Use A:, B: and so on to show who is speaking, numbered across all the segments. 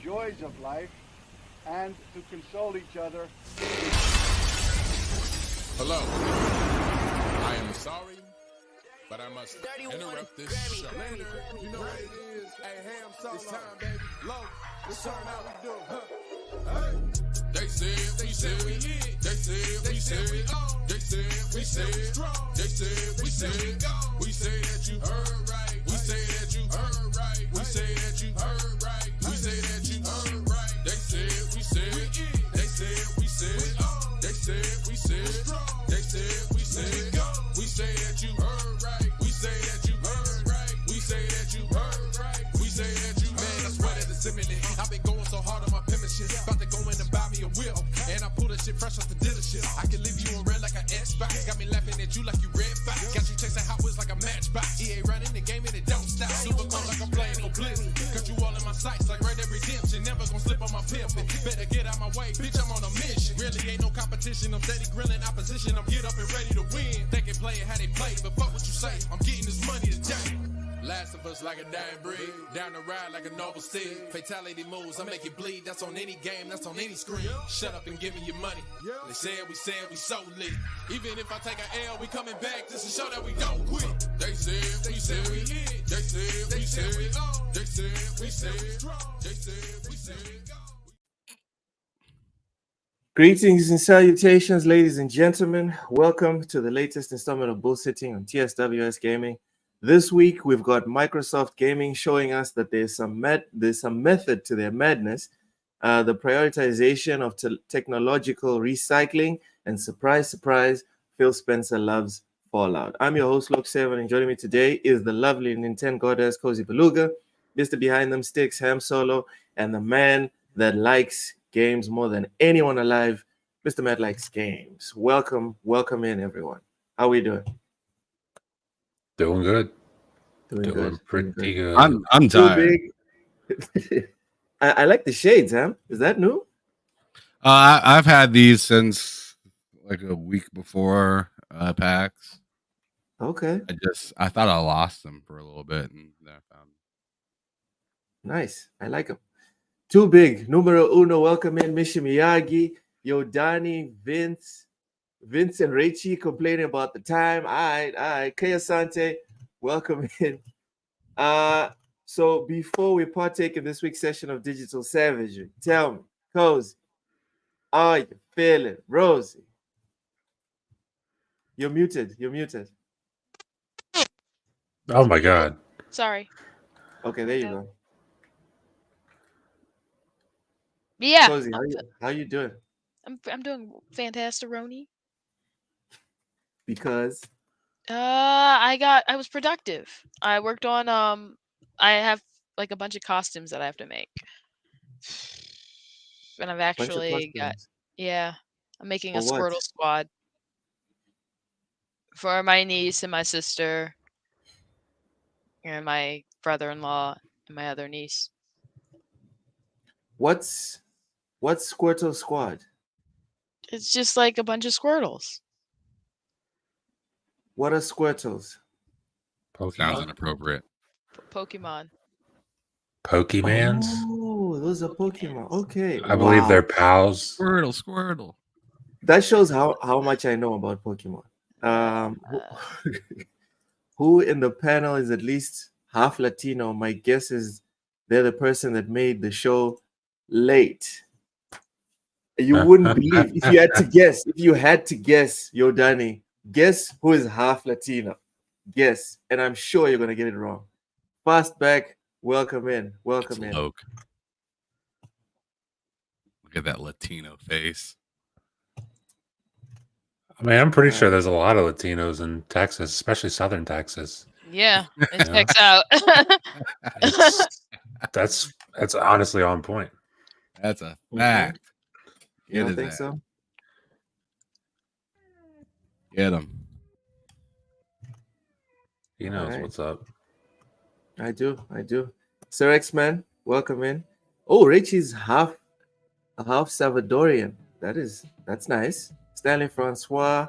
A: joys of life and to console each other.
B: Hello. I am sorry, but I must interrupt this show.
C: You know what it is. Hey, ham solo. It's time, baby. Low. Let's turn out we do. Hey.
B: They said we said we hit. They said we said we on. They said we said we strong. They said we said we go. We say that you heard right. We say that you heard right. We say that you heard right. We say that you heard right. They said we said we hit. They said we said we on. They said we said we strong. They said we said we go. We say that you heard right. We say that you heard right. We say that you heard right. We say that you man. I swear that it's imminent. I've been going so hard on my penmanship. About to go in and buy me a whip. And I pull that shit fresh off the dealership. I can leave you in red like an Xbox. Got me laughing at you like you red fox. Got you chasing Hot Wheels like a matchbox. EA running the game and it don't stop. Super cold like I'm playing for Blizzard. Got you all in my sights like Red Dead Redemption. Never gonna slip on my pimpin'. Better get out my way, bitch, I'm on a mission. Really ain't no competition. I'm steady grilling opposition. I'm get up and ready to win. They can play it how they play, but fuck what you say. I'm getting this money today. Last of us like a dying breed. Down the ride like a noble steed. Fatality moves, I make it bleed. That's on any game, that's on any screen. Shut up and give me your money. They said we so lit. Even if I take an L, we coming back just to show that we don't quit. They said we said we hit. They said we said we on. They said we said we strong. They said we said we go.
D: Greetings and salutations, ladies and gentlemen. Welcome to the latest installment of BullSittin on TSWS Gaming. This week, we've got Microsoft Gaming showing us that there's some method to their madness, the prioritization of technological recycling, and surprise, surprise, Phil Spencer loves Fallout. I'm your host, Lok7, and joining me today is the lovely Nintendo goddess, Cozy Beluga, Mr. Behind Them Sticks, Ham Solo, and the man that likes games more than anyone alive, Mr. Matt Likes Games. Welcome in, everyone. How are we doing?
E: Doing good.
D: Doing
E: Pretty good.
F: I'm tired.
D: I like the shades, huh? Is that new?
F: I've had these since like a week before PAX.
D: Okay.
F: I thought I lost them for a little bit, and then I found them.
D: Nice. I like them. Too big. Numero uno. Welcome in, Mishi Miyagi, Yodani, Vince and Reichi complaining about the time. All right. Kaya Sante, welcome in. So before we partake in this week's session of Digital Savagery, tell me, Cozy, how you feeling? Rosie, you're muted.
E: Oh my God.
G: Sorry.
D: Okay, there you go.
G: Yeah.
D: Cozy, how you doing?
G: I'm doing fantastic, Roni.
D: Because
G: I was productive. I worked on I have like a bunch of costumes that I have to make. And I've actually got I'm making a Squirtle squad for my niece and my sister and my brother-in-law and my other niece.
D: What's Squirtle Squad?
G: It's just like a bunch of Squirtles.
D: What are Squirtles?
F: Sounds inappropriate.
G: Pokemon.
E: Pokemans?
D: Oh, those are Pokemon. Okay.
E: I believe they're pals.
F: Squirtle.
D: That shows how much I know about Pokemon. Who in the panel is at least half Latino? My guess is they're the person that made the show late. You wouldn't believe if you had to guess, Yodani. Guess who is half Latino? Guess, and I'm sure you're gonna get it wrong. Fastback, welcome in.
F: Loke. Look at that Latino face.
E: I mean, I'm pretty sure there's a lot of Latinos in Texas, especially Southern Texas.
G: Yeah, it checks out.
E: That's honestly on point.
F: That's a fact.
D: You don't think so?
F: Get him.
E: He knows what's up.
D: I do. Sir X-Man, welcome in. Oh, Richie's half Salvadorian. That's nice. Stanley Francois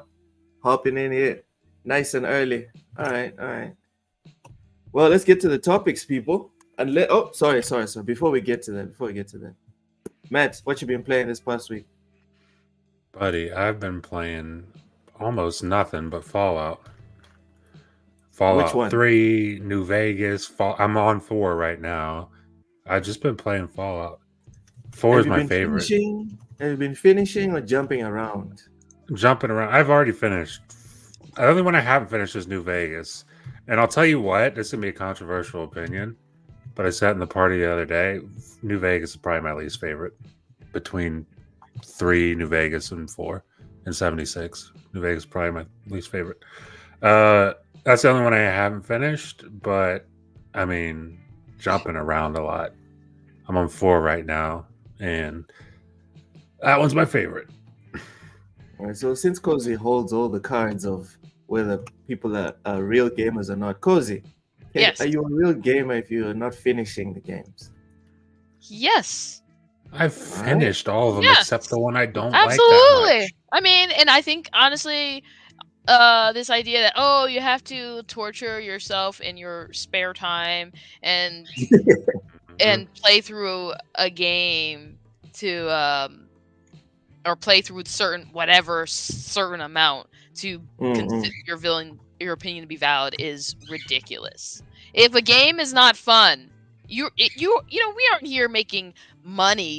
D: hopping in here nice and early. All right. Well, let's get to the topics, people. Sorry. Before we get to that, Matt, what you been playing this past week?
E: Buddy, I've been playing almost nothing but Fallout.
D: Which
E: Fallout
D: one?
E: 3, New Vegas. I'm on 4 right now. I've just been playing Fallout. 4 is my favorite.
D: Have you been finishing or jumping around?
E: Jumping around. I've already finished. The only one I haven't finished is New Vegas. And I'll tell you what, this is going to be a controversial opinion, but I sat in the party the other day. New Vegas is probably my least favorite. Between 3, New Vegas, and 4, and 76. New Vegas is probably my least favorite. That's the only one I haven't finished, but I mean, jumping around a lot. I'm on 4 right now, and that one's my favorite.
D: All right, so since Cozy holds all the cards of whether people are real gamers or not, Cozy,
G: Yes.
D: are you a real gamer if you're not finishing the games?
G: Yes.
E: I've finished all of them
G: Yes.
E: except the one I don't like that
G: Absolutely.
E: much.
G: I mean, and I think honestly, this idea that you have to torture yourself in your spare time and play through a game to or play through certain amount to consider your opinion to be valid is ridiculous. If a game is not fun, we aren't here making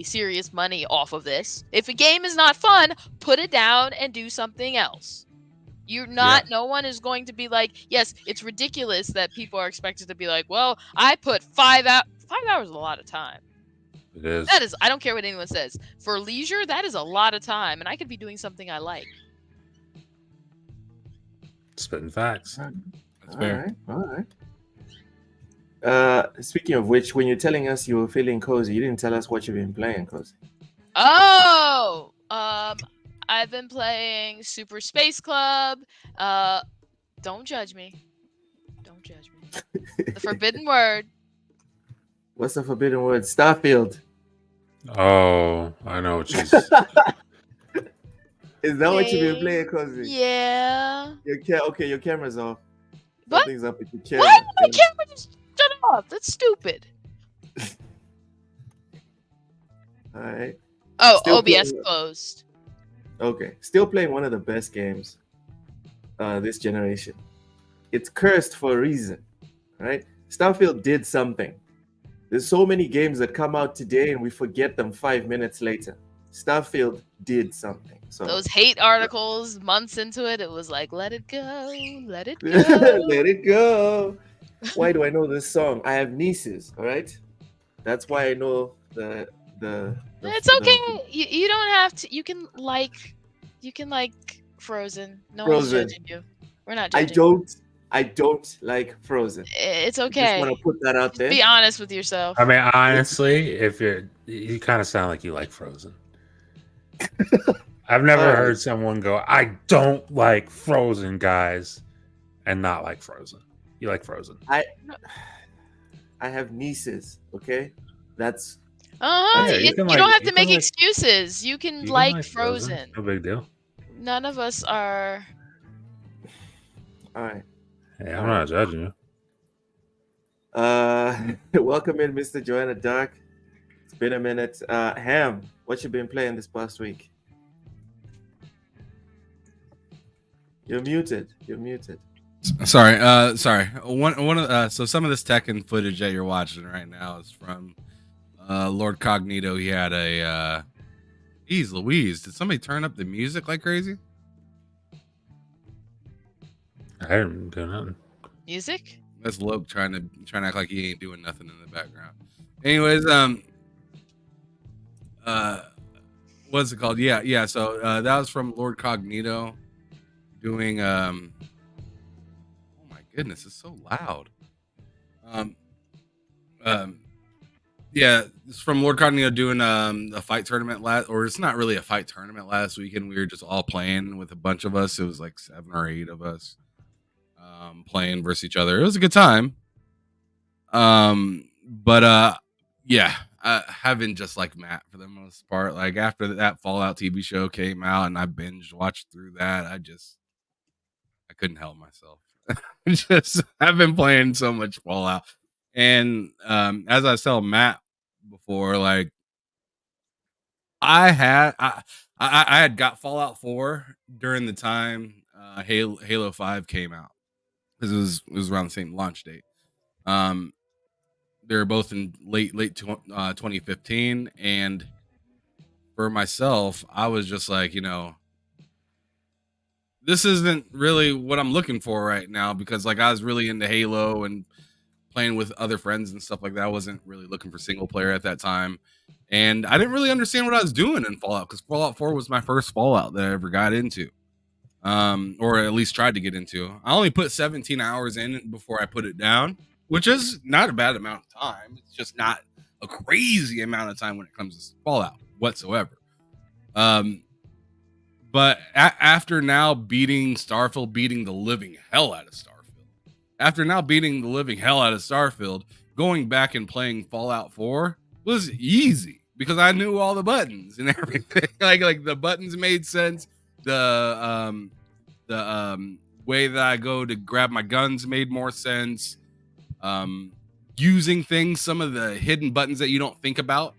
G: serious money off of this. If a game is not fun, put it down and do something else. No one is going to be like, yes, it's ridiculous that people are expected to be like, well, I put 5 hours. 5 hours is a lot of time.
E: It is.
G: That is, I don't care what anyone says. For leisure, that is a lot of time, and I could be doing something I like.
E: Spitting facts.
F: That's fair.
D: All right. Speaking of which, when you're telling us you were feeling cozy, you didn't tell us what you've been playing, Cozy.
G: Oh, I've been playing Super Space Club. Don't judge me. Don't judge me. The forbidden word.
D: What's the forbidden word? Starfield.
E: Oh, I know what she's.
D: Is that what you've been playing, Cozy?
G: Yeah.
D: Your camera's off.
G: What?
D: Something's up with your camera.
G: Why did my camera just shut off? That's stupid.
D: All right.
G: Oh,
D: Still
G: OBS
D: playing-
G: closed.
D: Okay. Still playing one of the best games this generation. It's cursed for a reason, right? Starfield did something. There's so many games that come out today and we forget them 5 minutes later. Starfield did something. So
G: Those hate articles, months into it, it was like, let it go, let it go.
D: let it go. Why do I know this song? I have nieces, all right? That's why I know the
G: It's okay. You don't have to. You can like Frozen. No one's
D: Frozen.
G: judging you. We're not judging.
D: I don't like Frozen.
G: It's
D: I
G: okay.
D: just want to put that out there.
G: Be honest with yourself.
E: I mean, honestly, you kind of sound like you like Frozen. I've never heard someone go, I don't like Frozen, guys, and not like Frozen. You like Frozen.
D: I have nieces, okay? That's
E: Yeah,
G: you
E: can
G: don't
E: like-
G: have
E: you
G: to make
E: can like-
G: excuses. You can
E: you can
G: like Frozen.
E: No big deal.
G: None of us are.
D: all right.
E: Hey, I'm not judging you.
D: Welcome in, Mr. Joanna Dark. It's been a minute. Ham, what you been playing this past week? You're muted.
F: Sorry. One of so some of this Tekken footage that you're watching right now is from Lord Cognito. He had a geez Louise, did somebody turn up the music like crazy?
E: I didn't do nothing.
G: Music?
F: That's Loke trying to act like he ain't doing nothing in the background. Anyways, what's it called? Yeah. So that was from Lord Cognito doing oh my goodness, it's so loud. Yeah, it's from Lord Cognito doing a fight tournament or it's not really a fight tournament last weekend. We were just all playing with a bunch of us. It was like 7 or 8 of us playing versus each other. It was a good time. But yeah, I've been just like Matt for the most part. Like after that Fallout TV show came out and I binge watched through that, I couldn't help myself. I've been playing so much Fallout. And as I was telling Matt before, like I had got Fallout 4 during the time Halo 5 came out, because it was around the same launch date. They were both in late 2015, and for myself, I was just like, this isn't really what I'm looking for right now, because like I was really into Halo and playing with other friends and stuff like that. I wasn't really looking for single player at that time, and I didn't really understand what I was doing in Fallout, because Fallout 4 was my first Fallout that I ever got into, or at least tried to get into. I only put 17 hours in before I put it down, which is not a bad amount of time. It's just not a crazy amount of time when it comes to Fallout whatsoever. But after now beating Starfield, beating the living hell out of Starfield, going back and playing Fallout 4 was easy, because I knew all the buttons and everything. like the buttons made sense. The way that I go to grab my guns made more sense. Using things, some of the hidden buttons that you don't think about,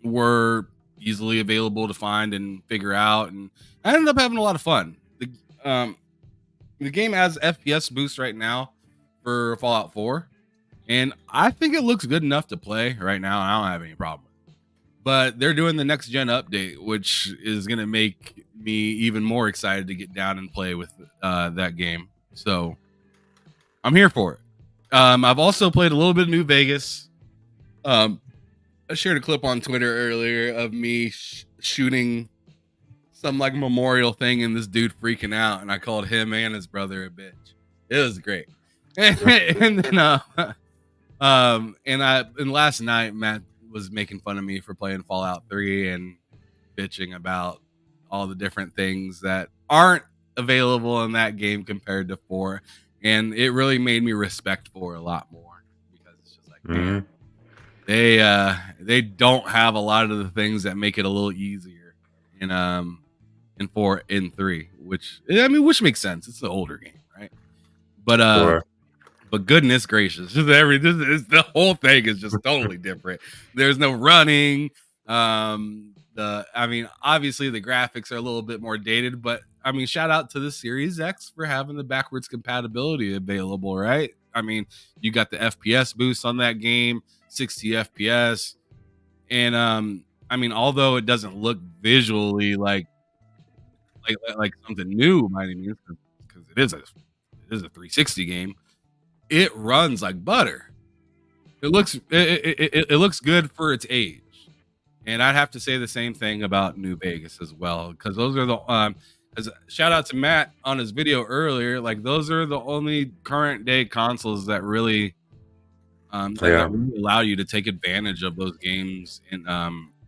F: were easily available to find and figure out, and I ended up having a lot of fun. The game has FPS boost right now for Fallout 4, and I think it looks good enough to play right now. I don't have any problem with it. But they're doing the next gen update, which is going to make me even more excited to get down and play with that game. So I'm here for it. I've also played a little bit of New Vegas. I shared a clip on Twitter earlier of me shooting some like memorial thing and this dude freaking out, and I called him and his brother a bitch. It was great. And then and last night Matt was making fun of me for playing Fallout 3 and bitching about all the different things that aren't available in that game compared to 4, and it really made me respect 4 a lot more, because it's just like, man, they don't have a lot of the things that make it a little easier in 4 and 3, which makes sense. It's the older game, right? But but goodness gracious, the whole thing is just totally different. There's no running. Obviously the graphics are a little bit more dated, but I mean, shout out to the Series X for having the backwards compatibility available, right? I mean, you got the FPS boost on that game, 60 FPS, and although it doesn't look visually like something new by any means, because it is a 360 game, it runs like butter. It looks good for its age, and I'd have to say the same thing about New Vegas as well, because those are the shout out to Matt on his video earlier. Like, those are the only current day consoles that really that really allow you to take advantage of those games in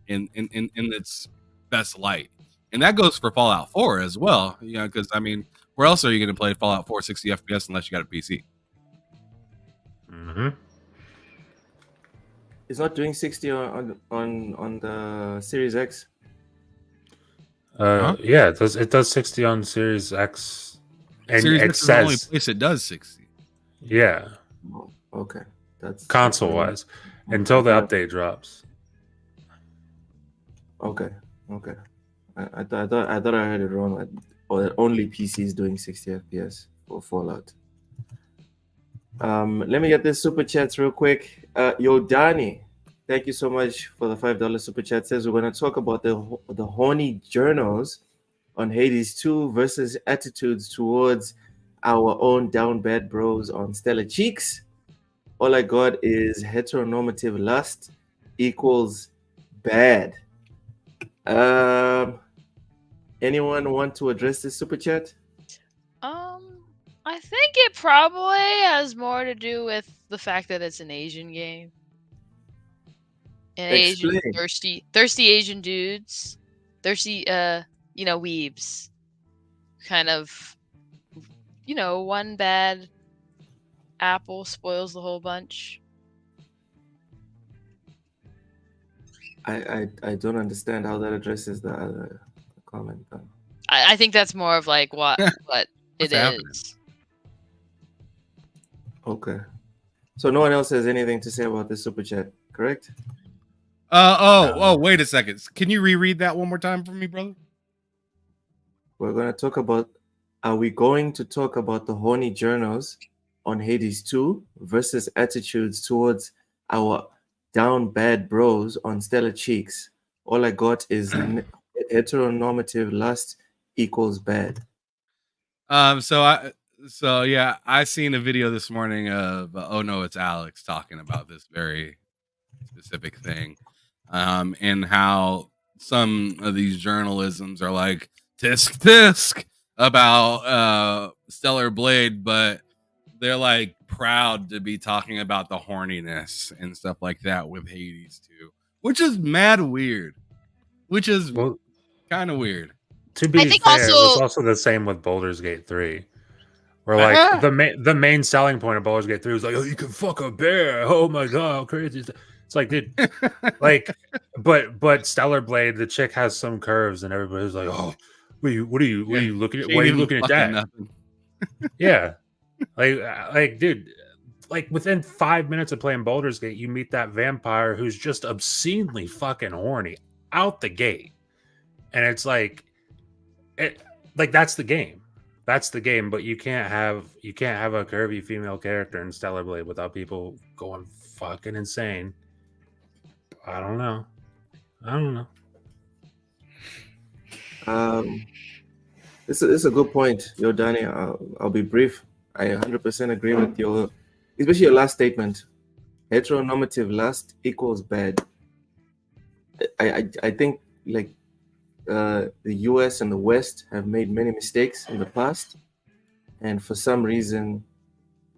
F: its best light. And that goes for Fallout 4 as well. Because where else are you going to play Fallout 4 60 FPS unless you got a PC?
E: Mm-hmm.
D: It's not doing 60 on the Series X.
E: Yeah, it does. It does 60 on Series X, and
F: Series
E: it
F: X is the only
E: says
F: place it does 60.
E: Yeah,
D: Oh, okay, that's
E: console wise, until the update drops.
D: Okay. I thought I heard it wrong. Or only PC is doing 60 FPS for Fallout. Let me get this super chats real quick. Yo, Danny, thank you so much for the $5 super chat. Says we're going to talk about the horny journos on Hades 2 versus attitudes towards our own down bad bros on Stellar Cheeks. All I got is heteronormative lust equals bad. Anyone want to address this super chat?
G: I think it probably has more to do with the fact that it's an Asian game. And
D: Explain.
G: Asian thirsty Asian dudes, thirsty weebs, kind of, one bad apple spoils the whole bunch.
D: I don't understand how that addresses the other comment.
G: I think that's more of like what it
F: happening?
G: is.
D: Okay. So no one else has anything to say about this super chat, correct?
F: Wait a second. Can you reread that one more time for me, brother?
D: We're going to talk about, are we going to talk about the horny journos on Hades 2 versus attitudes towards our down bad bros on Stellar Cheeks? All I got is heteronormative lust equals bad.
F: So I seen a video this morning of oh no, it's Alex talking about this very specific thing, and how some of these journalisms are like tisk about Stellar Blade, but they're like proud to be talking about the horniness and stuff like that with Hades too, which is mad weird. Which is kind of weird.
E: To be fair, it was also the same with Baldur's Gate 3. Where like the main selling point of Baldur's Gate 3 was like, oh, you can fuck a bear. Oh my god, how crazy is that? It's like, dude, like, but Stellar Blade, the chick has some curves, and everybody's like, oh, what are you looking at? Why are you looking at that?
F: Nothing.
E: Yeah, like, dude, like within 5 minutes of playing Baldur's Gate, you meet that vampire who's just obscenely fucking horny out the gate, and it's like, that's the game. That's the game, but you can't have a curvy female character in Stellar Blade without people going fucking insane. I don't know.
D: This is a good point, yo, Danny. I'll be brief. I 100% agree with your, especially your last statement. Heteronormative lust equals bad. I think like the US and the West have made many mistakes in the past, and for some reason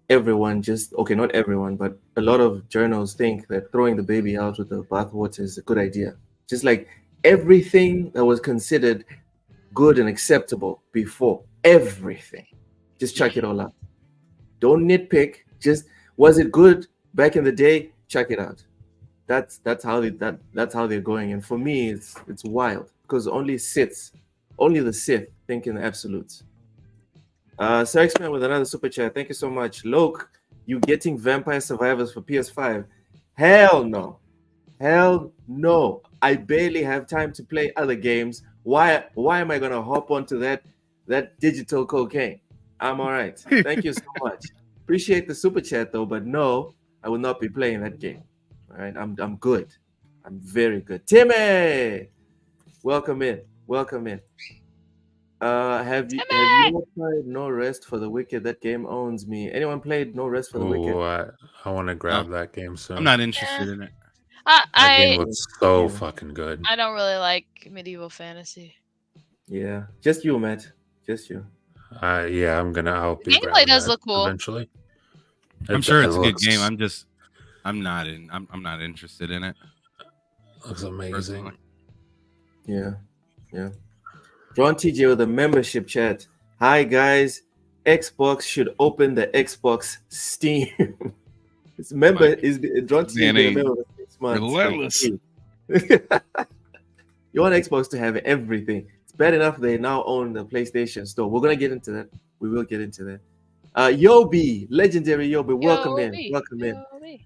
D: everyone not everyone, but a lot of journals think that throwing the baby out with the bathwater is a good idea. Just like everything that was considered good and acceptable before, everything, just chuck it all out. Don't nitpick. Just, was it good back in the day? Chuck it out. That's how they're going. And for me, it's wild, because only the Sith think in absolutes. Sir X-Man with another super chat. Thank you so much. Loke, you getting Vampire Survivors for PS5? Hell no. I barely have time to play other games. Why am I gonna hop onto that digital cocaine? I'm all right. Thank you so much. Appreciate the super chat though, but no, I will not be playing that game. All right, I'm good. I'm very good. Timmy, welcome in. Have you played No Rest for the Wicked? That game owns me. Anyone played No Rest for the Wicked?
E: I want to grab that game soon.
F: I'm not interested in it.
E: That game looks so fucking good.
G: I don't really like medieval fantasy.
D: Yeah, just you, Matt. Just you.
E: Yeah, I'll be
G: gameplay does look cool
F: eventually. I'm sure it's a good game. I'm not interested in it.
E: Looks amazing.
D: Yeah. John TJ with a membership chat. Hi guys, Xbox should open the Xbox Steam. It's member is John TJ member for 6 months.
F: Relentless.
D: You want Xbox to have everything. It's bad enough they now own the PlayStation Store. We're gonna get into that. We will get into that. Yobi, legendary Yobi, welcome in.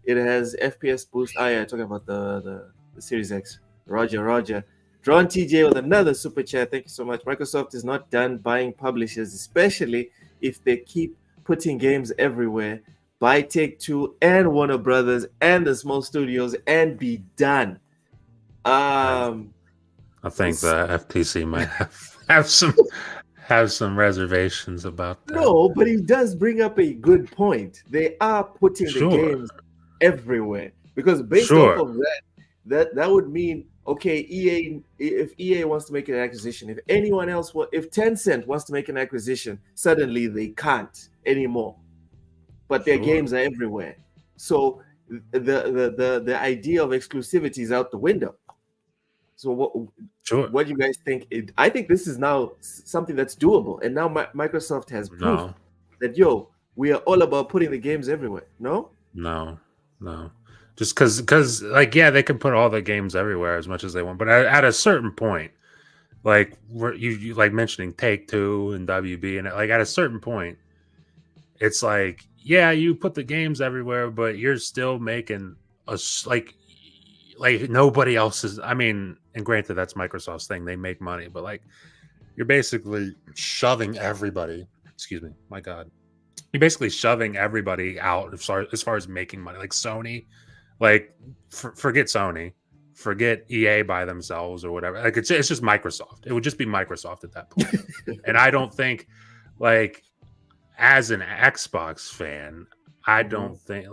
D: It has FPS boost. Yeah, talking about the Series X. Roger. Drawn TJ with another super chat. Thank you so much. Microsoft is not done buying publishers, especially if they keep putting games everywhere. Buy Take-Two and Warner Brothers and the small studios and be done.
E: I think the FTC might have some reservations about that.
D: No, but he does bring up a good point. They are putting the games everywhere, because based off of that would mean, okay, EA, if EA wants to make an acquisition, if Tencent wants to make an acquisition, suddenly they can't anymore. But their games are everywhere. So the idea of exclusivity is out the window. So what do you guys think? I think this is now something that's doable. And now Microsoft has proof that, we are all about putting the games everywhere. No.
E: Just because they can put all the games everywhere as much as they want, but at a certain point, like you like mentioning Take-Two and WB, and like at a certain point, it's like yeah, you put the games everywhere, but you're still making like nobody else is. I mean, and granted, that's Microsoft's thing; they make money, but like you're basically shoving everybody. Excuse me, my God, you're basically shoving everybody out as far as making money. Like Sony, like forget Sony, forget EA by themselves or whatever. Like it's just Microsoft. It would just be Microsoft at that point. And I don't think, like, as an Xbox fan, I don't think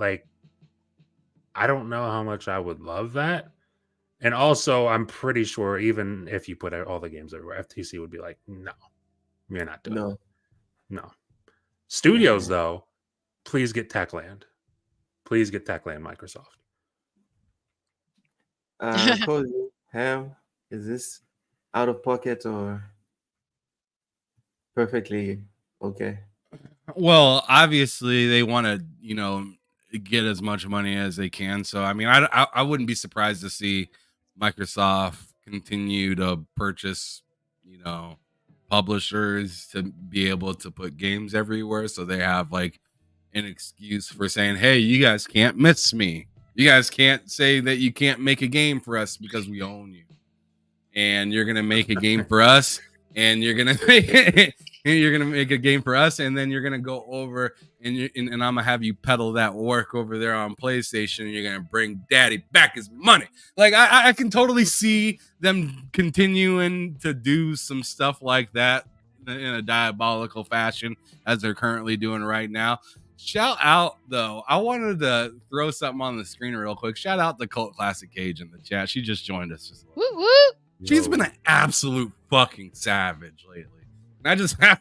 E: I don't know how much I would love that. And also, I'm pretty sure even if you put all the games everywhere, FTC would be like, no, you're not doing it. No. Studios, though, please get Techland. Please get Techland, Microsoft.
D: Cozy, Ham, is this out of pocket or perfectly okay?
F: Well, obviously they want to, get as much money as they can. So, I mean, I wouldn't be surprised to see Microsoft continue to purchase, publishers to be able to put games everywhere. So they have like an excuse for saying, hey, you guys can't miss me. You guys can't say that you can't make a game for us because we own you. And you're going to make a game for us. And you're going to make a game for us. And then you're going to go over and I'm going to have you peddle that work over there on PlayStation. And you're going to bring daddy back his money. Like, I can totally see them continuing to do some stuff like that in a diabolical fashion as they're currently doing right now. Shout out, though. I wanted to throw something on the screen real quick. Shout out to Cult Classic Cage in the chat. She just joined us.
G: Woo woo.
F: She's been an absolute fucking savage lately. And I just have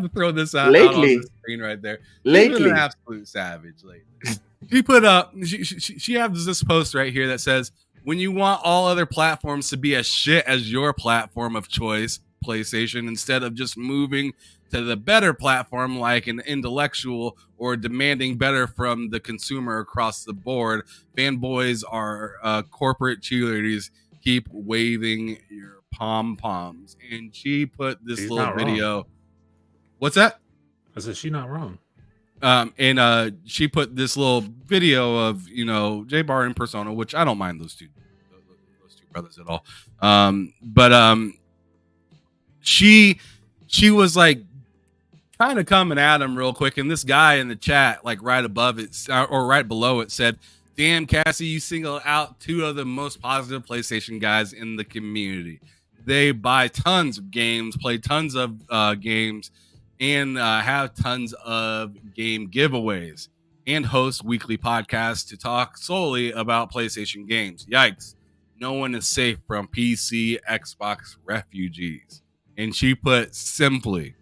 F: to throw this out on the screen right there. She's been an absolute savage lately. She put up. She has this post right here that says, "When you want all other platforms to be as shit as your platform of choice, PlayStation, instead of just moving to the better platform like an intellectual or demanding better from the consumer across the board, fanboys are corporate cheerleaders. Keep waving your pom-poms." And she put this little video.
E: Wrong.
F: What's that?
E: I said, she's not wrong.
F: And she put this little video of, J-Bar and Persona, which I don't mind those two brothers at all. But she was like kind of coming at him real quick. And this guy in the chat, like right above it or right below it, said, "Damn, Cassie, you singled out two of the most positive PlayStation guys in the community. They buy tons of games, play tons of games, and have tons of game giveaways, and host weekly podcasts to talk solely about PlayStation games. Yikes. No one is safe from PC, Xbox refugees." And she put simply,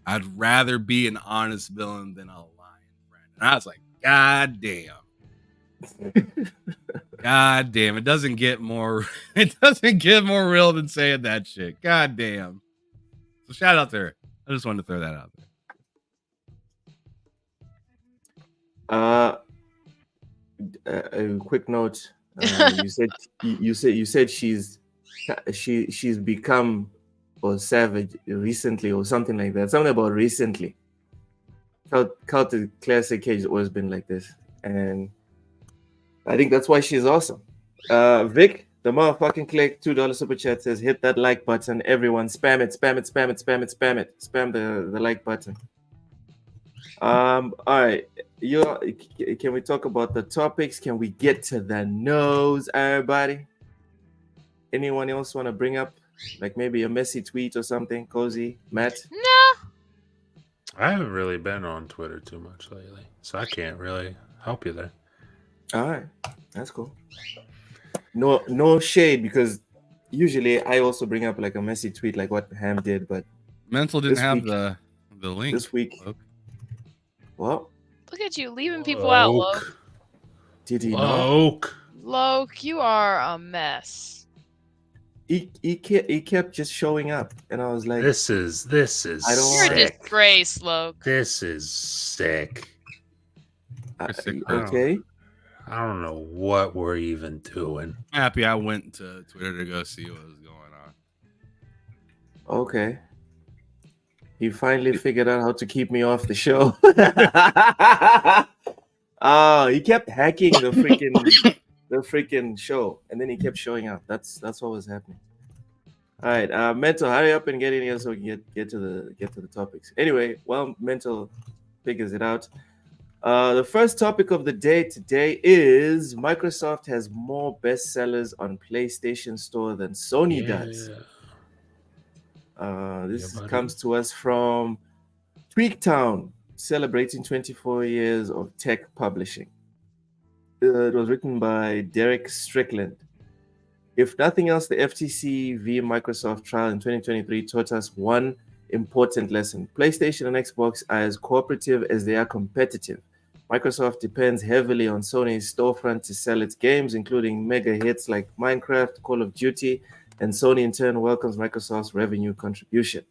F: "I'd rather be an honest villain than a lying friend." And I was like, God damn. God damn. It doesn't get more real than saying that shit. God damn. So shout out to her. I just wanted to throw that out
D: there. A quick note. You said she's become or savage recently or something like that. Something about recently. Cult Classic Cage has always been like this, and I think that's why she's awesome. Vic, the motherfucking click $2 super chat says, "Hit that like button, everyone! Spam it, spam it, spam it, spam it, spam it, spam the like button." All right, can we talk about the topics? Can we get to the nose, everybody? Anyone else want to bring up like maybe a messy tweet or something? Cozy, Matt?
G: No.
E: I haven't really been on Twitter too much lately, so I can't really help you there.
D: All right, that's cool. No shade, because usually I also bring up like a messy tweet like what Ham did, but
F: Mental didn't have the link
D: this week.
F: Look.
D: Well,
G: Look at you leaving people out, Loke.
D: Did he know?
G: Loke, you are a mess.
D: He kept just showing up, and I was like,
E: "This is
G: You're
E: sick.
G: a disgrace, Loke.
E: This is sick."
D: Okay.
E: I don't know what we're even doing.
F: Happy I went to Twitter to go see what was going on.
D: Okay. He finally figured out how to keep me off the show. Oh, he kept hacking the freaking show, and then he kept showing up. That's what was happening. All right, Mental, hurry up and get in here so we can get to the topics. Anyway, while Mental figures it out, the first topic of the day today is Microsoft has more bestsellers on PlayStation Store than Sony does. This comes to us from Tweaktown, celebrating 24 years of tech publishing. It was written by Derek Strickland. If nothing else, the FTC v Microsoft trial in 2023 taught us one important lesson. PlayStation and Xbox are as cooperative as they are competitive. Microsoft depends heavily on Sony's storefront to sell its games, including mega hits like Minecraft, Call of Duty, and Sony in turn welcomes Microsoft's revenue contribution.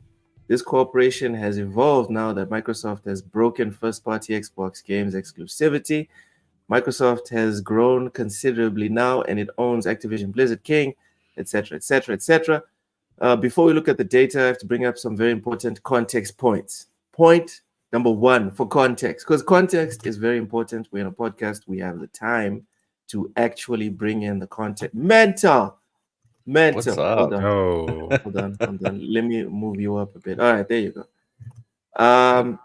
D: This cooperation has evolved now that Microsoft has broken first-party Xbox games exclusivity. Microsoft has grown considerably now, and it owns Activision Blizzard King, etc., etc., etc. Before we look at the data, I have to bring up some very important context points. Point number one for context, because context is very important. We're in a podcast. We have the time to actually bring in the context. Mental.
H: What's up?
D: Hold on.
E: Oh,
D: Hold on. Let me move you up a bit. All right, there you go.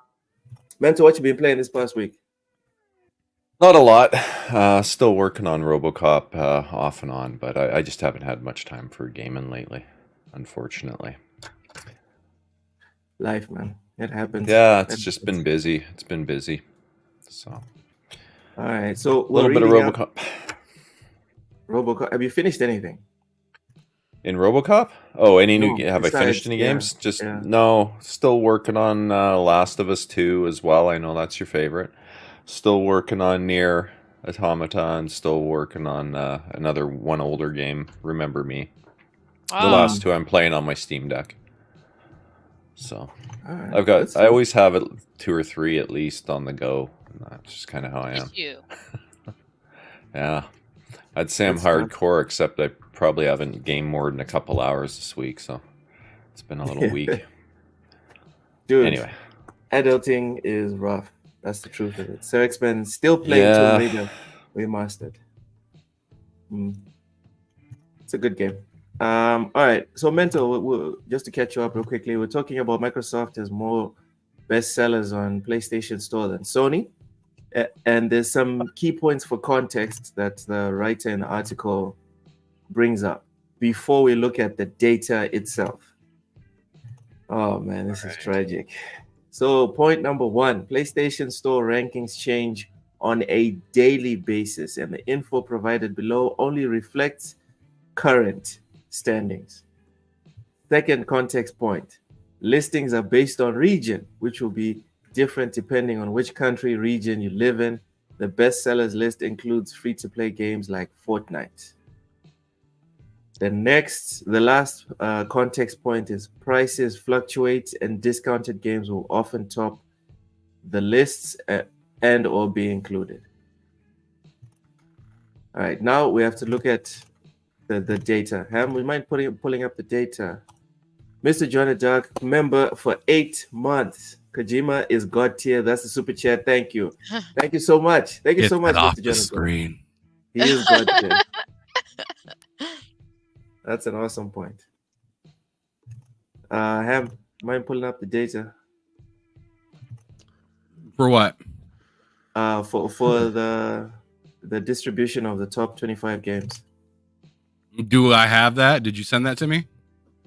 D: Mental, what you been playing this past week?
H: Not a lot. Still working on RoboCop off and on, but I just haven't had much time for gaming lately, unfortunately.
D: Life, man. It happens.
H: Yeah, it's just been busy. It's been busy. So
D: all right. So
H: a little bit of RoboCop.
D: RoboCop. Have you finished anything?
H: In RoboCop? Oh, any
D: No,
H: new? Have I finished any
D: yeah,
H: games? Just
D: yeah.
H: no. Still working on Last of Us 2 as well. I know that's your favorite. Still working on Nier Automata, and still working on another one older game, Remember Me. The last two I'm playing on my Steam Deck. So
D: All right,
H: I've got.
D: that's
H: I always have 2 or 3 at least on the go. And that's just kind of how I am.
G: Just you.
H: Yeah, I'd say I'm
D: Good stuff.
H: hardcore, except I probably haven't gamed more than a couple hours this week, so it's been a little weak.
D: Dude,
H: Anyway,
D: adulting is rough. That's the truth of it. Sir X-Men still playing
H: Yeah.
D: Tomb Raider Remastered. It's a good game. All right. So, Mental, just to catch you up real quickly, we're talking about Microsoft has more bestsellers on PlayStation Store than Sony. And there's some key points for context that the writer in the article brings up before we look at the data itself. Oh, man, this is tragic. So, point number one, PlayStation Store rankings change on a daily basis, and the info provided below only reflects current standings. Second context point, listings are based on region, which will be different depending on which country, region you live in. The bestsellers list includes free-to-play games like Fortnite. The last context point is prices fluctuate and discounted games will often top the lists and or be included. All right, now we have to look at the data. Ham, we mind pulling up the data. Mr. Johnny Dark, member for 8 months. Kojima is God tier. That's the super chat. Thank you. Thank you so much. Thank you
F: Get
D: so much,
F: that off
D: Mr.
F: the
D: Johnny Dark.
F: screen.
D: He is God tier. That's an awesome point. Ham, mind pulling up the data
F: For what?
D: for the distribution of the top 25 games.
F: Do I have that? Did you send that to me?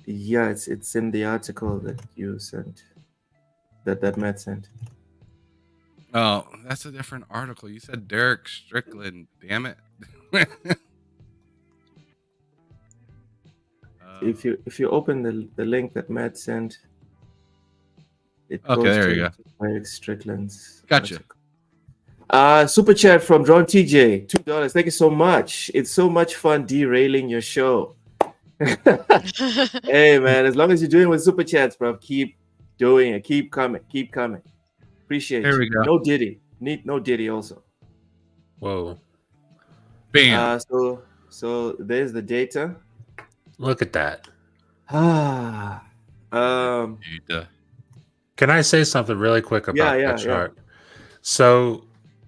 D: Yeah, it's in the article that you sent. That Matt sent.
F: Oh, that's a different article. You said Derek Strickland. Damn it.
D: If you open the link that Matt sent, it goes
F: there
D: to
F: you go.
D: Derek Strickland's
F: Gotcha.
D: article. Super chat from John TJ, $2. Thank you so much. It's so much fun derailing your show. Hey man, as long as you're doing with super chats, bro, keep doing it. Keep coming. Appreciate
F: There
D: you.
F: we go.
D: No Diddy. Need no Diddy also.
E: whoa!
F: Bam.
D: So there's the data.
E: Look at that.
D: Data.
E: Can I say something really quick about
D: Yeah,
E: that chart? So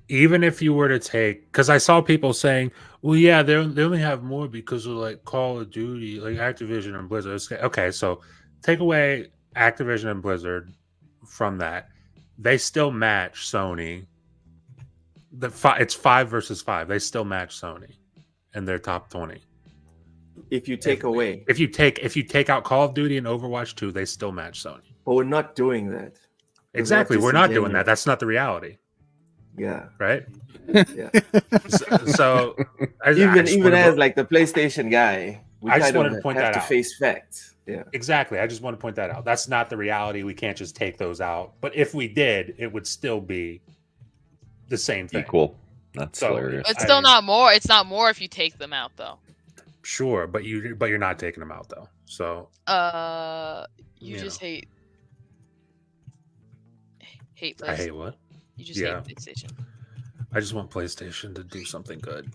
E: even if you were to take, because I saw people saying, well, yeah, they only have more because of like Call of Duty, like Activision and Blizzard. Okay, so take away Activision and Blizzard from that. They still match Sony. It's 5 versus 5. They still match Sony in their top 20.
D: If you take away.
E: If you take out Call of Duty and Overwatch 2, they still match Sony.
D: But we're not doing that.
E: Exactly. We're not doing that. That's not the reality.
D: Yeah.
E: Right?
D: Yeah.
E: So
D: even as like the PlayStation guy, we
E: I just
D: kind
E: wanted
D: of
E: to point
D: have
E: that
D: to
E: out.
D: face facts. Yeah.
E: Exactly. I just want to point that out. That's not the reality. We can't just take those out. But if we did, it would still be the same thing.
H: Equal. That's hilarious.
G: It's still not more. It's not more if you take them out, though.
E: Sure, but you're not taking them out though. So
G: you just hate PlayStation.
E: I hate what?
G: You just hate PlayStation.
E: I just want PlayStation to do something good,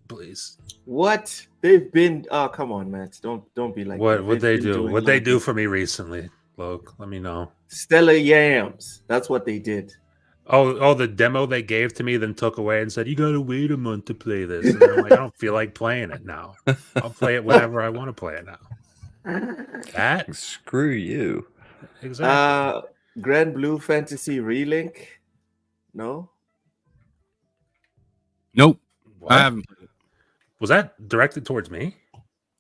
E: please.
D: What they've been? Oh, come on, Matt. Don't be like.
E: What would they do? What they do for me recently, Loke? Let me know.
D: Stellar Yams. That's what they did.
E: Oh, the demo they gave to me, then took away and said, you got to wait a month to play this. And I'm like, I don't feel like playing it now. I'll play it whenever I want to play it now. That?
H: Screw you.
E: Exactly.
D: Grand Blue Fantasy Relink? No?
F: Nope.
E: What?
F: I haven't played it.
E: Was that directed towards me?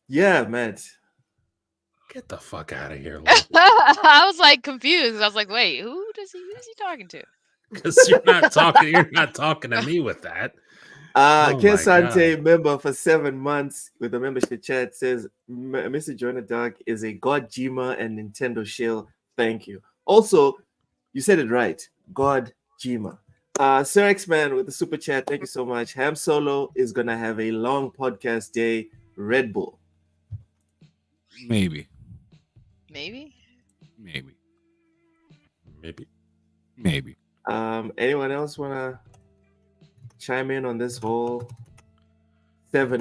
D: Yeah, Matt.
E: Get the fuck out of here, Loke.
G: I was like confused. I was like, wait, who is he talking to?
E: Because you're not talking to me with that.
D: Kesante member for 7 months with a membership chat says Mr. Jonah Dark is a God Jima and Nintendo shill. Thank you. Also, you said it right. God Jima. Sir X-Man with the super chat. Thank you so much. Ham Solo is gonna have a long podcast day. Red Bull.
F: Maybe.
D: Anyone else wanna chime in on this whole seven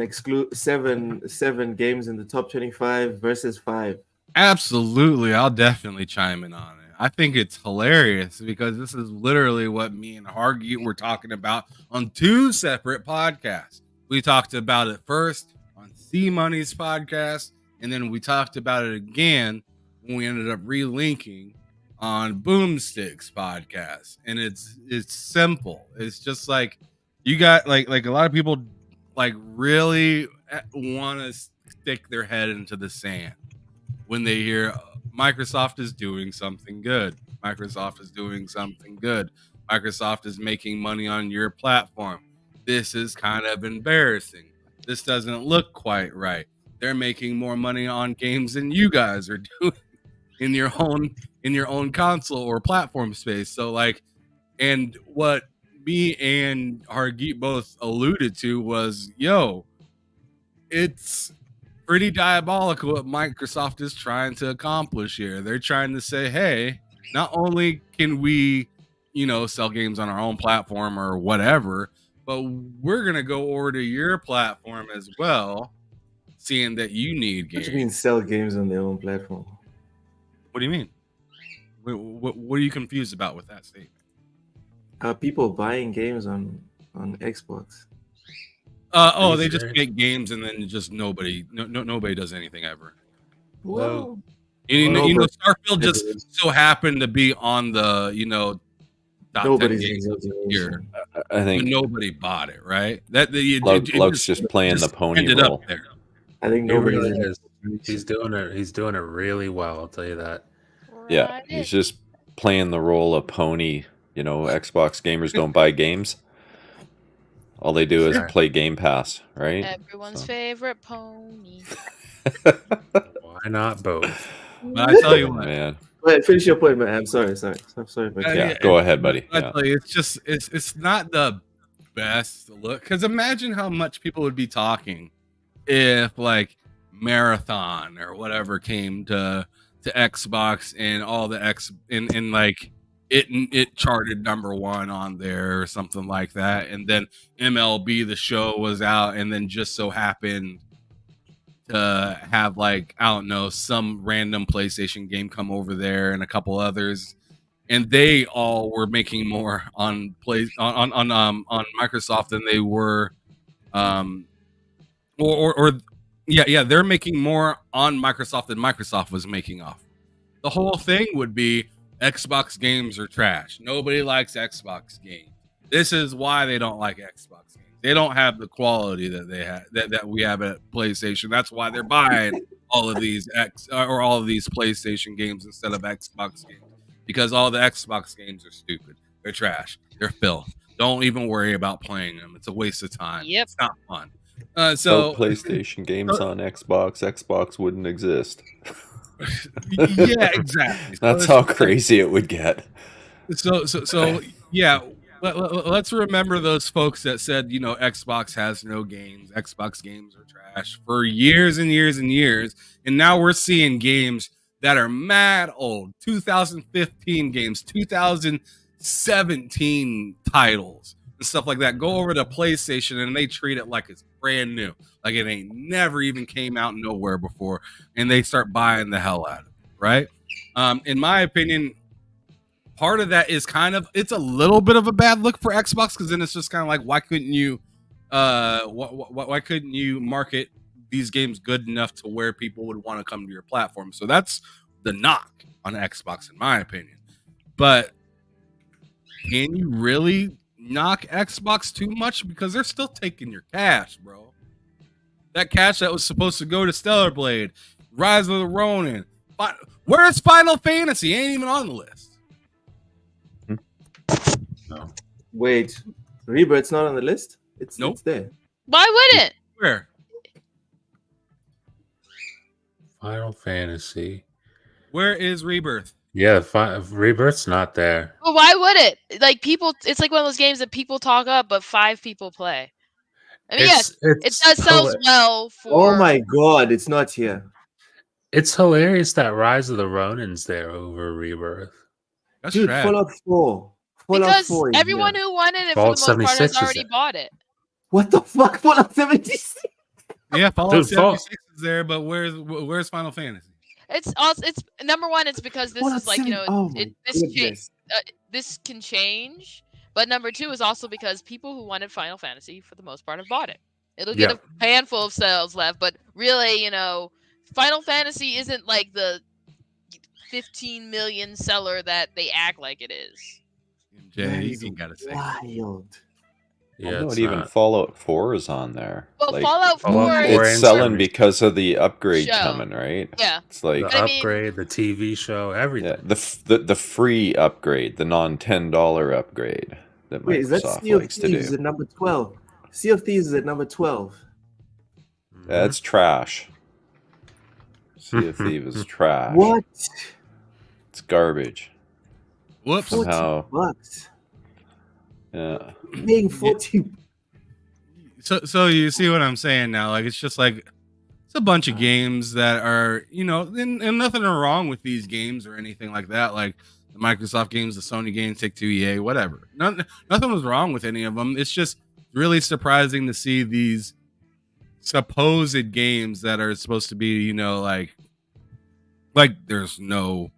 D: games in the top 25 versus 5?
F: Absolutely. I'll definitely chime in on it. I think it's hilarious because this is literally what me and Hargeet were talking about on 2 separate podcasts. We talked about it first on C Money's podcast, and then we talked about it again when we ended up relinking on Boomstick's podcast. And it's simple. It's just like you got like a lot of people like really want to stick their head into the sand when they hear Microsoft is doing something good. Microsoft is doing something good. Microsoft is making money on your platform. This is kind of embarrassing. This doesn't look quite right. They're making more money on games than you guys are doing in your own console or platform space. So like, and what me and Hargeet both alluded to was, it's pretty diabolical what Microsoft is trying to accomplish here. They're trying to say, hey, not only can we, sell games on our own platform or whatever, but we're going to go over to your platform as well, seeing that you need games.
D: What do you mean sell games on their own platform?
F: What do you mean? What are you confused about with that statement?
D: People buying games on Xbox.
F: They just make games and then just nobody does anything ever.
D: Whoa.
F: Starfield just so happened to be on the top
D: Nobody's
F: 10 games of the year.
H: I think
F: nobody bought it, right?
H: Luke's just playing the pony
F: ended
H: role.
F: up there.
D: I think
E: Nobody
D: nobody
E: is. He's doing it. He's doing it really well. I'll tell you that.
H: Yeah, he's just playing the role of pony. Xbox gamers don't buy games. All they do is play Game Pass, right?
G: Everyone's favorite pony.
E: Why not both?
F: But I tell you what,
H: man.
D: Go ahead, finish your point, man. I'm sorry. I'm sorry.
H: Yeah, go ahead, buddy.
F: I tell you, it's not the best look, because imagine how much people would be talking if like Marathon or whatever came to Xbox and all the and like it charted #1 on there or something like that, and then MLB The Show was out, and then just so happened to have like, I don't know, some random PlayStation game come over there and a couple others, and they all were making more on Microsoft than they were, they're making more on Microsoft than Microsoft was making off. The whole thing would be Xbox games are trash. Nobody likes Xbox games. This is why they don't like Xbox games. They don't have the quality that they have that we have at PlayStation. That's why they're buying all of these PlayStation games instead of Xbox games, because all the Xbox games are stupid. They're trash. They're filth. Don't even worry about playing them. It's a waste of time.
G: Yep.
F: It's not fun.
H: So PlayStation games on Xbox wouldn't exist.
F: Yeah, exactly.
H: That's how crazy it would get.
F: So yeah. Let's remember those folks that said, Xbox has no games. Xbox games are trash for years and years and years. And now we're seeing games that are mad old. 2015 games, 2017 titles and stuff like that go over to PlayStation and they treat it like it's brand new. Like it ain't never even came out nowhere before. And they start buying the hell out of it, right? In my opinion, part of that is it's a little bit of a bad look for Xbox, because then it's just kind of like, why couldn't you market these games good enough to where people would want to come to your platform? So that's the knock on Xbox, in my opinion. But can you really knock Xbox too much? Because they're still taking your cash, bro. That cash that was supposed to go to Stellar Blade, Rise of the Ronin. Where's Final Fantasy? Ain't even on the list.
E: No.
D: Wait, Rebirth's not on the list? It's there.
G: Why wouldn't?
F: Where?
E: Final Fantasy.
F: Where is Rebirth?
E: Yeah, Rebirth's not there.
G: Well, why would it? Like people, it's like one of those games that people talk up, but 5 people play. I mean, yes, it does sell well for.
D: Oh my god, it's not here.
E: It's hilarious that Rise of the Ronin's there over Rebirth.
F: That's
D: Dude,
F: trash.
D: Fallout 4.
G: Because everyone who wanted it for the most part has already bought it.
D: What the fuck? Fallout 76?
F: Yeah, Fallout 76 is there, but where's Final Fantasy?
G: It's number one. It's because this is like this can change. But number two is also because people who wanted Final Fantasy for the most part have bought it. It'll get a handful of sales left, but really, Final Fantasy isn't like the 15 million seller that they act like it is.
F: Jay, you gotta say
D: wild.
E: Yeah,
H: not even Fallout 4 is on there.
G: Well, Fallout 4
H: it's selling because of the upgrade coming, right?
G: Yeah,
H: it's like
E: the upgrade, the TV show, everything.
H: Yeah, the free upgrade, the non-$10 upgrade that
D: Wait,
H: Microsoft
D: Sea of
H: likes to
D: Thieves
H: do.
D: at number 12. Sea of Thieves is at number 12.
H: That's trash. Sea of Thieves is trash.
D: What?
H: It's garbage.
F: Whoops.
H: Somehow.
D: $40.
H: Yeah.
D: Paying 40.
F: So you see what I'm saying now? Like, it's just like it's a bunch of games that are, and nothing wrong with these games or anything like that. Like the Microsoft games, the Sony games, Take-Two, EA, whatever. Nothing was wrong with any of them. It's just really surprising to see these supposed games that are supposed to be, like there's no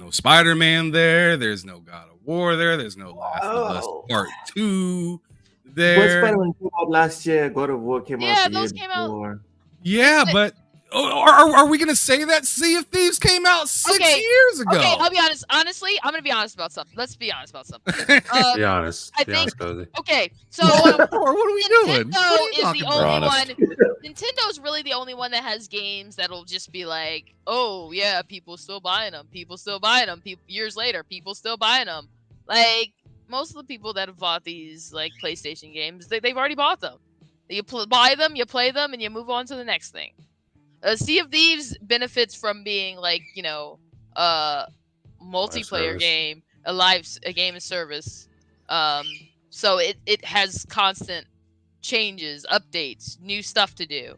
F: Spider-Man there. There's no God of War there. There's no Last of Us Part 2 there.
D: What Spider-Man came out last year? God of War came out the year before.
F: Yeah, but are we going to say that Sea of Thieves came out 6 years ago?
G: Okay, I'll be honest. Honestly, I'm going to be honest about something. Let's be honest about something.
E: Be honest.
G: I think.
E: Cozy.
G: Okay, so
F: what are we doing?
G: Nintendo's really the only one that has games that'll just be like, oh yeah, people still buying them. Years later, people still buying them. Like most of the people that have bought these like PlayStation games, they've already bought them. You buy them, you play them, and you move on to the next thing. Sea of Thieves benefits from being like a multiplayer game, a game of service. So it has constant changes, updates, new stuff to do.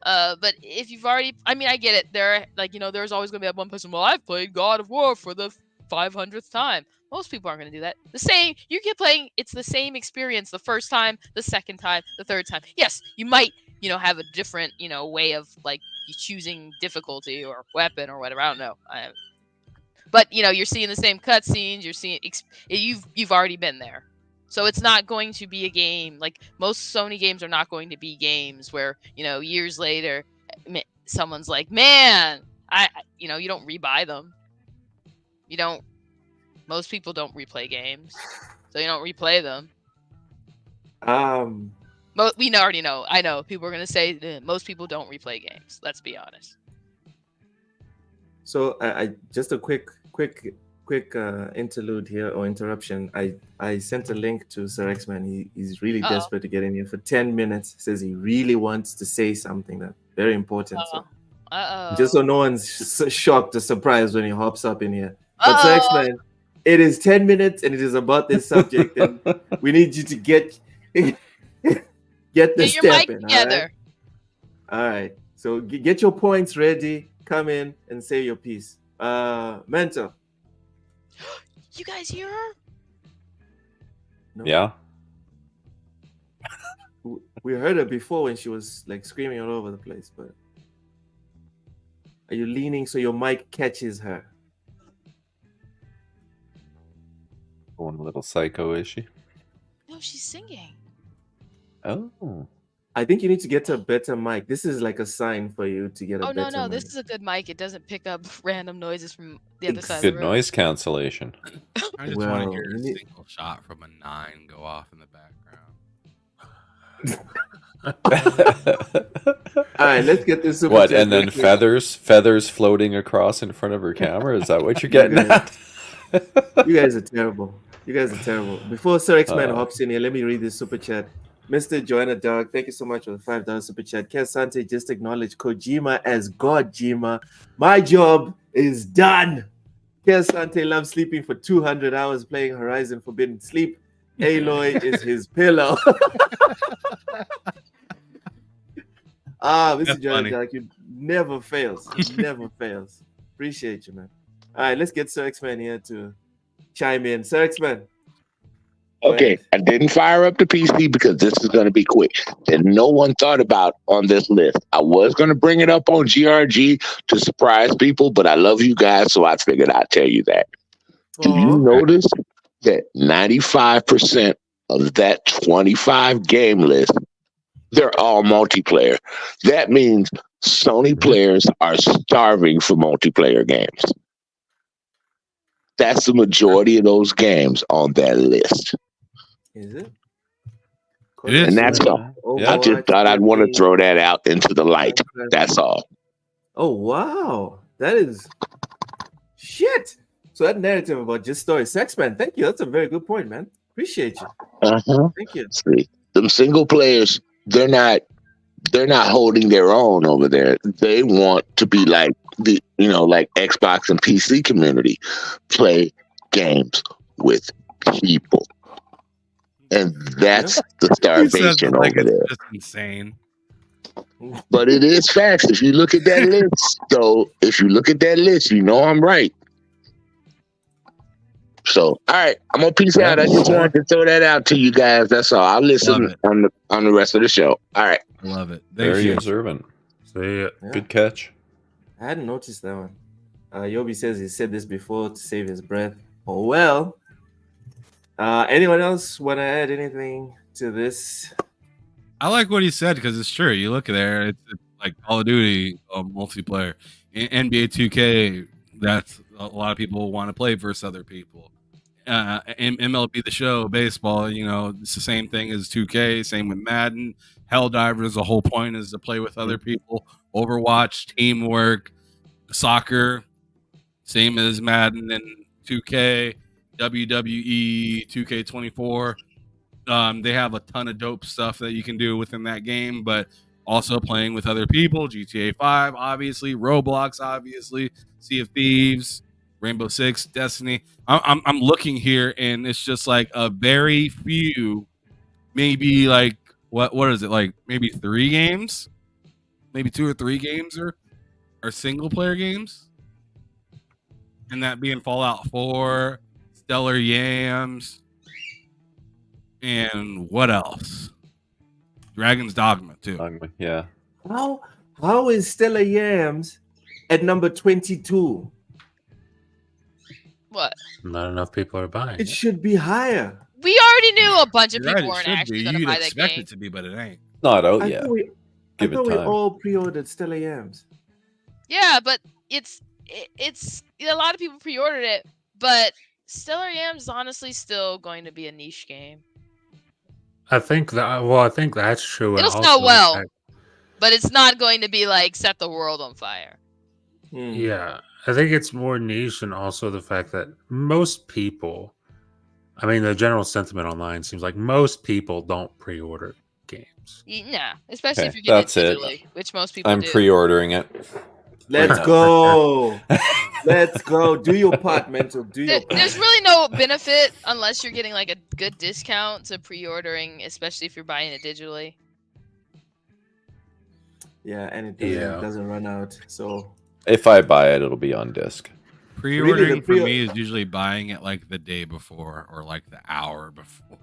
G: But if you've already, I get it. There's always gonna be that one person. Well, I've played God of War for the 500th time. Most people aren't gonna do that. You keep playing. It's the same experience the first time, the second time, the third time. Yes, you might have a different way of like choosing difficulty or weapon or whatever. I don't know. but you're seeing the same cutscenes. You're seeing you've already been there, so it's not going to be a game like most Sony games are not going to be games where years later someone's like, man, you don't rebuy them. You don't. Most people don't replay games, so you don't replay them. We already know. I know people are gonna say that most people don't replay games. Let's be honest.
D: So I just a quick interlude here or interruption. I sent a link to Sir X-Man. He's really desperate to get in here for 10 minutes. Says he really wants to say something that's very important. So just so no one's shocked or surprised when he hops up in here. But Sir X-Man, it is 10 minutes and it is about this subject, and we need you to get the
G: your mic
D: in.
G: together.
D: All right. So get your points ready. Come in and say your piece. Mentor.
G: You guys hear her?
D: No.
H: Yeah.
D: We heard her before when she was like screaming all over the place, but are you leaning so your mic catches her?
H: Going a little psycho, is she?
G: No, she's singing.
H: Oh.
D: I think you need to get a better mic. This is like a sign for you to get a better
G: no,
D: mic.
G: this is a good mic. It doesn't pick up random noises from the other side of the
H: Good
G: room.
H: noise cancellation.
F: I just want to hear a single shot from a 9 go off in the background.
D: All right, let's get this.
H: What? And then feathers floating across in front of her camera. Is that what you're getting at?
D: You guys are terrible. Before Sir X-Man hops in here, let me read this super chat. Mr. Joanna Dog, thank you so much for the $5 super chat. Kesante just acknowledged Kojima as Godjima. My job is done. Kesante loves sleeping for 200 hours playing Horizon Forbidden Sleep. Aloy is his pillow. Mr. Joanna Dog, you never fails. Appreciate you, man. All right, let's get Sir X-Man here to chime in. Sir X-Man.
I: Okay, I didn't fire up the PC because this is going to be quick. That no one thought about on this list. I was going to bring it up on GRG to surprise people, but I love you guys, so I figured I'd tell you that. Do you notice that 95% of that 25 game list, they're all multiplayer? That means Sony players are starving for multiplayer games. That's the majority of those games on that list.
D: Is it?
F: It is.
I: And that's all.
H: Yeah.
I: I just thought I'd want to throw that out into the light. That's all.
D: Oh, wow. That is shit. So that narrative about just story sex, man. Thank you. That's a very good point, man. Appreciate you. Thank you.
I: See, them single players, they're not holding their own over there. They want to be like the like Xbox and PC community, play games with people. And that's the starvation over there.
F: Just insane.
I: But it is facts. If you look at that list, you know I'm right. So, all right, I'm gonna peace out. I just wanted to throw that out to you guys. That's all. I'll listen on the rest of the show. All right.
F: I love it.
H: Very observant.
E: See ya.
D: Yeah.
H: Good catch.
D: I hadn't noticed that one. Yobi says he said this before to save his breath. Oh, well. Anyone else want to add anything to this?
F: I like what he said because it's true. You look there, it's like Call of Duty multiplayer, NBA 2K. That's a lot of people want to play versus other people. MLB The Show, baseball. It's the same thing as 2K. Same with Madden. Helldivers. The whole point is to play with other people. Overwatch, teamwork, soccer. Same as Madden and 2K. WWE 2K24. They have a ton of dope stuff that you can do within that game, but also playing with other people. GTA 5, obviously. Roblox, obviously. Sea of Thieves, Rainbow Six, Destiny. I'm looking here, and it's just like a very few, maybe like what is it, like maybe 3 games, maybe 2 or 3 games are single player games, and that being Fallout 4. Stellar Yams, and what else? Dragon's Dogma too.
H: Yeah.
D: How is Stellar Yams at number 22?
G: What?
E: Not enough people are buying
D: It
E: it.
D: should be higher.
G: We already knew a bunch of
F: You're
G: people
F: right, it
G: weren't
F: should
G: actually
F: be.
G: going to
F: You'd
G: buy that
F: expect
G: game.
F: it to be, but it ain't.
H: Not out
D: I
H: yet.
D: thought we,
H: Give it
D: we
H: time.
D: all pre-ordered Stellar Yams.
G: Yeah, but it's a lot of people pre-ordered it, but Stellar Yams is honestly still going to be a niche game.
E: I think that's true. And
G: It'll
E: also
G: sell
E: the
G: well,
E: fact-
G: but it's not going to be like set the world on fire.
E: Yeah, I think it's more niche, and also the fact that most people, I mean, the general sentiment online seems like most people don't pre-order games.
G: Yeah, especially if
H: Okay,
G: you're getting
H: that's
G: it
H: it.
G: digitally, which most people
H: I'm
G: do.
H: pre-ordering it.
D: Let's
H: now.
D: go. Let's go. Do your part, Mental. Do your part.
G: There's really no benefit unless you're getting like a good discount to pre-ordering, especially if you're buying it digitally.
D: Yeah, and it
E: Yeah.
D: doesn't run out. So
H: If I buy it, it'll be on disc.
F: Pre-ordering
D: the
F: for
D: pre-
F: me is usually buying it like the day before or like the hour before.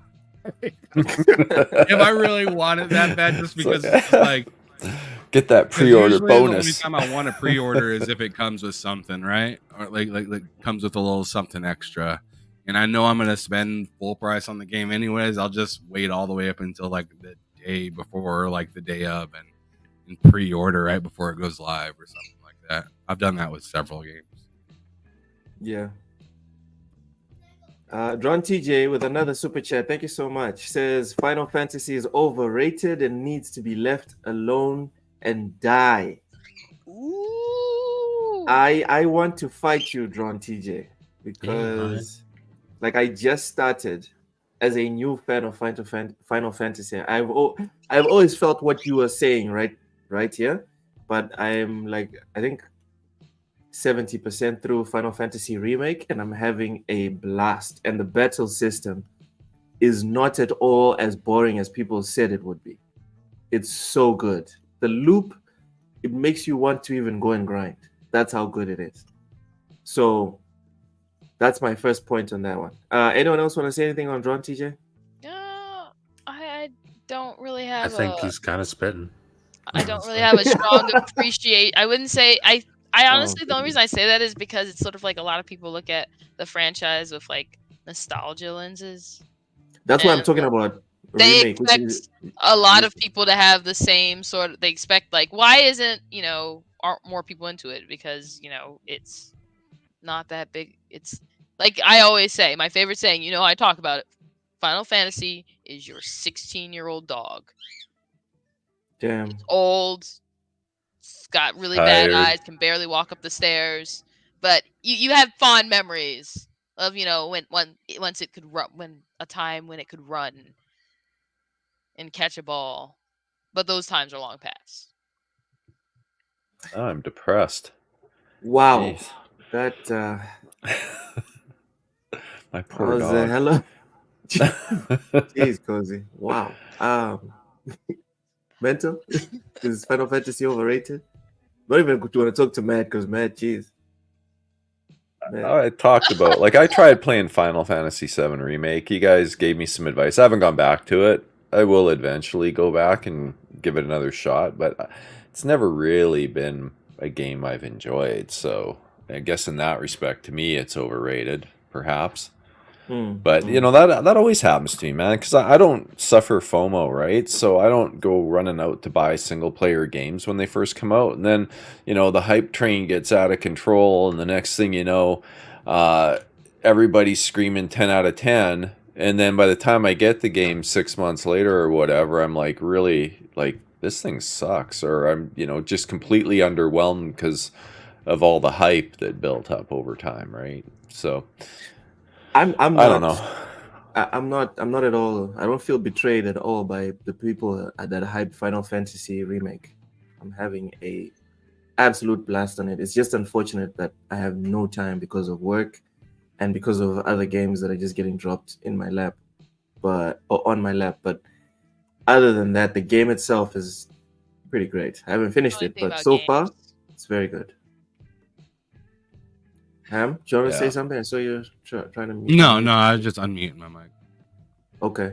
F: If I really want it that bad, just because it's like
H: Get that
F: 'cause
H: pre-order
F: usually the only
H: bonus.
F: time I want to pre-order is if it comes with something, right? Or like comes with a little something extra. And I know I'm gonna spend full price on the game anyways. I'll just wait all the way up until like the day before, or like the day of, and pre-order right before it goes live or something like that. I've done that with several games.
D: yeah. Drawn TJ with another super chat. Thank you so much. Says Final Fantasy is overrated and needs to be left alone and die.
G: Ooh.
D: I want to fight you, Drawn TJ, because like I just started as a new fan of Final Fantasy. I've always felt what you were saying, right here, but I'm like I think 70% through Final Fantasy Remake, and I'm having a blast. And the battle system is not at all as boring as people said it would be. It's so good. The loop, it makes you want to even go and grind. That's how good it is. So that's my first point on that one. Anyone else want to say anything on Drawn, TJ?
G: I don't really
E: I
G: have
E: think he's kind of spitting.
G: I don't really have a strong appreciate. I wouldn't say I honestly, the only reason I say that is because it's sort of like a lot of people look at the franchise with like nostalgia lenses.
D: That's why I'm
G: And
D: talking about a
G: They
D: remake. Which
G: expect
D: is,
G: a lot of people to have the same sort of. They expect like, why isn't aren't more people into it? Because it's not that big. It's like I always say, my favorite saying. I talk about it. Final Fantasy is your 16-year-old dog.
D: damn.
G: It's old. It's got really bad
H: Tired.
G: eyes. Can barely walk up the stairs. But you have fond memories of when once it could run, when a time when it could run and catch a ball. But those times are long past.
H: Oh, I'm depressed.
D: Wow.
H: Jeez.
D: That
H: My poor
D: was a
H: dog.
D: hell of. Jeez, Cozy. Wow. Mental? Is Final Fantasy overrated? Not even want to talk to Matt because Matt, jeez.
H: I talked about I tried playing Final Fantasy VII Remake. You guys gave me some advice. I haven't gone back to it. I will eventually go back and give it another shot, but it's never really been a game I've enjoyed. So I guess in that respect, to me, it's overrated, perhaps. But that always happens to me, man, because I don't suffer FOMO, right? So I don't go running out to buy single player games when they first come out, and then the hype train gets out of control, and the next thing you know, everybody's screaming 10 out of 10, and then by the time I get the game 6 months later or whatever, I'm like, really, like, this thing sucks, or I'm just completely underwhelmed because of all the hype that built up over time, right? So.
D: I
H: don't know.
D: I'm not at all. I don't feel betrayed at all by the people that hype Final Fantasy Remake. I'm having a absolute blast on it. It's just unfortunate that I have no time because of work and because of other games that are just getting dropped in my lap, or on my lap. But other than that, the game itself is pretty great. I haven't finished it, but so far it's very good. Ham, do you want to say something? I saw you trying to mute.
F: No, I was just unmuting my mic.
D: Okay.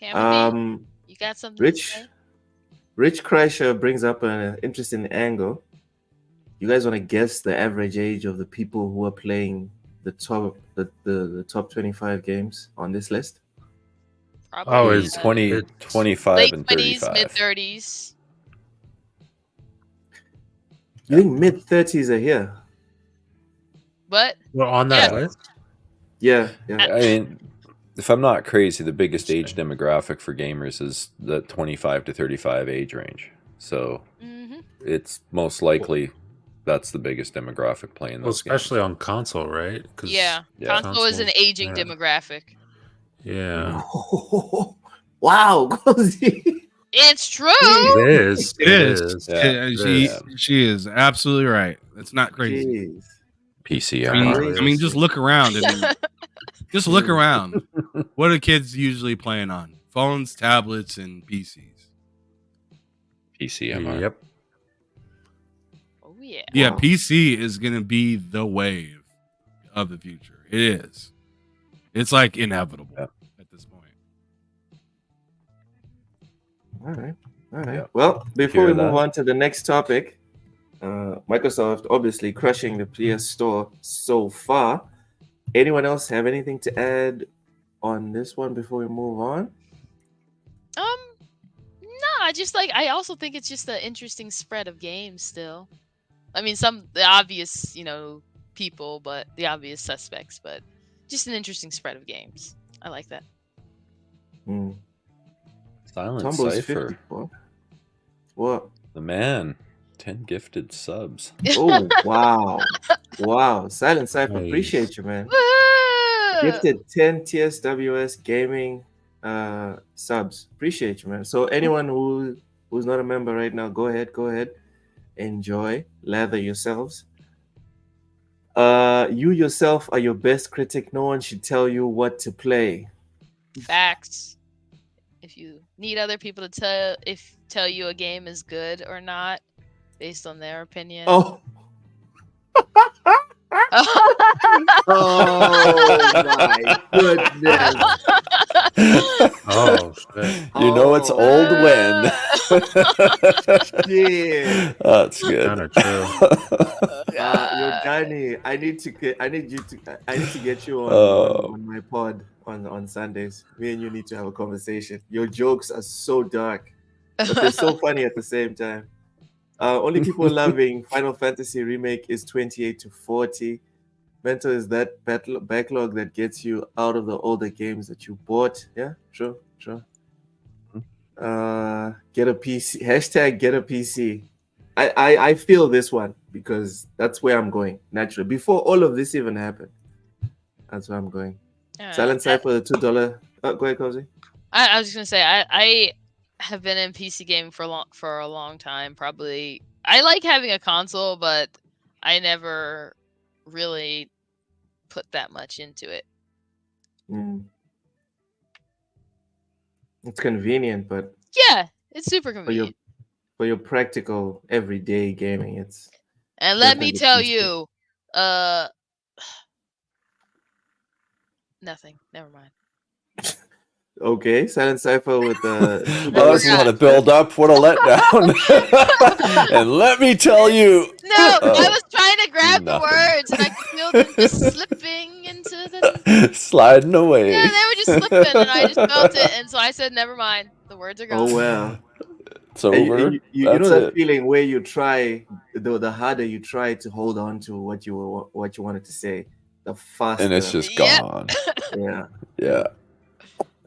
G: Cameron, you got something to say?
D: Rich Kreischer brings up an interesting angle. You guys want to guess the average age of the people who are playing the top 25 games on this list?
G: Probably
E: Oh,
H: The
E: it's
H: 20, 25,
G: late
H: and
G: 20s,
H: 35.
G: mid 30s.
D: You think mid 30s are here?
G: But
E: well on that
G: Yeah.
E: list.
D: Yeah.
H: I mean, if I'm not crazy, the biggest age demographic for gamers is the 25 to 35 age range. So
G: mhm.
H: it's most likely that's the biggest demographic playing
E: Well,
H: those
E: especially
H: games.
E: on console, right? 'Cause
G: Yeah,
H: Yeah.
G: console is an aging
E: yeah.
G: demographic.
E: Yeah,
D: Wow, Cozy.
G: It's true.
E: it is.
F: It is.
H: Yeah.
F: Yeah,
E: It
F: she
E: is.
F: she is absolutely right. It's not crazy.
D: Jeez.
H: PCMR.
F: I mean, just look around and just look around. What are kids usually playing on? Phones, tablets, and PCs.
H: PCMR.
E: Yep.
G: Oh yeah.
F: Yeah,
D: Wow.
F: PC is gonna be the wave of the future. It is. It's like inevitable
H: Yeah.
F: at this point.
D: All right.
H: Yeah.
D: Well, before
H: Hear
D: we move
H: that?
D: on to the next topic, Microsoft obviously crushing the PS Store so far. Anyone else have anything to add on this one before we move on?
G: No, I also think it's just an interesting spread of games still. I mean, the obvious, people, but the obvious suspects, but just an interesting spread of games. I like that.
D: Hmm.
H: Silent
D: Tumbo's
H: Cypher.
D: 54. What?
H: The man. 10 gifted subs.
D: Oh, wow. Wow. Silent Cypher,
E: Nice.
D: appreciate you, man.
G: Woo!
D: Gifted 10 TSWS gaming subs. Appreciate you, man. So anyone who's not a member right now, go ahead. Enjoy. Lather yourselves. You yourself are your best critic. No one should tell you what to play.
G: Facts. If you need other people to tell you a game is good or not based on their opinion.
D: Oh. Oh my goodness.
E: Oh shit.
H: You know it's old when.
D: Yeah.
H: That's good.
E: Kind of true.
D: Yo, Danny, I need to get you
H: Oh.
D: on my pod on Sundays. Me and you need to have a conversation. Your jokes are so dark, but they're so funny at the same time. Only people loving Final Fantasy Remake is 28 to 40. Mental is that backlog that gets you out of the older games that you bought. Yeah, true. Get a PC. Hashtag get a PC. I feel this one because that's where I'm going naturally. Before all of this even happened, that's where I'm going. Silent Cypher, the $2. Go ahead, Cozy.
G: I was just gonna say I have been in PC gaming for a long time. Probably I like having a console, but I never really put that much into it.
D: It's convenient, but
G: Yeah, it's super convenient.
D: For your practical everyday gaming, it's.
G: And let me tell
D: definitely
G: you, nothing. Never mind.
D: Okay, Silent Cypher with the.
H: Oh, this is want to build up. What a letdown. And let me tell you.
G: No, I was trying to grab the
H: Nothing.
G: words, and I could feel them just slipping into the.
H: Sliding away.
G: Yeah, they were just slipping, and I just felt it, and so I said, "Never mind. The words are gone."
D: Oh well.
H: It's over.
D: And you know
H: That's
D: that
H: it.
D: feeling where you try, the harder you try to hold on to what you wanted to say, the faster.
H: And it's just
G: Yep.
H: gone.
D: Yeah.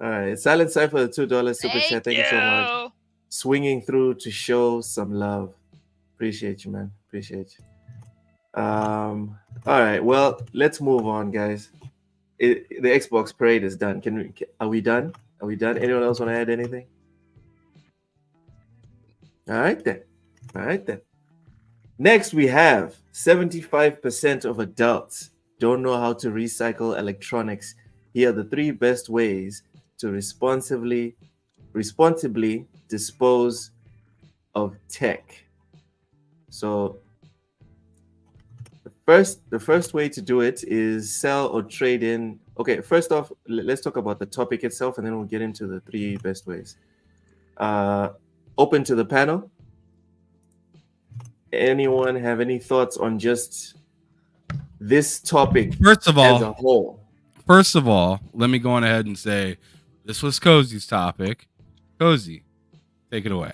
D: All right, Silent Cypher, the $2 super chat. Thank you so much.
G: you.
D: Swinging through to show some love. Appreciate you, man. Appreciate you. All right, well, let's move on, guys. The Xbox parade is done. Are we done? Are we done? Anyone else want to add anything? All right then. Next, we have 75% of adults don't know how to recycle electronics. Here are the 3 best ways to responsibly dispose of tech. So the first way to do it is sell or trade in. Okay, first off, let's talk about the topic itself, and then we'll get into the 3 best ways. Open to the panel. Anyone have any thoughts on just this topic
F: First of
D: as a
F: all,
D: whole.
F: let me go on ahead and say this was Cozy's topic. Cozy, take it away.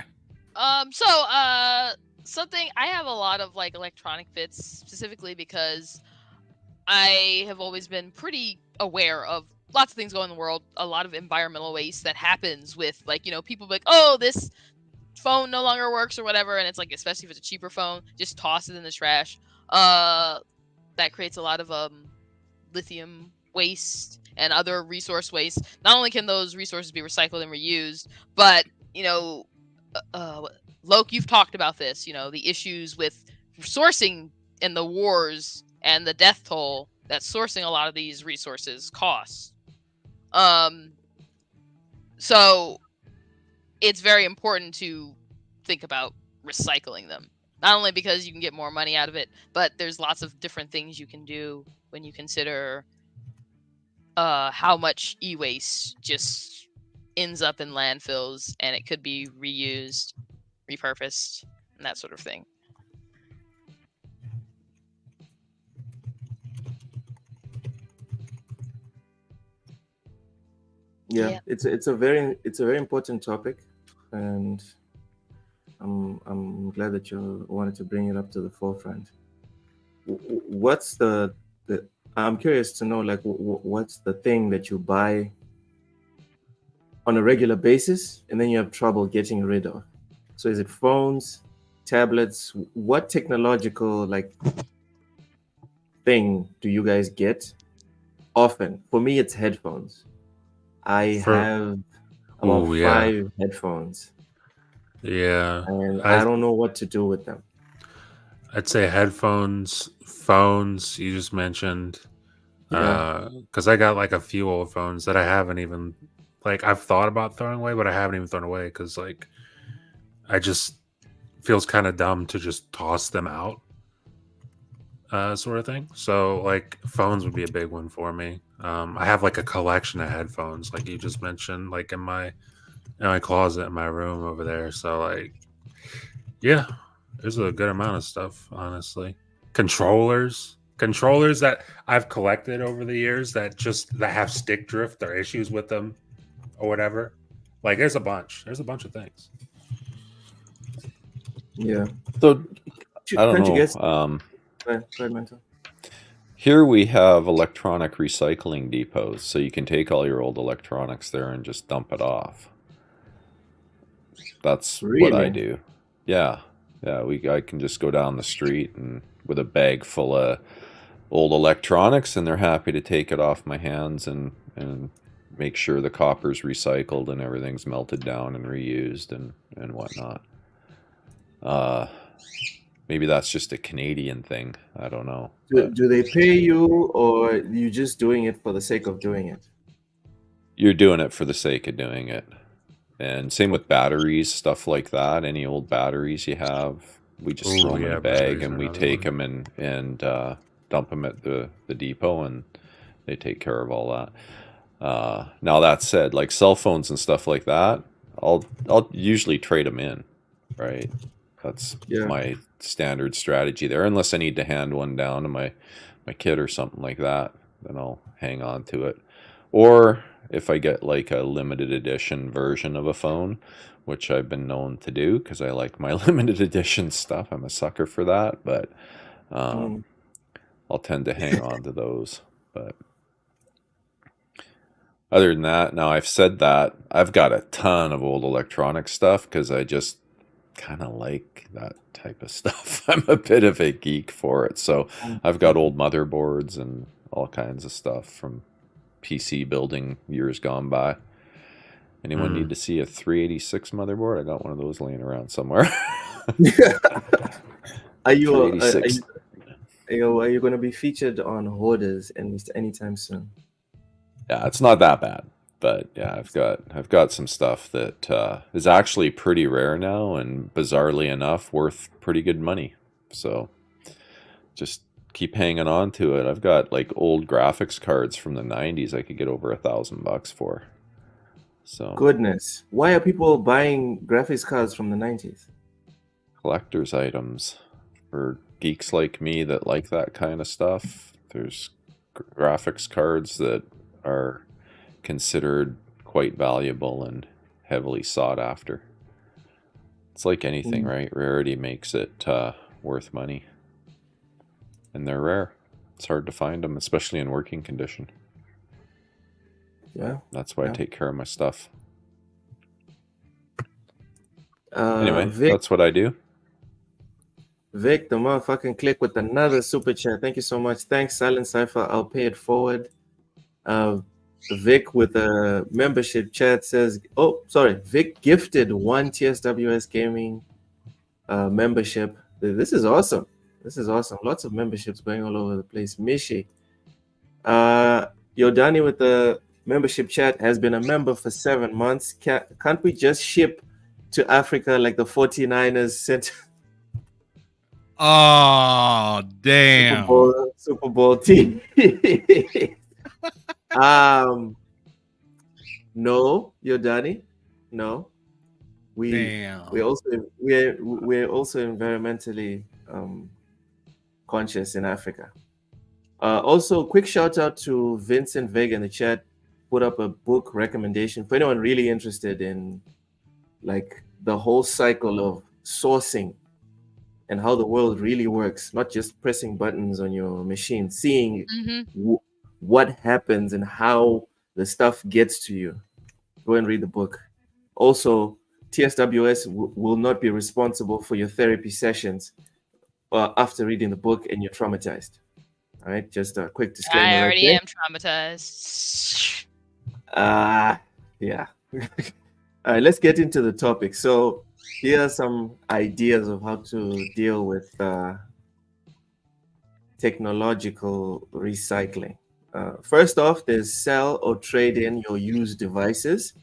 G: Something I have a lot of like electronic bits specifically because I have always been pretty aware of lots of things going in the world, a lot of environmental waste that happens with like, people be like, oh, this phone no longer works or whatever, and it's like, especially if it's a cheaper phone, just toss it in the trash. That creates a lot of lithium waste and other resource waste. Not only can those resources be recycled and reused, but Loke, you've talked about this, the issues with sourcing and the wars and the death toll that sourcing a lot of these resources costs. So it's very important to think about recycling them. Not only because you can get more money out of it, but there's lots of different things you can do when you consider how much e-waste just ends up in landfills, and it could be reused, repurposed, and that sort of thing.
D: Yeah, it's a very important topic, and I'm glad that you wanted to bring it up to the forefront. What's the I'm curious to know, like, what's the thing that you buy on a regular basis and then you have trouble getting rid of? So is it phones, tablets? What technological thing do you guys get often? For me, it's headphones. I have about 5 headphones.
E: Yeah.
D: And I don't know what to do with them.
E: I'd say headphones, phones you just mentioned. Because I got like a few old phones that I haven't even, I've thought about throwing away, but I haven't even thrown away because I just feels kind of dumb to just toss them out, sort of thing. So phones would be a big one for me. I have a collection of headphones, like you just mentioned, in my closet in my room over there. So yeah, there's a good amount of stuff, honestly. Controllers that I've collected over the years that have stick drift or issues with them or whatever. There's a bunch of things.
D: Yeah.
H: So I don't know.
D: Go ahead, Mental.
H: Here we have electronic recycling depots, so you can take all your old electronics there and just dump it off. That's what I do. Yeah. I can just go down the street and with a bag full of old electronics, and they're happy to take it off my hands and make sure the copper's recycled and everything's melted down and reused and whatnot. Maybe that's just a Canadian thing. I don't know.
D: Do they pay you, or are you just doing it for the sake of doing it?
H: You're doing it for the sake of doing it. And same with batteries, stuff like that. Any old batteries you have, we just throw them in a bag and we take them and dump them at the depot, and they take care of all that. Now that said, cell phones and stuff like that, I'll usually trade them in, right? That's my standard strategy there. Unless I need to hand one down to my kid or something like that, then I'll hang on to it. Or if I get a limited edition version of a phone, which I've been known to do because I like my limited edition stuff. I'm a sucker for that, but I'll tend to hang on to those. But other than that, now I've said that, I've got a ton of old electronic stuff because I just kind of like that type of stuff. I'm a bit of a geek for it. So I've got old motherboards and all kinds of stuff from PC building years gone by. Anyone need to see a 386 motherboard? I got one of those laying around somewhere.
D: Are you going to be featured on Hoarders anytime soon?
H: Yeah, it's not that bad. But yeah, I've got some stuff that is actually pretty rare now, and bizarrely enough, worth pretty good money. So just keep hanging on to it. I've got old graphics cards from the 90s I could get over $1,000 for. So
D: goodness, why are people buying graphics cards from the 90s?
H: Collector's items for geeks like me that like that kind of stuff. There's graphics cards that are considered quite valuable and heavily sought after. It's like anything, right? Rarity makes it worth money. And they're rare. It's hard to find them, especially in working condition.
D: Yeah.
H: That's why I take care of my stuff.
D: Anyway,
H: Anyway, that's what I do.
D: Vic, the motherfucking click with another super chat. Thank you so much. Thanks, Silent Cypher. I'll pay it forward. Vic with a membership chat says, Vic gifted one TSWS Gaming membership. This is awesome. Lots of memberships going all over the place. Mishi. Yodani with the membership chat has been a member for 7 months. Can't we just ship to Africa like the 49ers sent
F: Oh, damn.
D: Super Bowl team? No, Yodani. No. We're also environmentally conscious in Africa. Also, quick shout out to Vincent Vega in the chat. Put up a book recommendation for anyone really interested in like the whole cycle of sourcing and how the world really works, not just pressing buttons on your machine, seeing what happens and how the stuff gets to you. Go and read the book. Also, TSWS will not be responsible for your therapy sessions after reading the book and you're traumatized. All right, just a quick disclaimer.
G: I already am traumatized.
D: Yeah. All right, let's get into the topic. So here are some ideas of how to deal with technological recycling. First off, there's sell or trade in your used devices.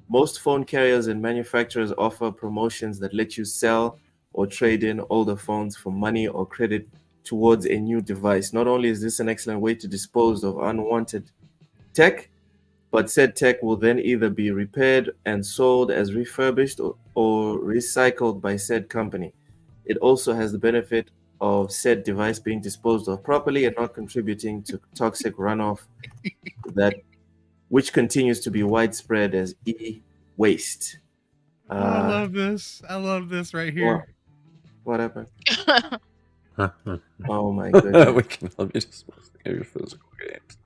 D: Most phone carriers and manufacturers offer promotions that let you sell or trade in older phones for money or credit towards a new device. Not only is this an excellent way to dispose of unwanted tech, but said tech will then either be repaired and sold as refurbished or recycled by said company. It also has the benefit of said device being disposed of properly and not contributing to toxic runoff which continues to be widespread as e-waste.
F: I love this. I love this right here.
D: What happened? Oh my goodness.
H: We can help you dispose of your physical games.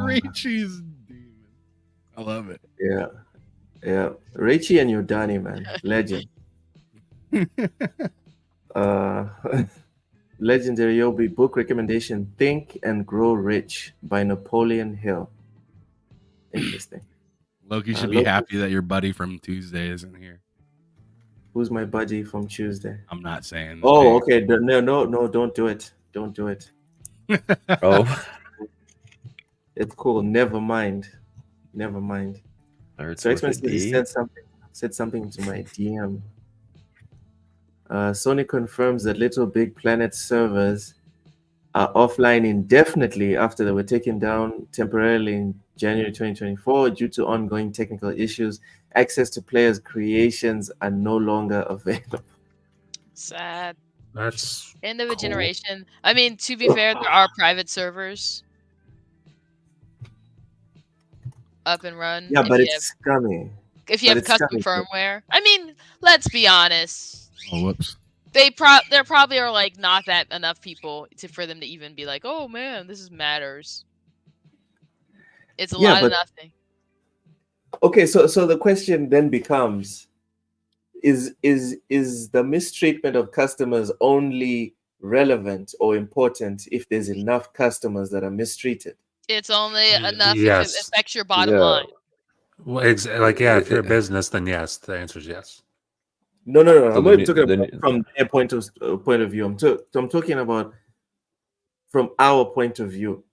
F: Richie's demon. I love it.
D: Yeah. Richie and Yodani, man. Legend. Legendary Yobi book recommendation: Think and Grow Rich by Napoleon Hill. Interesting.
F: Loki should be happy that your buddy from Tuesday isn't here.
D: Who's my buddy from Tuesday?
F: I'm not saying.
D: Oh, okay. No, don't do it. Don't do it.
H: Oh.
D: It's cool. Never mind. So expensive. He said something to my DM. Sony confirms that Little Big Planet servers are offline indefinitely after they were taken down temporarily in January 2024 due to ongoing technical issues. Access to players' creations are no longer available.
G: Sad.
E: That's
G: end of a
E: cool.
G: generation. I mean, to be fair, there are private servers up and run.
D: Yeah, but it's scummy.
G: If you have custom firmware. I mean, let's be honest.
F: Oh, whoops.
G: There probably are like not that enough people for them to even be like, oh man, this matters. It's a lot of nothing.
D: Okay, so the question then becomes: is the mistreatment of customers only relevant or important if there's enough customers that are mistreated?
G: It's only enough if it affects your bottom line.
E: Well, if you're a business, then yes. The answer is yes.
D: No. I'm not talking about from their point of view. I'm talking about from our point of view.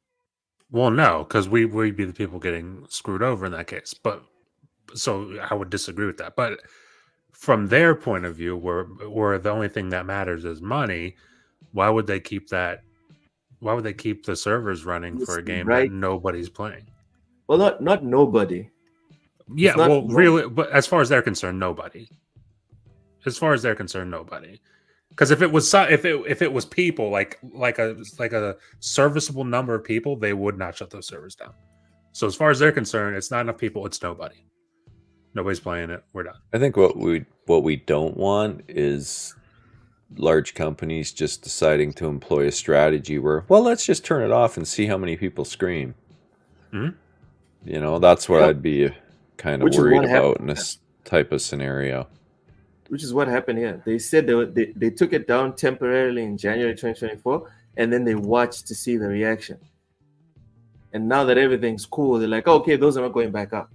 E: Well, no, because we'd be the people getting screwed over in that case. But so I would disagree with that. But from their point of view, where the only thing that matters is money, why would they keep that? Why would they keep the servers running for a game that nobody's playing?
D: Well, not nobody.
E: Yeah, well, really, but as far as they're concerned, nobody. As far as they're concerned, nobody. Because if it was people like a serviceable number of people, they would not shut those servers down. So as far as they're concerned, it's not enough people. It's nobody. Nobody's playing it. We're done.
H: I think what we don't want is large companies just deciding to employ a strategy where, well, let's just turn it off and see how many people scream.
E: Mhm.
H: You know, that's what
D: Yeah.
H: I'd be kind of
D: Which is
H: worried
D: what
H: about
D: happened.
H: in this type of scenario.
D: Which is what happened here. They said they took it down temporarily in January 2024, and then they watched to see the reaction. And now that everything's cool, they're like, okay, those are not going back up.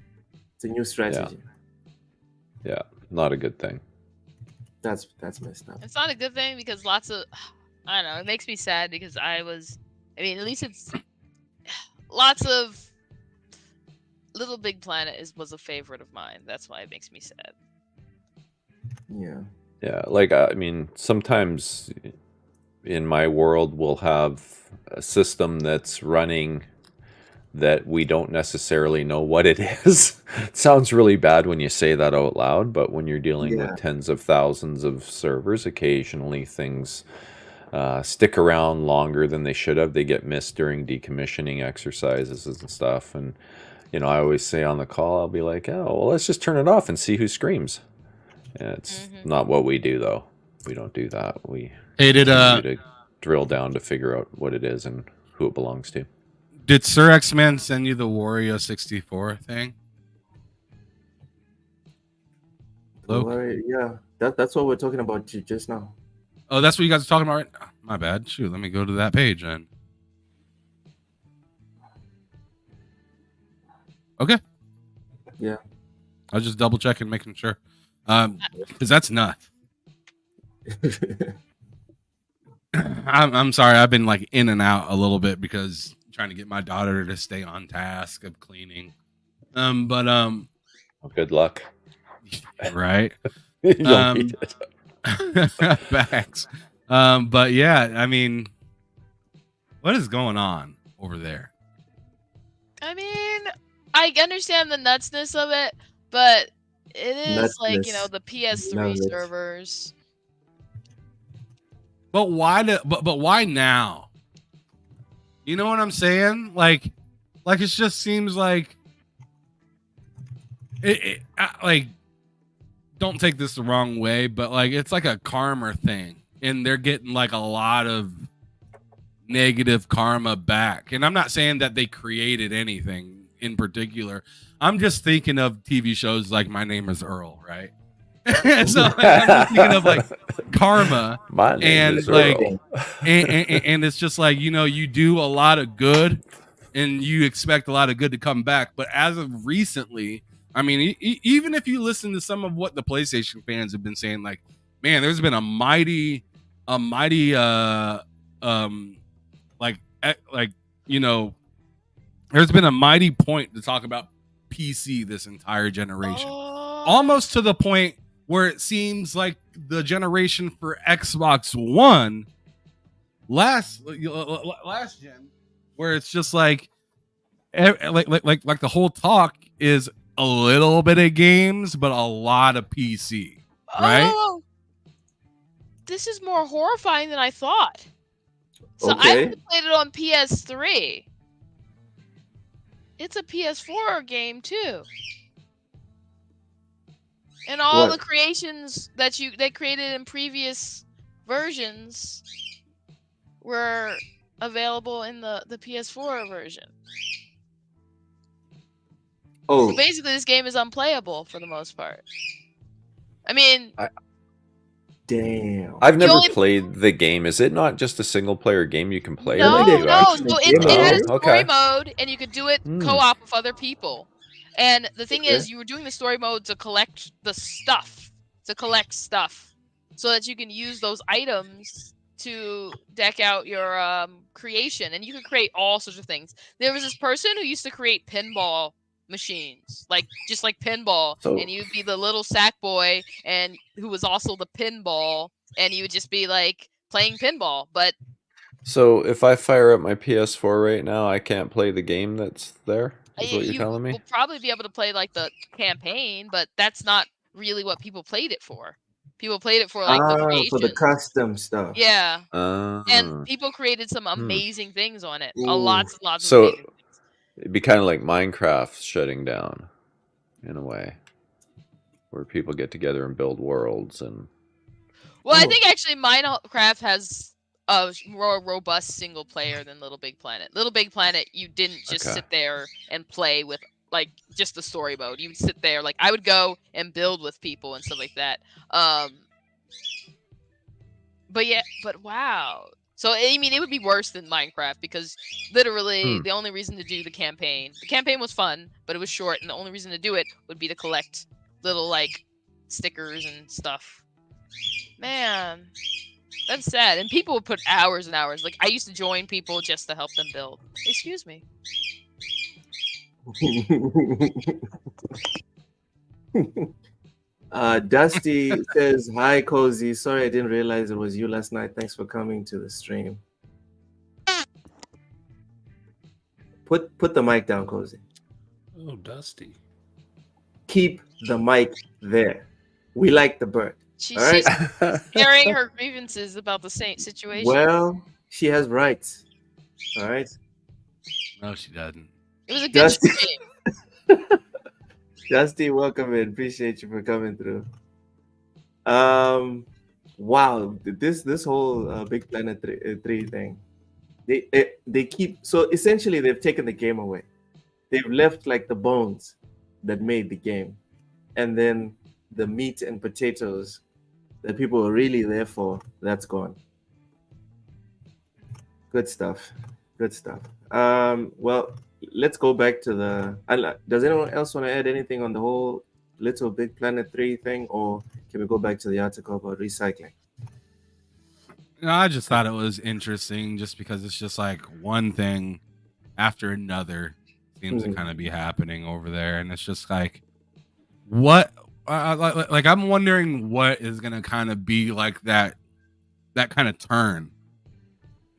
D: It's a new strategy.
H: Yeah, not a good thing.
D: That's messed up.
G: It's not a good thing because lots of, I don't know, it makes me sad because at least it's lots of Little Big Planet was a favorite of mine. That's why it makes me sad.
D: Yeah.
H: Yeah, like I mean, sometimes in my world we'll have a system that's running that we don't necessarily know what it is. It sounds really bad when you say that out loud, but when you're dealing
D: Yeah.
H: with tens of thousands of servers, occasionally things stick around longer than they should have. They get missed during decommissioning exercises and stuff. And, you know, I always say on the call, I'll be like, oh, well, let's just turn it off and see who screams. And it's not what we do, though. We don't do that. We
F: Hey,
H: continue to drill down to figure out what it is and who it belongs to.
F: did Sir X-Men send you the Wario 64 thing? Luke?
D: Well, yeah. That's what we're talking about just now.
F: Oh, that's what you guys are talking about, right? Oh, my bad. Shoot, let me go to that page then. Okay.
D: Yeah.
F: I was just double checking, making sure. Because that's nuts. I'm sorry. I've been like in and out a little bit because I'm trying to get my daughter to stay on task of cleaning.
H: Well, good luck.
F: Right.
H: You don't need it.
F: Facts. But yeah, I mean, what is going on over there?
G: I mean, I understand the nutsness of it, but it is like, you know, the PS3
D: Nutsness.
G: servers.
F: But why? But why now? You know what I'm saying? Like it just seems like like. Don't take this the wrong way, but like it's like a karma thing, and they're getting like a lot of negative karma back. And I'm not saying that they created anything in particular. I'm just thinking of TV shows like My Name Is Earl, right? So like, I'm just thinking of like karma.
H: My name
F: And
H: is
F: like,
H: Earl.
F: and it's just like, you know, you do a lot of good, and you expect a lot of good to come back. But as of recently, I mean, even if you listen to some of what the PlayStation fans have been saying, like, man, there's been a mighty, you know, there's been a mighty point to talk about PC this entire generation, almost to the point where it seems like the generation for Xbox One last gen, where it's just like the whole talk is a little bit of games, but a lot of PC, right?
G: Oh, this is more horrifying than I thought. So
D: Okay.
G: I played it on PS3. It's a PS4 game too. And all
D: What?
G: the creations that they created in previous versions were available in the PS4 version.
D: Oh,
G: So basically, this game is unplayable for the most part. I mean,
D: damn.
H: I've never
G: only-
H: played the game. Is it not just a single player game you can play?
G: no,
H: or do you
G: no.
H: actually-
G: So it had a
H: Oh,
G: story
H: okay.
G: mode, and you could do it
H: Hmm.
G: co-op with other people. And the thing
D: Okay.
G: is, you were doing the story mode to collect the stuff, so that you can use those items to deck out your creation, and you could create all sorts of things. There was this person who used to create pinball machines, just like pinball,
H: So-
G: and you'd be the little sack boy, and who was also the pinball, and you would just be like playing pinball. But
H: So if I fire up my PS4 right now, I can't play the game that's there? Is what you're
G: you
H: telling me?
G: will probably be able to play like the campaign, but that's not really what people played it for. People played it for like the
D: for the
G: creation.
D: custom stuff.
G: Yeah.
H: Ah.
G: And people created some amazing things on it.
D: Ooh.
G: Lots and lots of
H: So
G: amazing things.
H: it'd be kind of like Minecraft shutting down, in a way, where people get together and build worlds and.
G: Well, I think actually Minecraft has a more robust single player than Little Big Planet. Little Big Planet, you didn't just
H: Okay.
G: sit there and play with like just the story mode. You would sit there, like I would go and build with people and stuff like that. But yeah, but wow. So I mean, it would be worse than Minecraft because literally the only reason to do the campaign was fun, but it was short, and the only reason to do it would be to collect little like stickers and stuff. Man, that's sad. And people would put hours and hours. Like I used to join people just to help them build. Excuse me.
D: Dusty says, "Hi, Cozy. Sorry, I didn't realize it was you last night. Thanks for coming to the stream." Put the mic down, Cozy.
E: Oh, Dusty.
D: Keep the mic there. We like the bird.
G: She's
D: All right.
G: airing her grievances about the same situation.
D: Well, she has rights. All right.
F: No, she doesn't.
G: It was a good
D: Dusty.
G: stream.
D: Dusty, welcome in. Appreciate you for coming through. Wow, this whole Big Planet 3 thing. They keep, so essentially they've taken the game away. They've left like the bones that made the game, and then the meat and potatoes that people were really there for, that's gone. Good stuff. Good stuff. Well, let's go back to the. Does anyone else want to add anything on the whole Little Big Planet 3 thing, or can we go back to the article about recycling?
F: No, I just thought it was interesting just because it's just like one thing after another seems to kind of be happening over there. And it's just like, what? Like I'm wondering what is going to kind of be like that kind of turn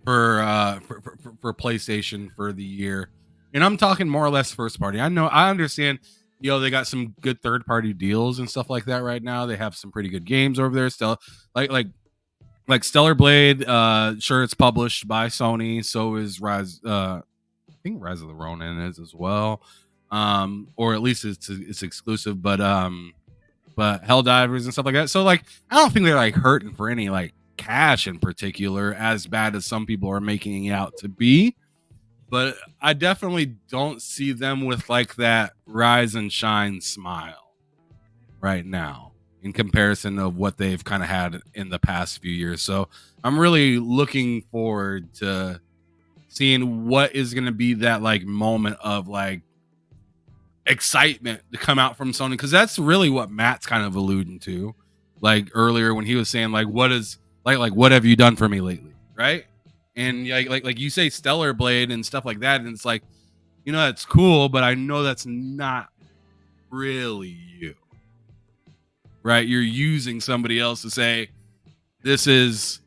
F: for PlayStation for the year. And I'm talking more or less first party. I understand, they got some good third party deals and stuff like that right now. They have some pretty good games over there still. Like Stellar Blade, sure, it's published by Sony. So is Rise. I think Rise of the Ronin is as well, or at least it's exclusive. But Helldivers and stuff like that. So like, I don't think they're like hurting for any like cash in particular, as bad as some people are making it out to be. But I definitely don't see them with like that rise and shine smile right now, in comparison of what they've kind of had in the past few years. So I'm really looking forward to seeing what is going to be that like moment of like excitement to come out from Sony. Cause that's really what Matt's kind of alluding to, like earlier when he was saying like, what have you done for me lately? Right. And like you say Stellar Blade and stuff like that. And it's like, that's cool, but I know that's not really you. Right, you're using somebody else to say this is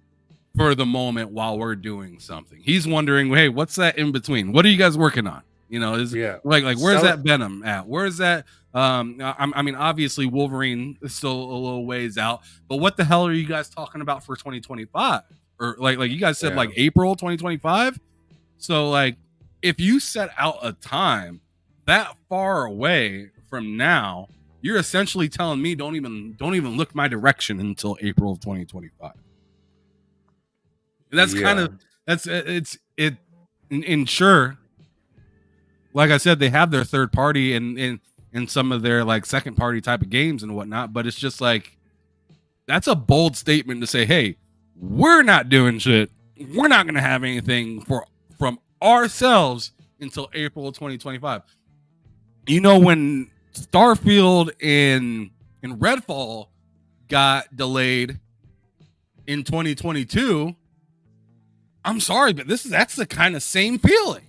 F: for the moment while we're doing something. He's wondering, hey, what's that in between? What are you guys working on? Like where's that Venom at? Where's that? I mean, obviously Wolverine is still a little ways out, but what the hell are you guys talking about for 2025? Or like you guys said, like April 2025. So like, if you set out a time that far away from now, you're essentially telling me don't even look my direction until April of 2025. That's kind of and sure, like I said, they have their third party and some of their like second party type of games and whatnot, but it's just like, that's a bold statement to say, hey, we're not doing shit. We're not going to have anything from ourselves until April of 2025. When Starfield and Redfall got delayed in 2022, I'm sorry, but that's the kind of same feeling.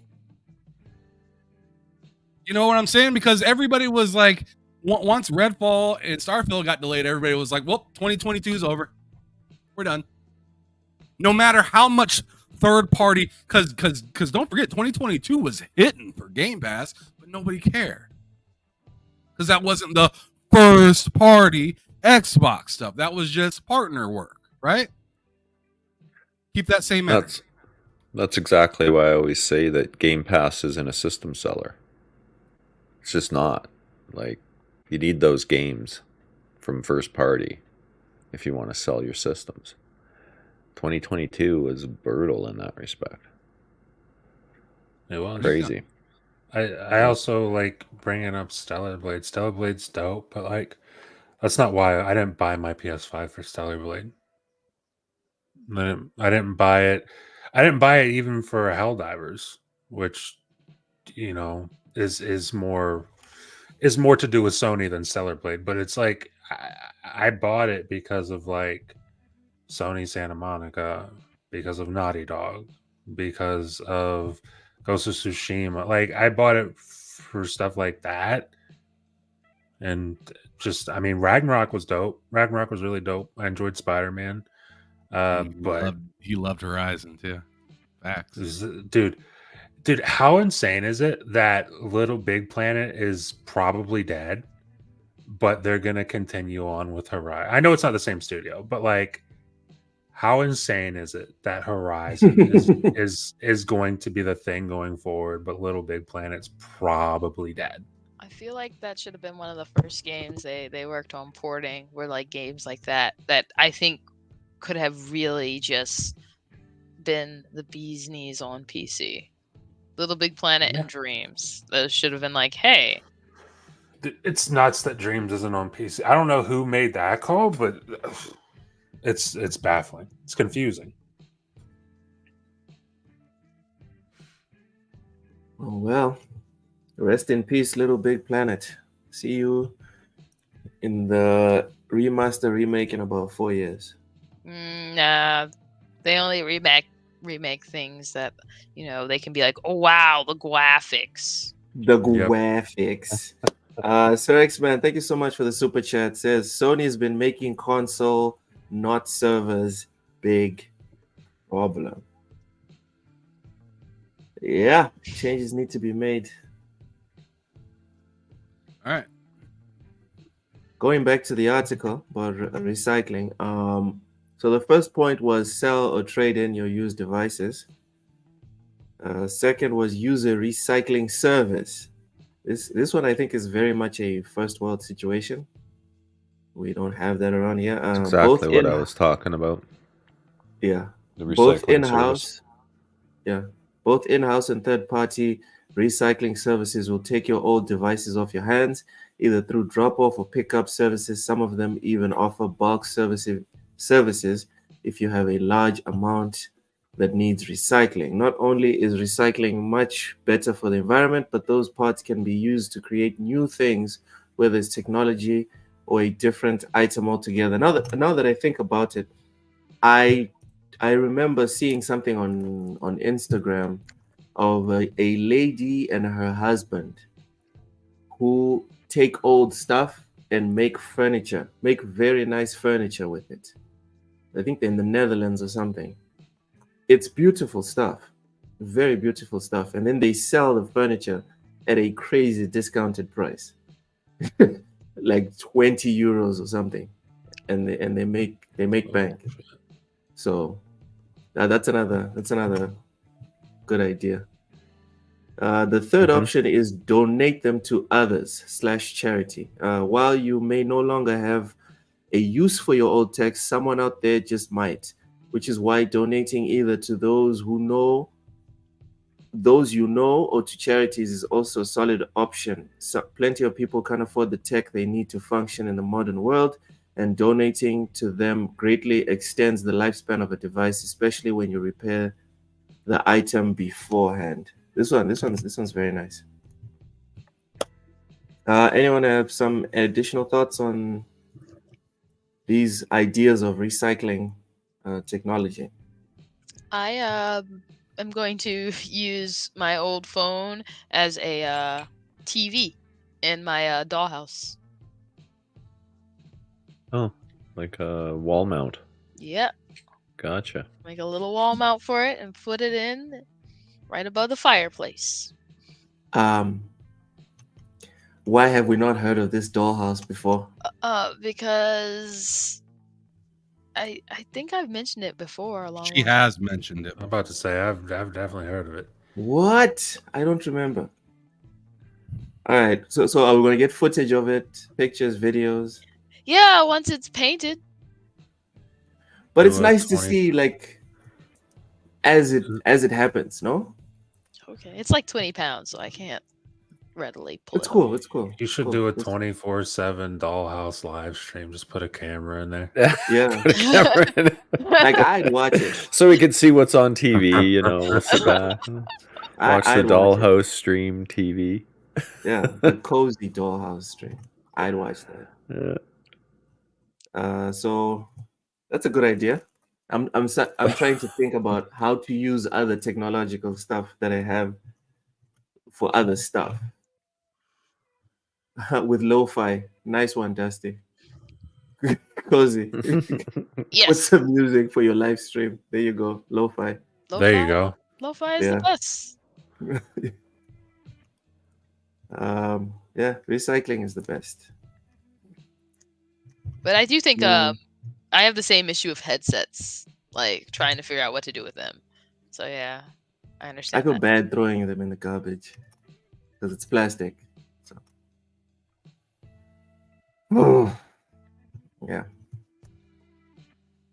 F: You know what I'm saying? Because everybody was like, once Redfall and Starfield got delayed, everybody was like, well, 2022 is over. We're done. No matter how much third party, because don't forget, 2022 was hitting for Game Pass, but nobody cared. Because that wasn't the first party Xbox stuff. That was just partner work, right? Keep that same energy.
H: That's exactly why I always say that Game Pass isn't a system seller. It's just not. Like, you need those games from first party if you want to sell your systems. 2022 was brutal in that respect.
E: It was
H: Crazy.
E: I also like bringing up Stellar Blade. Stellar Blade's dope, but like that's not why I didn't buy my PS5 for Stellar Blade. I didn't buy it. I didn't buy it even for Helldivers, which is more to do with Sony than Stellar Blade. But it's like I bought it because of like Sony Santa Monica, because of Naughty Dog, because of Ghost of Tsushima. Like I bought it for stuff like that. And just Ragnarok was dope. Ragnarok was really dope. I enjoyed Spider-Man. But
F: he loved Horizon too. Facts.
E: Dude, how insane is it that Little Big Planet is probably dead, but they're gonna continue on with Horizon? I know it's not the same studio, but like, how insane is it that Horizon is going to be the thing going forward, but Little Big Planet's probably dead?
G: I feel like that should have been one of the first games they worked on porting, were like games like that I think could have really just been the bee's knees on PC. Little Big Planet and Dreams. Those should have been like, hey.
E: It's nuts that Dreams isn't on PC. I don't know who made that call, but it's baffling. It's confusing.
D: Oh well. Rest in peace, Little Big Planet. See you in the remaster remake in about 4 years.
G: Nah, they only remake things that they can be like, oh wow, the graphics.
D: The graphics. Sir X-Man, thank you so much for the super chat. Says Sony's been making console, not servers, big problem. Yeah, changes need to be made.
F: All right.
D: Going back to the article about recycling. So the first point was sell or trade in your used devices. Second was use a recycling service. This one I think is very much a first world situation. We don't have that around here.
H: Exactly what I was talking about.
D: Yeah.
H: The recycling
D: both in-house.
H: service.
D: Yeah. Both in-house and third-party recycling services will take your old devices off your hands, either through drop-off or pick-up services. Some of them even offer bulk services if you have a large amount that needs recycling. Not only is recycling much better for the environment, but those parts can be used to create new things, whether it's technology or a different item altogether. Now that I think about it, I remember seeing something on Instagram of a lady and her husband who take old stuff and make very nice furniture with it. I think they're in the Netherlands or something. It's beautiful stuff, very beautiful stuff. And then they sell the furniture at a crazy discounted price, like 20 euros or something. And they make bank. So that's another good idea. The third option is donate them to others / charity. While you may no longer have a use for your old tech, someone out there just might, which is why donating either to those you know or to charities is also a solid option. So plenty of people can't afford the tech they need to function in the modern world, and donating to them greatly extends the lifespan of a device, especially when you repair the item beforehand. This one's very nice. Anyone have some additional thoughts on these ideas of recycling technology?
G: I am going to use my old phone as a TV in my dollhouse.
H: Oh, like a wall mount.
G: Yep.
H: Gotcha.
G: Make a little wall mount for it and put it in right above the fireplace.
D: Why have we not heard of this dollhouse before?
G: Because I think I've mentioned it before.
F: She has mentioned it.
E: I'm about to say I've definitely heard of it.
D: What? I don't remember. All right, so are we gonna get footage of it, pictures, videos?
G: Yeah, once it's painted.
D: But it's
E: Do a
D: nice to
E: 20
D: see like as it happens. No,
G: Okay, it's like 20 pounds, so I can't readily pull
D: it's
G: it.
D: cool. It's cool.
E: You should
D: Cool.
E: do a
D: It's-
E: 24/7 dollhouse live stream. Just put a camera in there.
D: Yeah,
H: Put a camera in it.
D: like I'd watch it.
H: So we can see what's on TV, you know, we'll sit back, watch the
D: I'd watch it.
H: dollhouse stream TV.
D: Yeah, the cozy dollhouse stream. I'd watch that.
H: Yeah.
D: So that's a good idea. I'm trying to think about how to use other technological stuff that I have for other stuff. With lo-fi. Nice one, Dusty. Cozy. Put
G: Yes,
D: some music for your live stream. There you go. Lo-fi.
E: There you go.
G: Lo-fi is
D: Yeah.
G: the best.
D: Yeah, recycling is the best.
G: But I do think
D: Mm.
G: I have the same issue of headsets, like trying to figure out what to do with them. So yeah, I
D: I
G: understand
D: feel
G: that.
D: bad throwing them in the garbage because it's plastic. So. Yeah.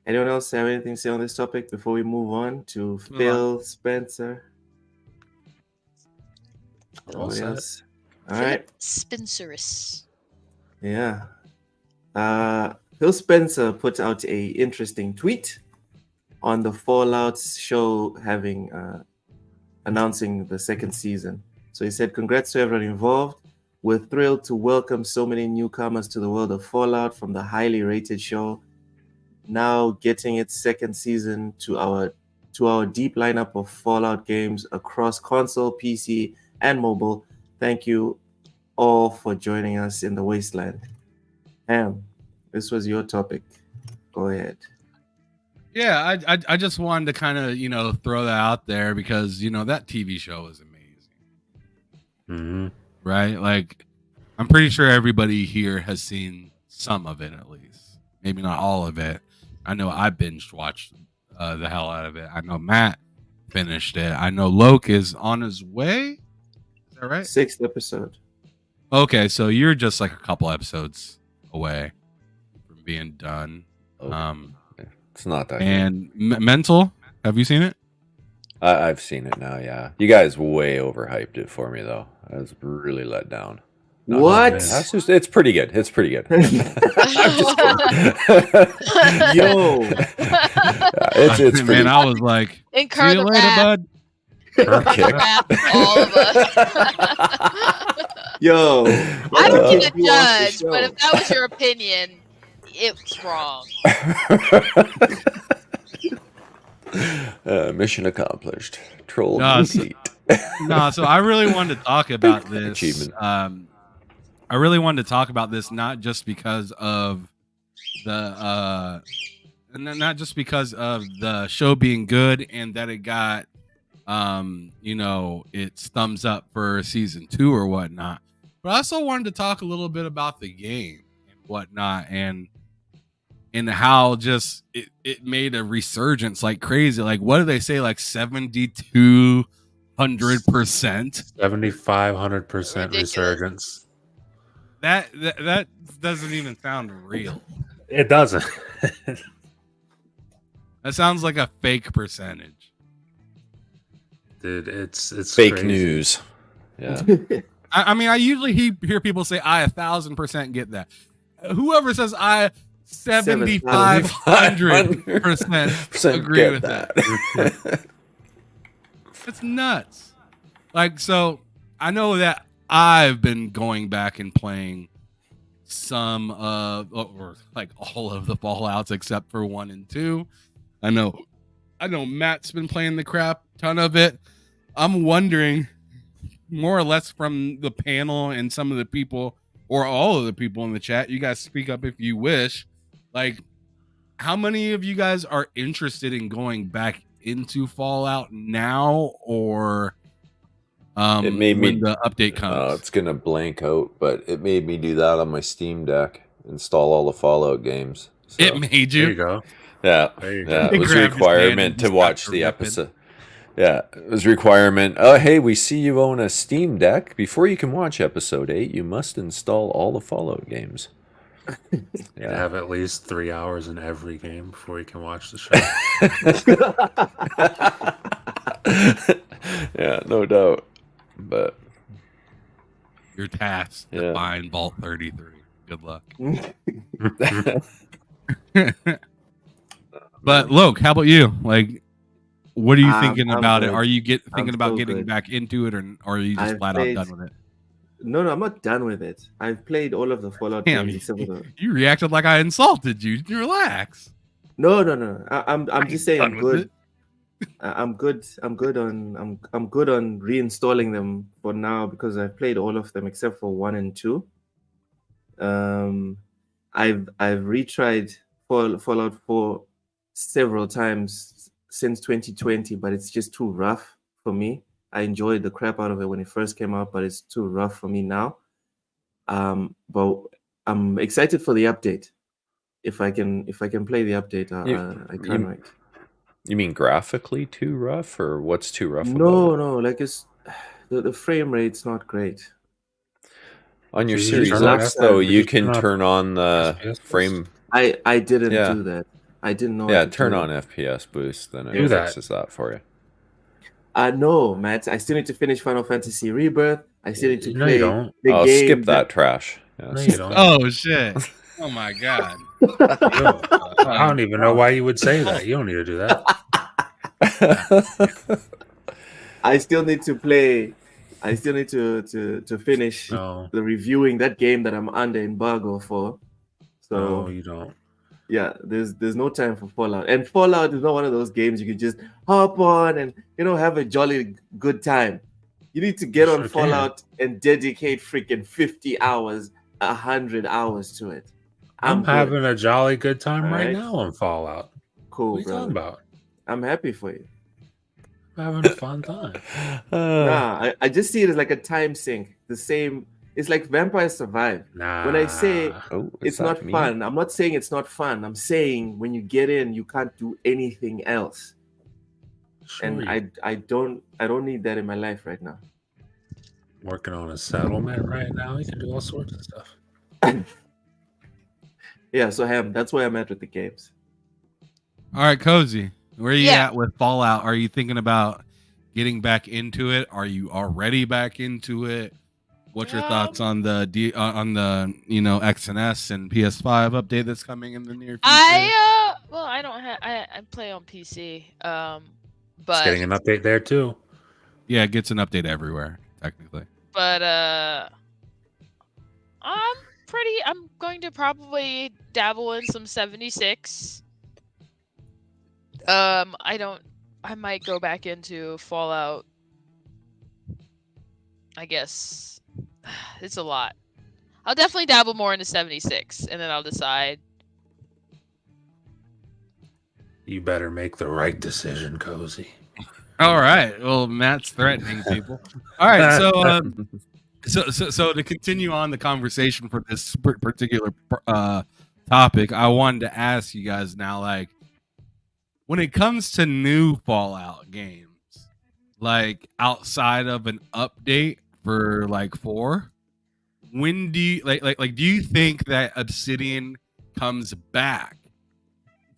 D: Anyone else have anything to say on this topic before we move on to Phil Spencer? Anybody
G: Phil
D: else? All right.
G: Spencerus.
D: Yeah. Phil Spencer put out a interesting tweet on the Fallout show having announcing the second season. So he said, "Congrats to everyone involved. We're thrilled to welcome so many newcomers to the world of Fallout from the highly rated show, now getting its second season to our deep lineup of Fallout games across console, PC, and mobile. Thank you all for joining us in the wasteland." Ham, this was your topic. Go ahead.
F: Yeah, I just wanted to kind of throw that out there because that TV show is amazing,
E: Mm-hmm.
F: right? Like, I'm pretty sure everybody here has seen some of it at least, maybe not all of it. I know I binge watched the hell out of it. I know Matt finished it. I know Loke is on his way. Is that right?
D: 6th episode.
F: Okay, so you're just like a couple episodes away from being done.
H: It's not that good.
F: And Mental, have you seen it?
H: I've seen it now, yeah. You guys way overhyped it for me, though. I was really let down. No,
D: What?
H: it's pretty good. It's pretty good. I'm just kidding.
D: Yo.
H: Yeah, it's pretty
F: Man, I was like,
G: Incur
F: see you
G: the
F: later,
G: wrath.
F: bud.
H: Okay.
G: Wrath, all of us.
D: Yo.
G: I don't
H: Uh,
G: mean to
D: You off the
G: judge, but
D: show.
G: if that was your opinion, it was wrong.
H: Mission accomplished. Troll
F: No,
H: seat.
F: No, so I really wanted to talk about this.
H: Achievement.
F: I really wanted to talk about this not just because of the not just because of the show being good and that it got its thumbs up for season 2 or whatnot, but I also wanted to talk a little bit about the game and whatnot and how just it made a resurgence like crazy. Like, what do they say? Like 7,200%.
E: 7,500% resurgence.
F: That doesn't even sound real.
E: It doesn't.
F: That sounds like a fake percentage.
E: Dude, it's
H: Fake
E: crazy.
H: news. Yeah.
F: I mean, I usually hear people say I 1,000% get that. Whoever says I 7,500% agree
H: get
F: with that. It's nuts. Like, so I know that I've been going back and playing some or like all of the Fallouts except for 1 and 2. I know Matt's been playing the crap ton of it. I'm wondering, more or less from the panel and some of the people or all of the people in the chat, you guys speak up if you wish. Like, how many of you guys are interested in going back into Fallout now, or
H: It made
F: when
H: me.
F: the update comes.
H: It's gonna blank out, but it made me do that on my Steam Deck. Install all the Fallout games. So,
F: It made
E: There
F: you.
E: you go.
H: yeah,
E: There you
H: yeah.
E: go.
H: It was a
F: grabbed his hand and
H: requirement to
F: just
H: watch
F: got
H: the
F: ripping.
H: episode. Yeah, it was a requirement. Oh, hey, we see you own a Steam Deck. Before you can watch episode 8, you must install all the Fallout games.
E: You
H: Yeah.
E: have at least 3 hours in every game before you can watch the show.
H: Yeah, no doubt. But
F: Your task
H: Yeah.
F: to find Vault 33. Good luck. But Loke, how about you? Like, what are you thinking
D: I'm
F: about it?
D: good.
F: Are you thinking about
D: so
F: getting
D: good.
F: back into it, or are you just
D: I've
F: flat
D: played-
F: out done with it?
D: No, I'm not done with it. I've played all of the Fallout
F: Damn,
D: games except for the.
F: you reacted like I insulted you. Relax.
D: No. I'm just saying
F: done
D: I'm
F: with
D: good. I'm good. I'm good on reinstalling them for now because I've played all of them except for 1 and 2. I've retried Fallout 4 several times since 2020, but it's just too rough for me. I enjoyed the crap out of it when it first came out, but it's too rough for me now. But I'm excited for the update. If I can play the update, I can't wait.
H: you mean graphically too rough, or what's too rough about
D: No, like it's the frame rate's not great.
H: it? On your
E: So you
H: Series
E: turn on
H: X,
E: F-
H: though,
E: you
H: you
E: just turn
H: can
E: off
H: turn on the
E: FPS
H: frame.
D: I didn't
H: Yeah.
D: do that. I didn't know. I
H: Yeah,
D: could
H: turn
D: do
H: on
D: that.
H: FPS boost, then
E: Do
H: it
E: that.
H: fixes that for you.
D: No, Matt. I still need to finish Final Fantasy Rebirth. I still need to
E: No,
D: play
E: you don't.
D: the
H: Oh,
D: game.
H: skip that trash. Yeah,
E: No, you
H: skip
E: don't.
F: Oh shit! Oh my god!
E: I don't even know why you would say that. You don't need to do that.
H: that.
D: I still need to play. I still need to finish
E: No,
D: the reviewing that game that I'm under embargo for. So
E: no, you don't.
D: yeah, there's no time for Fallout. And Fallout is not one of those games you can just hop on and have a jolly good time. You need to get
E: You
D: on
E: sure can.
D: Fallout and dedicate freaking 50 hours, 100 hours to it.
E: I'm
D: good.
E: having a jolly good time right
D: Alright.
E: now on Fallout.
D: Cool,
E: What are you talking
D: brother.
E: about?
D: I'm happy for you.
E: I'm having a fun time.
D: Nah, I just see it as like a time sink. The same. It's like Vampire Survive.
E: Nah.
D: When I say
H: Oh,
D: it's
H: that
D: not
H: me?
D: fun, I'm not saying it's not fun. I'm saying when you get in, you can't do anything else.
E: Sure,
D: And
E: you're
D: I don't need that in my life right now.
E: working on a settlement right now. You can do all sorts of stuff.
D: Yeah, so that's where I'm at with the games.
F: All right, Cozy, where are you
G: Yeah.
F: at with Fallout? Are you thinking about getting back into it? Are you already back into it? What's your thoughts on the X and S and PS5 update that's coming in the near future?
G: I don't have I play on PC.
E: It's
G: But
E: getting an update there too.
F: Yeah, it gets an update everywhere, technically.
G: but I'm going to probably dabble in some 76. I might go back into Fallout. I guess it's a lot. I'll definitely dabble more into 76 and then I'll decide.
E: You better make the right decision, Cozy.
F: All right. Well, Matt's threatening people. All right. So to continue on the conversation for this particular topic, I wanted to ask you guys now, like, when it comes to new Fallout games, like outside of an update for like 4, when do you like do you think that Obsidian comes back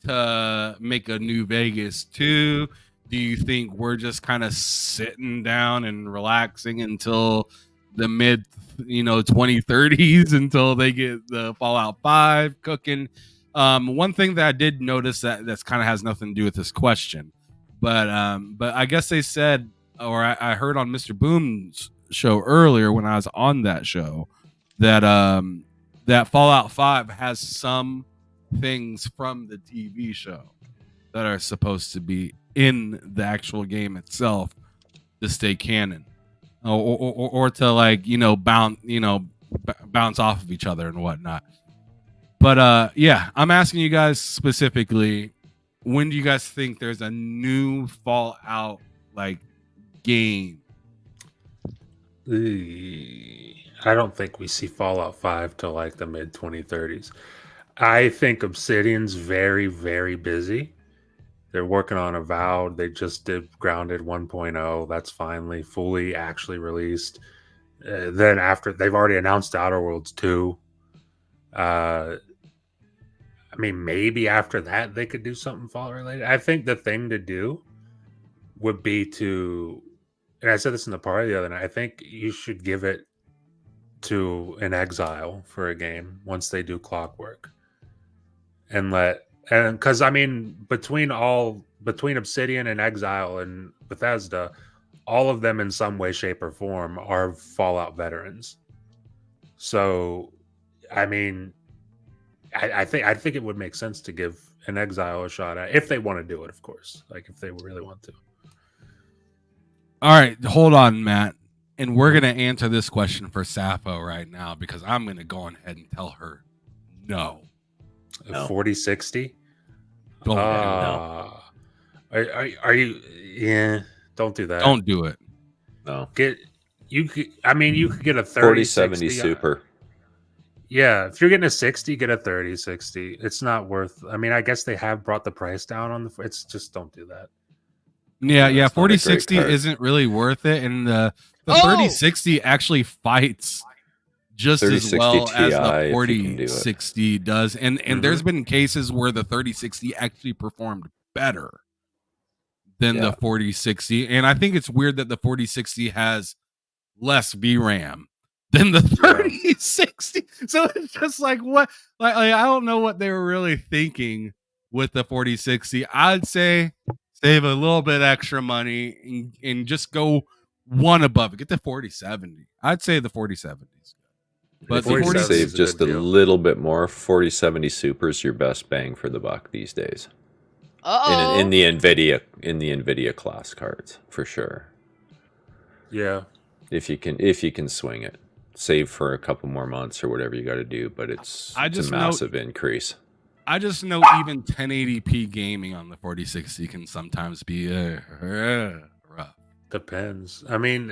F: to make a New Vegas 2? Do you think we're just kind of sitting down and relaxing until the mid 2030s until they get the Fallout 5 cooking? One thing that I did notice that's kind of has nothing to do with this question, but I guess they said, or I heard on Mr. Boom's show earlier when I was on that show, that that Fallout 5 has some things from the TV show that are supposed to be in the actual game itself to stay canon, or to bounce off of each other and whatnot. But yeah, I'm asking you guys specifically, when do you guys think there's a new Fallout like game
E: I don't think we see Fallout 5 till like the mid 2030s. I think Obsidian's very, very busy. They're working on Avowed. They just did Grounded 1.0. That's finally fully actually released. Then after they've already announced Outer Worlds 2. I mean, maybe after that they could do something Fallout related. I think the thing to do would be to, and I said this in the party the other night, I think you should give it to an Exile for a game once they do Clockwork. And because I mean, between Obsidian and Exile and Bethesda, all of them in some way, shape, or form are Fallout veterans. So, I mean, I think it would make sense to give an Exile a shot at, if they want to do it, of course. Like if they really want to.
F: All right, hold on, Matt. And we're going to answer this question for Sappho right now because I'm going to go on ahead and tell her no.
E: 4060?
F: Don't
E: Are you? Yeah, don't do that.
F: Don't do it.
H: No.
E: You could get a
H: 4070 Super.
E: Yeah, if you're getting a 60, get a 3060. It's not worth. I mean, I guess they have brought the price down on the. It's just don't do that.
F: Yeah. 4060 isn't really worth it, and the 3060 actually fights just as well as the 4060 does. And there's been cases where the 3060 actually performed better than the 4060. And I think it's weird that the 4060 has less VRAM than the 3060. So it's just like, what? Like I don't know what they were really thinking with the 4060. I'd say save a little bit extra money and just go one above it. Get the 4070. I'd say the 4070 is good. But
H: if you can save just a little bit more, 4070 Super is your best bang for the buck these days. In the NVIDIA class cards, for sure.
E: Yeah.
H: If you can swing it. Save for a couple more months or whatever you got to do, but it's a massive increase.
F: I just know even 1080p gaming on the 4060 can sometimes be rough.
E: Depends. I mean,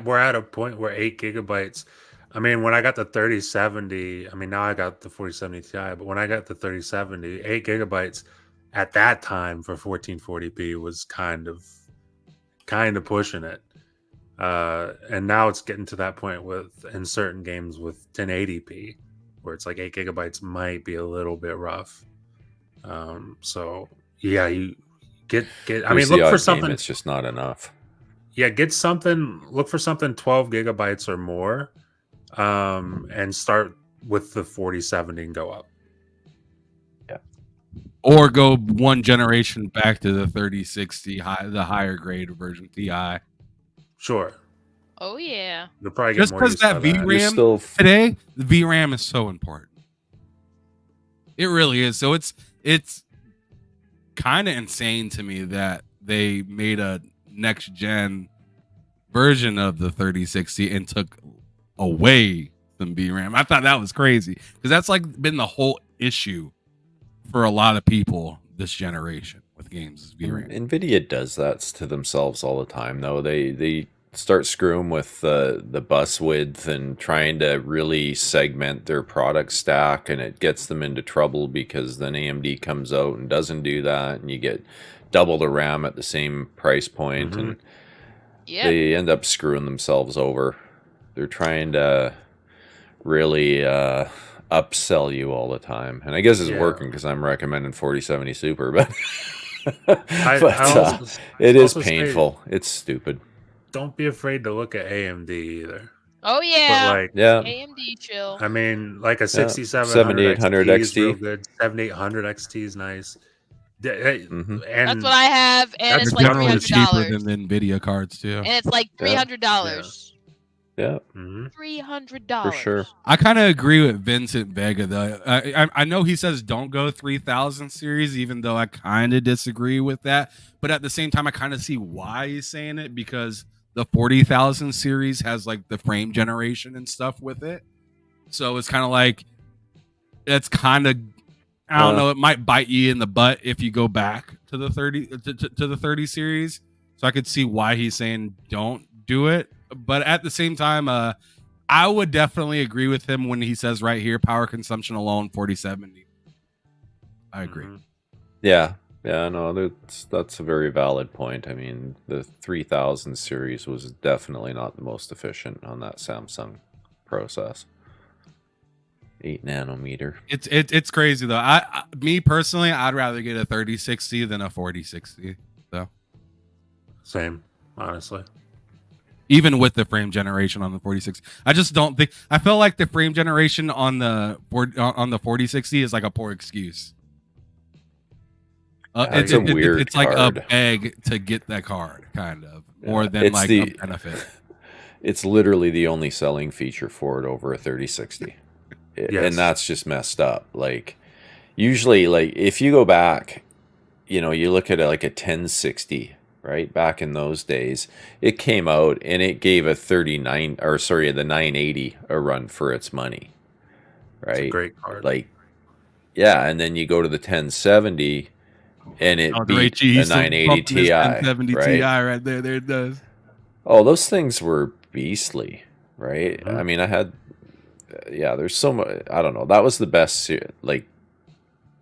E: we're at a point where 8 gigabytes. I mean, when I got the 3070, I mean, now I got the 4070 Ti, but when I got the 3070, 8 gigabytes at that time for 1440p was kind of pushing it. And now it's getting to that point in certain games with 1080p, where it's like 8 gigabytes might be a little bit rough. So yeah, you get. I mean, look for something.
H: It's just not enough.
E: Yeah, look for something 12 gigabytes or more, and start with the 4070 and go up.
H: Yeah.
F: Or go one generation back to the 3060, the higher grade version Ti.
E: Sure.
G: Oh yeah.
E: You'll probably get
F: just
E: more
F: because
E: use
F: that
E: out of
F: VRAM today, the VRAM is so important. It really is. So it's kind of insane to me that they made a next gen version of the 3060 and took away some VRAM. I thought that was crazy because that's like been the whole issue for a lot of people this generation with games is VRAM.
H: NVIDIA does that to themselves all the time, though. They start screwing with the bus width and trying to really segment their product stack, and it gets them into trouble because then AMD comes out and doesn't do that, and you get double the RAM at the same price point, and they end up screwing themselves over. They're trying to really upsell you all the time, and I guess it's working because I'm recommending 4070 Super, but it is painful. It's stupid.
E: Don't be afraid to look at AMD either.
G: Oh yeah,
E: but
G: AMD chill.
E: I mean, like a
H: 7800
E: XT is
H: XT
E: real good. 7800 XT is nice. And
G: that's what I have, and it's like
F: generally cheaper
G: $300
F: than NVIDIA cards too.
G: and it's like $300.
H: Yeah.
G: $300
H: For sure.
F: I kind of agree with Vincent Vega though. I know he says don't go 3000 series, even though I kind of disagree with that. But at the same time, I kind of see why he's saying it, because the 40,000 series has like the frame generation and stuff with it. So it's kind of like, it's kind of, I don't know, it might bite you in the butt if you go back to the 30 to the 30 series. So I could see why he's saying don't do it. but at the same time, I would definitely agree with him when he says right here, power consumption alone, 4070. I agree.
E: Mhm.
H: Yeah, no, that's a very valid point. I mean, the 3000 series was definitely not the most efficient on that Samsung process. 8 nanometer.
F: It's crazy though. Me personally, I'd rather get a 3060 than a 4060. So
E: Same, honestly.
F: even with the frame generation on the 4060, I just don't think. I feel like the frame generation on the 4060 is like a poor excuse.
H: It's a weird
F: It's like
H: card.
F: a beg to get that card, kind of, more
H: Yeah,
F: than
H: it's
F: like
H: the-
F: a benefit.
H: It's literally the only selling feature for it over a 3060.
E: Yes.
H: And that's just messed up. Like, usually, like, if you go back, you know, you look at it like a 1060, right? Back in those days, it came out and it gave the 980 a run for its money, right?
E: It's a great card.
H: Like, yeah, and then you go to the 1070 and it beat
F: Rachie,
H: a
F: he's
H: 980 Ti,
F: 1070
H: right?
F: Ti right there. There it does.
H: Oh, those things were beastly, right?
E: Mhm.
H: I mean, I had, there's so much, I don't know. That was the best, like,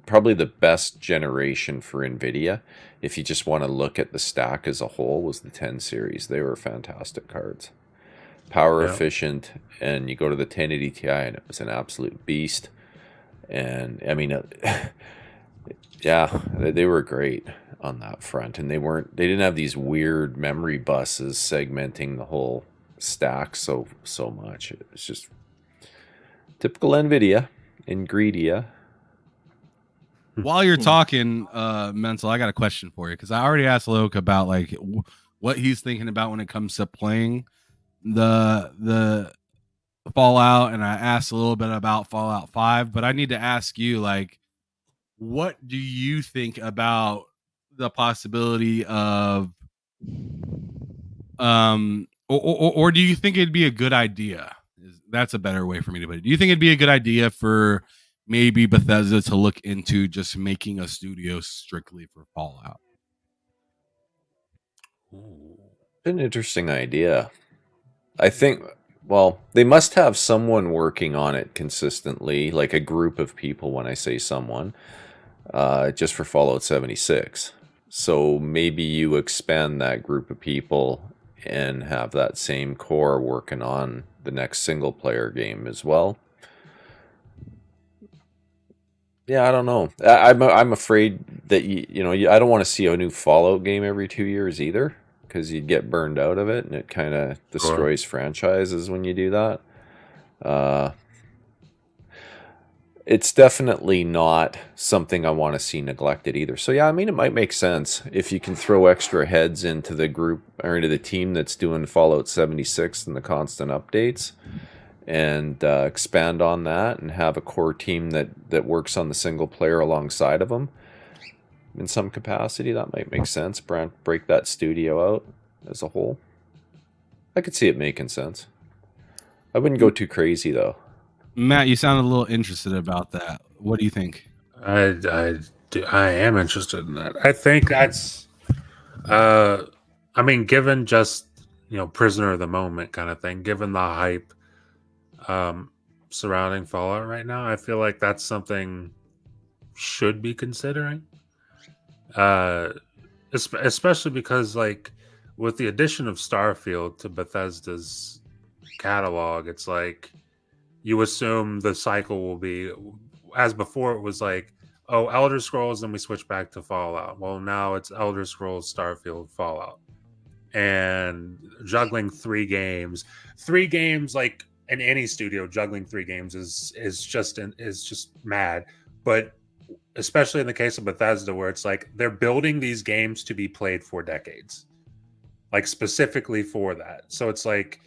H: probably the best generation for NVIDIA. If you just want to look at the stack as a whole, was the 10 series. They were fantastic cards. Power
E: Yeah.
H: efficient, and you go to the 1080 Ti, and it was an absolute beast. And, I mean, yeah, they were great on that front, and they didn't have these weird memory buses segmenting the whole stack so much. It's just typical NVIDIA, Ingredia.
F: While you're talking, Mental, I got a question for you because I already asked Loke about like what he's thinking about when it comes to playing the Fallout, and I asked a little bit about Fallout 5, but I need to ask you, like, what do you think about the possibility of or do you think it'd be a good idea? That's a better way for me to put it. Do you think it'd be a good idea for maybe Bethesda to look into just making a studio strictly for Fallout?
H: An interesting idea. I think, well, they must have someone working on it consistently, like a group of people when I say someone, just for Fallout 76. So maybe you expand that group of people and have that same core working on the next single player game as well. Yeah, I don't know. I'm afraid that I don't want to see a new Fallout game every 2 years either, because you'd get burned out of it, and it kind of destroys franchises when you do that. It's definitely not something I want to see neglected either. So yeah, I mean, it might make sense if you can throw extra heads into the group or into the team that's doing Fallout 76 and the constant updates, and expand on that and have a core team that works on the single player alongside of them in some capacity. That might make sense. Break that studio out as a whole. I could see it making sense. I wouldn't go too crazy though.
F: Matt, you sounded a little interested about that. What do you think?
E: I am interested in that. I think that's, I mean, given just, prisoner of the moment kind of thing, given the hype surrounding Fallout right now, I feel like that's something should be considering. Especially because, like, with the addition of Starfield to Bethesda's catalog, it's like you assume the cycle will be, as before it was like, oh, Elder Scrolls, then we switch back to Fallout. Well, now it's Elder Scrolls, Starfield, Fallout, and juggling three games like in any studio, juggling three games is just mad. But especially in the case of Bethesda, where it's like they're building these games to be played for decades, like specifically for that. So it's like,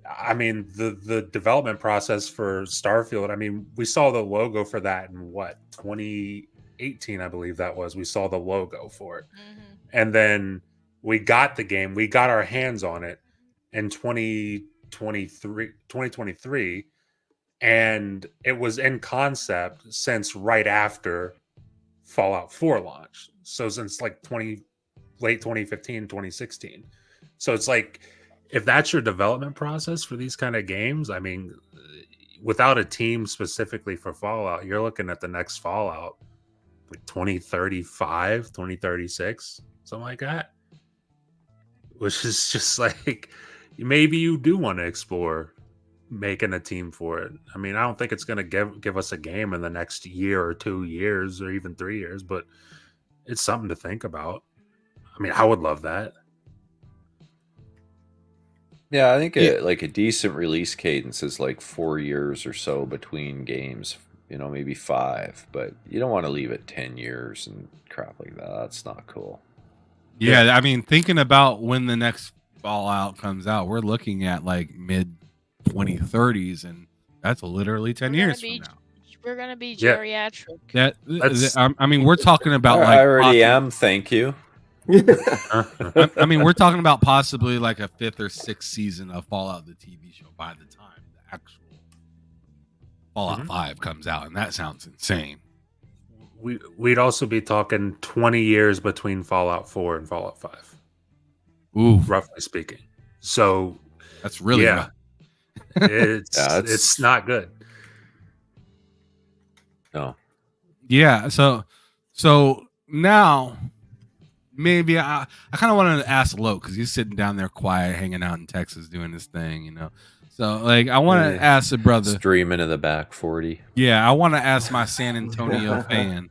E: I mean, the development process for Starfield, I mean, we saw the logo for that in 2018, I believe that was. We saw the logo for it. Mm-hmm. And then we got the game, we got our hands on it in 2023, and it was in concept since right after Fallout 4 launched. So since like late 2015, 2016. So it's like, if that's your development process for these kind of games, I mean, without a team specifically for Fallout, you're looking at the next Fallout like 2035, 2036, something like that. Which is just like, maybe you do want to explore making a team for it. I mean, I don't think it's going to give us a game in the next year or 2 years or even 3 years, but it's something to think about. I mean, I would love that.
H: Yeah, I think like a decent release cadence is like 4 years or so between games. Maybe 5, but you don't want to leave it 10 years and crap like that. That's not cool.
F: Yeah, I mean, thinking about when the next Fallout comes out, we're looking at like mid 2030s, and that's literally 10 years from now.
G: We're gonna be geriatric.
F: I mean, we're talking about
H: I already am. Thank you.
F: I mean, we're talking about possibly like a 5th or 6th season of Fallout, the TV show, by the time the actual Fallout 5 comes out, and that sounds insane.
E: We'd also be talking 20 years between Fallout 4 and Fallout 5.
F: Ooh,
E: roughly speaking. So
F: that's really
E: rough. It's not good.
H: No.
F: Yeah. So now maybe I kind of wanted to ask Lo, because he's sitting down there quiet, hanging out in Texas, doing his thing, So like I want to ask the brother,
H: streaming in the back 40.
F: Yeah, I want to ask my San Antonio fan.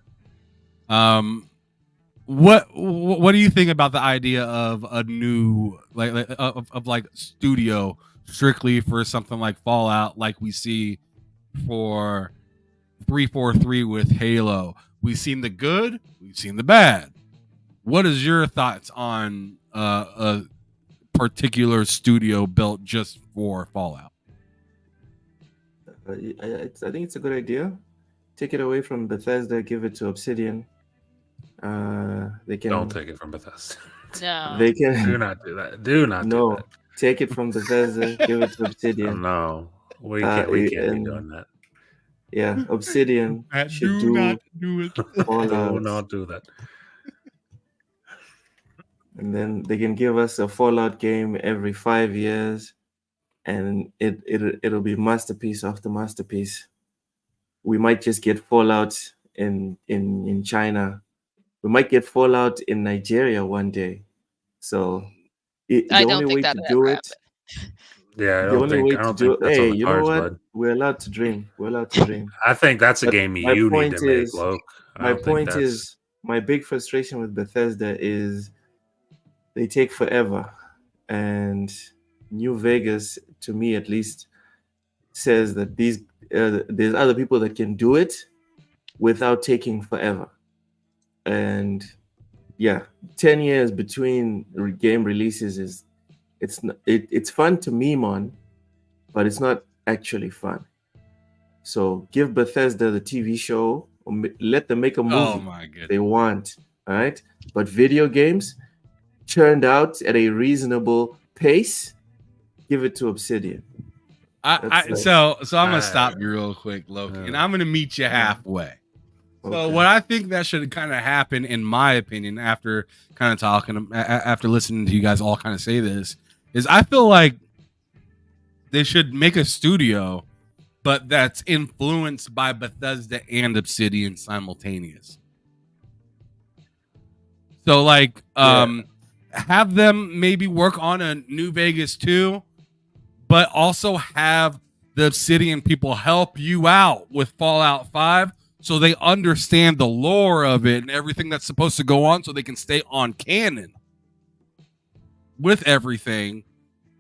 F: What do you think about the idea of a new like studio strictly for something like Fallout, like we see for 343 with Halo? We've seen the good, we've seen the bad. What is your thoughts on a particular studio built just for Fallout?
D: I think it's a good idea. Take it away from Bethesda, give it to Obsidian. They can.
E: Don't take it from Bethesda.
G: No.
D: They can.
E: Do not do that. Do not.
D: No.
E: Do that.
D: Take it from Bethesda, give it to Obsidian.
E: No, we can't be doing that.
D: Yeah, Obsidian should
F: not do it.
E: Do not do that.
D: And then they can give us a Fallout game every 5 years, and it'll be masterpiece after masterpiece. We might just get Fallout in China. We might get Fallout in Nigeria one day. So the only way to do it.
E: Yeah, I don't think that's on the cards, bud.
D: We're allowed to dream.
E: I think that's a game you need to make, Loke.
D: My point is, my big frustration with Bethesda is they take forever, and New Vegas, to me at least, says that there's other people that can do it without taking forever. And 10 years between game releases it's fun to meme on, but it's not actually fun. So give Bethesda the TV show, or let them make a movie they want, all right? But video games churned out at a reasonable pace, give it to Obsidian.
F: So I'm gonna stop you real quick, Loki, and I'm gonna meet you halfway. So what I think that should kind of happen, in my opinion, after kind of talking, after listening to you guys all kind of say this, is I feel like they should make a studio, but that's influenced by Bethesda and Obsidian simultaneous. So like, have them maybe work on a New Vegas 2, but also have the Obsidian people help you out with Fallout 5, so they understand the lore of it and everything that's supposed to go on, so they can stay on canon with everything,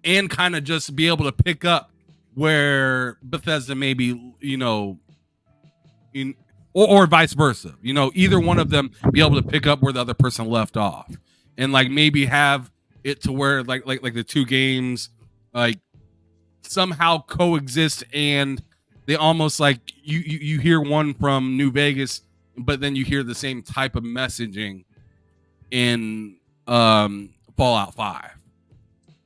F: and kind of just be able to pick up where Bethesda maybe, or vice versa, either one of them be able to pick up where the other person left off, and like maybe have it to where like the two games like somehow coexist, and they almost like you hear one from New Vegas, but then you hear the same type of messaging in Fallout 5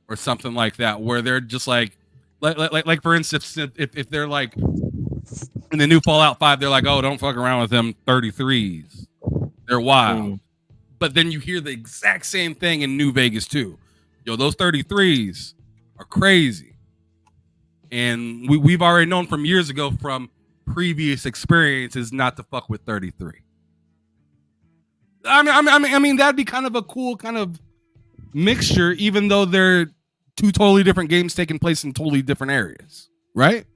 F: or something like that, where they're just like for instance, if they're like in the new Fallout 5, they're like, oh, don't fuck around with them 33s, they're wild. But then you hear the exact same thing in New Vegas too. Yo, those 33s, are crazy. And we've already known from years ago from previous experiences not to fuck with 33. I mean that'd be kind of a cool kind of mixture, even though they're two totally different games taking place in totally different areas, right?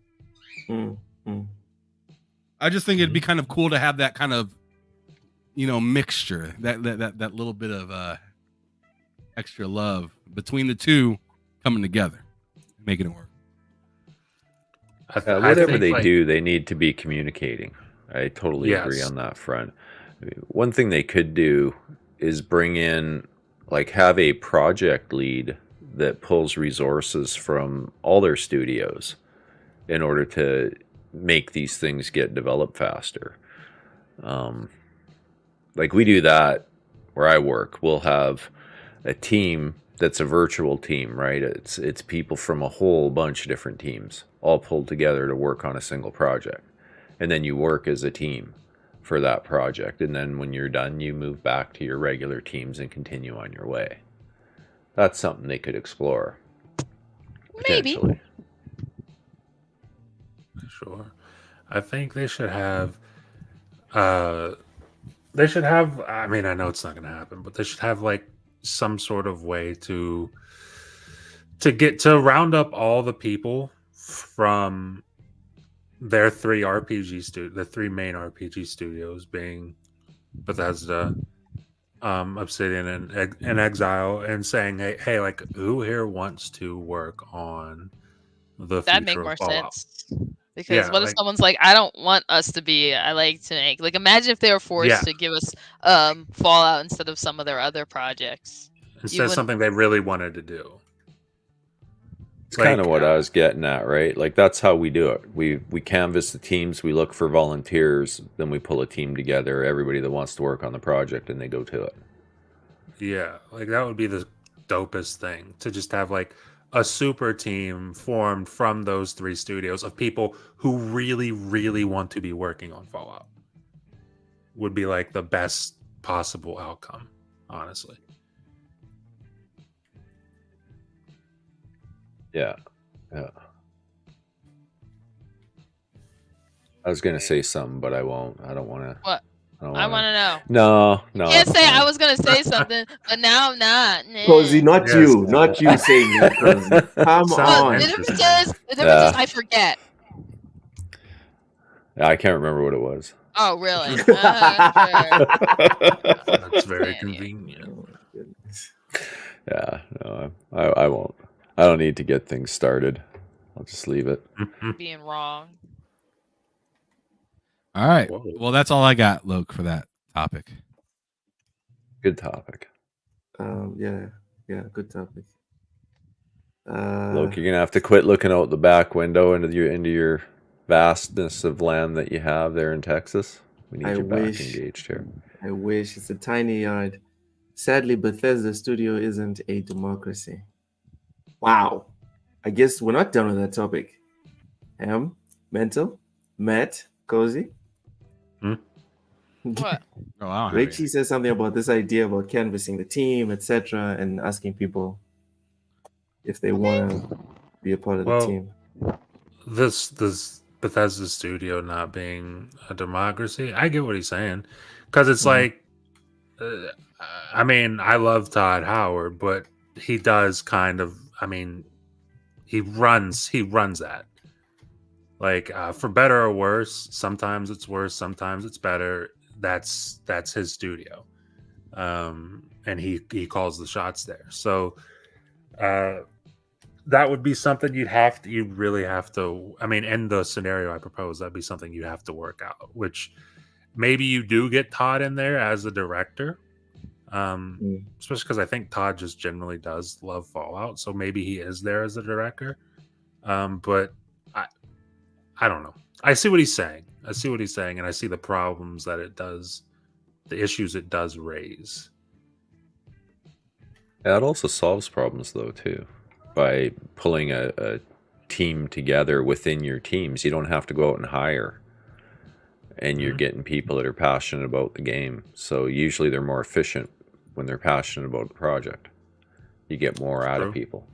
F: I just think it'd be kind of cool to have that kind of, mixture, that little bit of extra love between the two coming together, making it work.
H: Whatever they do, they need to be communicating. I totally agree on that front. I mean, one thing they could do is bring in, have a project lead that pulls resources from all their studios in order to make these things get developed faster. We do that where I work. We'll have a team that's a virtual team, right? It's people from a whole bunch of different teams all pulled together to work on a single project. And then you work as a team for that project. And then when you're done, you move back to your regular teams and continue on your way. That's something they could explore.
G: Maybe.
E: Sure. I think they should have I mean, I know it's not going to happen, but they should have some sort of way to get to round up all the people from their the three main RPG studios, being Bethesda, Obsidian, and Exile, and saying, hey, who here wants to work on the
G: That'd
E: future
G: make more
E: of Fallout?
G: sense. Because what if someone's like, I don't want us to be, I like to make, imagine if they were forced to give us Fallout instead of some of their other projects.
E: Instead of something they really wanted to do.
H: It's kind of what I was getting at, right? That's how we do it. We canvass the teams, we look for volunteers, then we pull a team together, everybody that wants to work on the project, and they go to it.
E: Yeah, that would be the dopest thing, to just have a super team formed from those three studios of people who really, really want to be working on Fallout. Would be the best possible outcome, honestly.
H: Yeah. I was gonna say something, but I won't. I don't want to.
G: What? I want to know.
H: No.
G: You can't say I was gonna say something, but now I'm not.
D: Cozy, not you saying that, Cozy. Come on.
G: The difference is I forget.
H: I can't remember what it was.
G: Oh, really?
E: That's very convenient.
H: Yeah, no, I won't. I don't need to get things started. I'll just leave it.
G: Being wrong.
F: All right. Well, that's all I got, Luke, for that topic.
H: Good topic.
D: Yeah, good topic.
H: Luke, you're gonna have to quit looking out the back window into your vastness of land that you have there in Texas. We need you back engaged here.
D: I wish. It's a tiny yard. Sadly, Bethesda Studio isn't a democracy. Wow. I guess we're not done with that topic. Mental, Matt, Cozy.
G: What?
D: Richie says something about this idea about canvassing the team, etc., and asking people if they want to be a part of the team.
E: This Bethesda Studio not being a democracy, I get what he's saying, because it's I mean, I love Todd Howard, but he does kind of. I mean, he runs that. For better or worse, sometimes it's worse, sometimes it's better. That's his studio, and he calls the shots there. So that would be something you really have to. I mean, in the scenario I propose, that'd be something you'd have to work out. Which maybe you do get Todd in there as the director. Especially because I think Todd just generally does love Fallout, so maybe he is there as a director. But I don't know. I see what he's saying. And I see the problems that it does, the issues it does raise.
H: Yeah, it also solves problems though too, by pulling a team together within your teams. You don't have to go out and hire. And you're getting people that are passionate about the game. So usually they're more efficient when they're passionate about the project. You get more out of people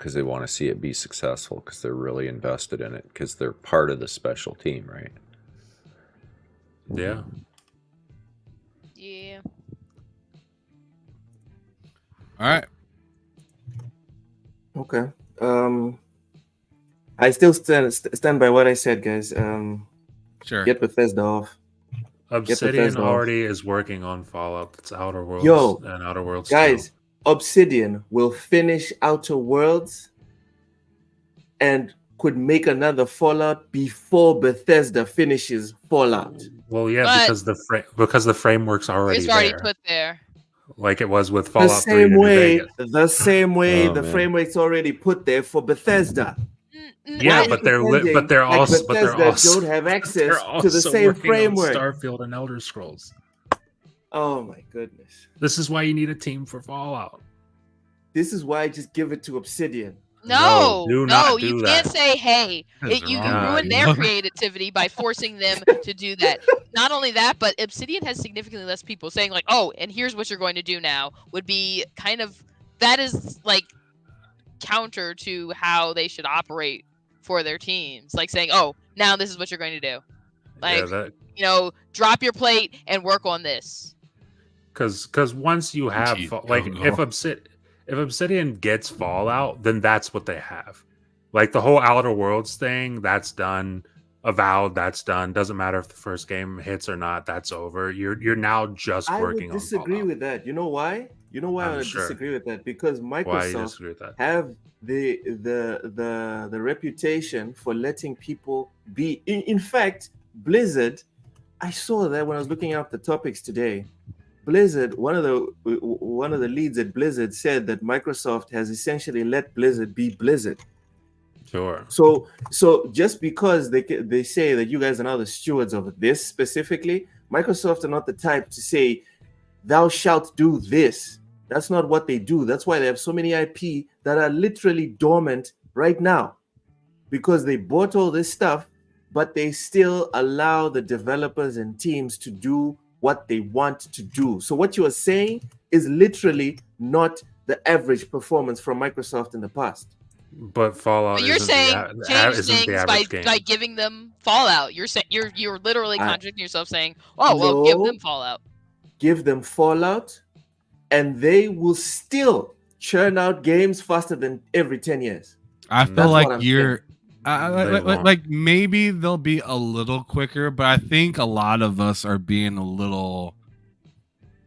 H: because they want to see it be successful because they're really invested in it because they're part of the special team, right?
E: Yeah.
G: Yeah.
F: All right.
D: Okay. I still stand by what I said, guys.
F: Sure.
D: Get Bethesda off.
E: Obsidian
D: Bethesda off.
E: already is working on Fallout. It's Outer Worlds
D: Yo,
E: and Outer Worlds
D: guys,
E: 2.
D: Obsidian will finish Outer Worlds and could make another Fallout before Bethesda finishes Fallout.
E: Well, yeah,
G: But
E: because the framework's already
G: it's already
E: there,
G: put there.
E: like it was with
D: The
E: Fallout 3 to
D: same
E: New
D: way,
E: Vegas.
H: Oh,
D: the
H: man.
D: framework's already put there for Bethesda.
E: Yeah,
D: Why
E: but
D: are you pretending
E: they're
D: like
E: also
D: Bethesda don't have access to the same
E: working
D: framework.
E: on Starfield and Elder Scrolls.
D: Oh my goodness.
E: This is why you need a team for Fallout.
D: This is why I just give it to Obsidian.
G: No,
E: do not do
G: you
E: that.
G: can't say, hey,
F: That's
G: you
F: wrong.
G: ruined their
F: No.
G: creativity by forcing them to do that. Not only that, but Obsidian has significantly less people saying, like, oh, and here's what you're going to do now, would be kind of, that is like counter to how they should operate for their teams. Like saying, oh, now this is what you're going to do. Like, drop your plate and work on this.
E: Because once you have, if Obsidian gets Fallout, then that's what they have. Like the whole Outer Worlds thing, that's done. Avowed, that's done. Doesn't matter if the first game hits or not. That's over. You're now just working on.
D: I would disagree with that. You know why? You know why I would disagree with that? Because Microsoft have the reputation for letting people be. In fact, Blizzard. I saw that when I was looking up the topics today. Blizzard, one of the leads at Blizzard said that Microsoft has essentially let Blizzard be Blizzard.
E: Sure.
D: So just because they say that you guys are now the stewards of this specifically, Microsoft are not the type to say, "Thou shalt do this." That's not what they do. That's why they have so many IP that are literally dormant right now, because they bought all this stuff, but they still allow the developers and teams to do what they want to do. So what you are saying is literally not the average performance from Microsoft in the past.
E: But Fallout.
G: But you're saying change things by
E: game.
G: giving them Fallout. You're saying you're literally contradicting yourself, saying, "Oh, well, give them Fallout."
D: Give them Fallout, and they will still churn out games faster than every 10 years.
F: I feel like you're. Like maybe they'll be a little quicker, but I think a lot of us are being a little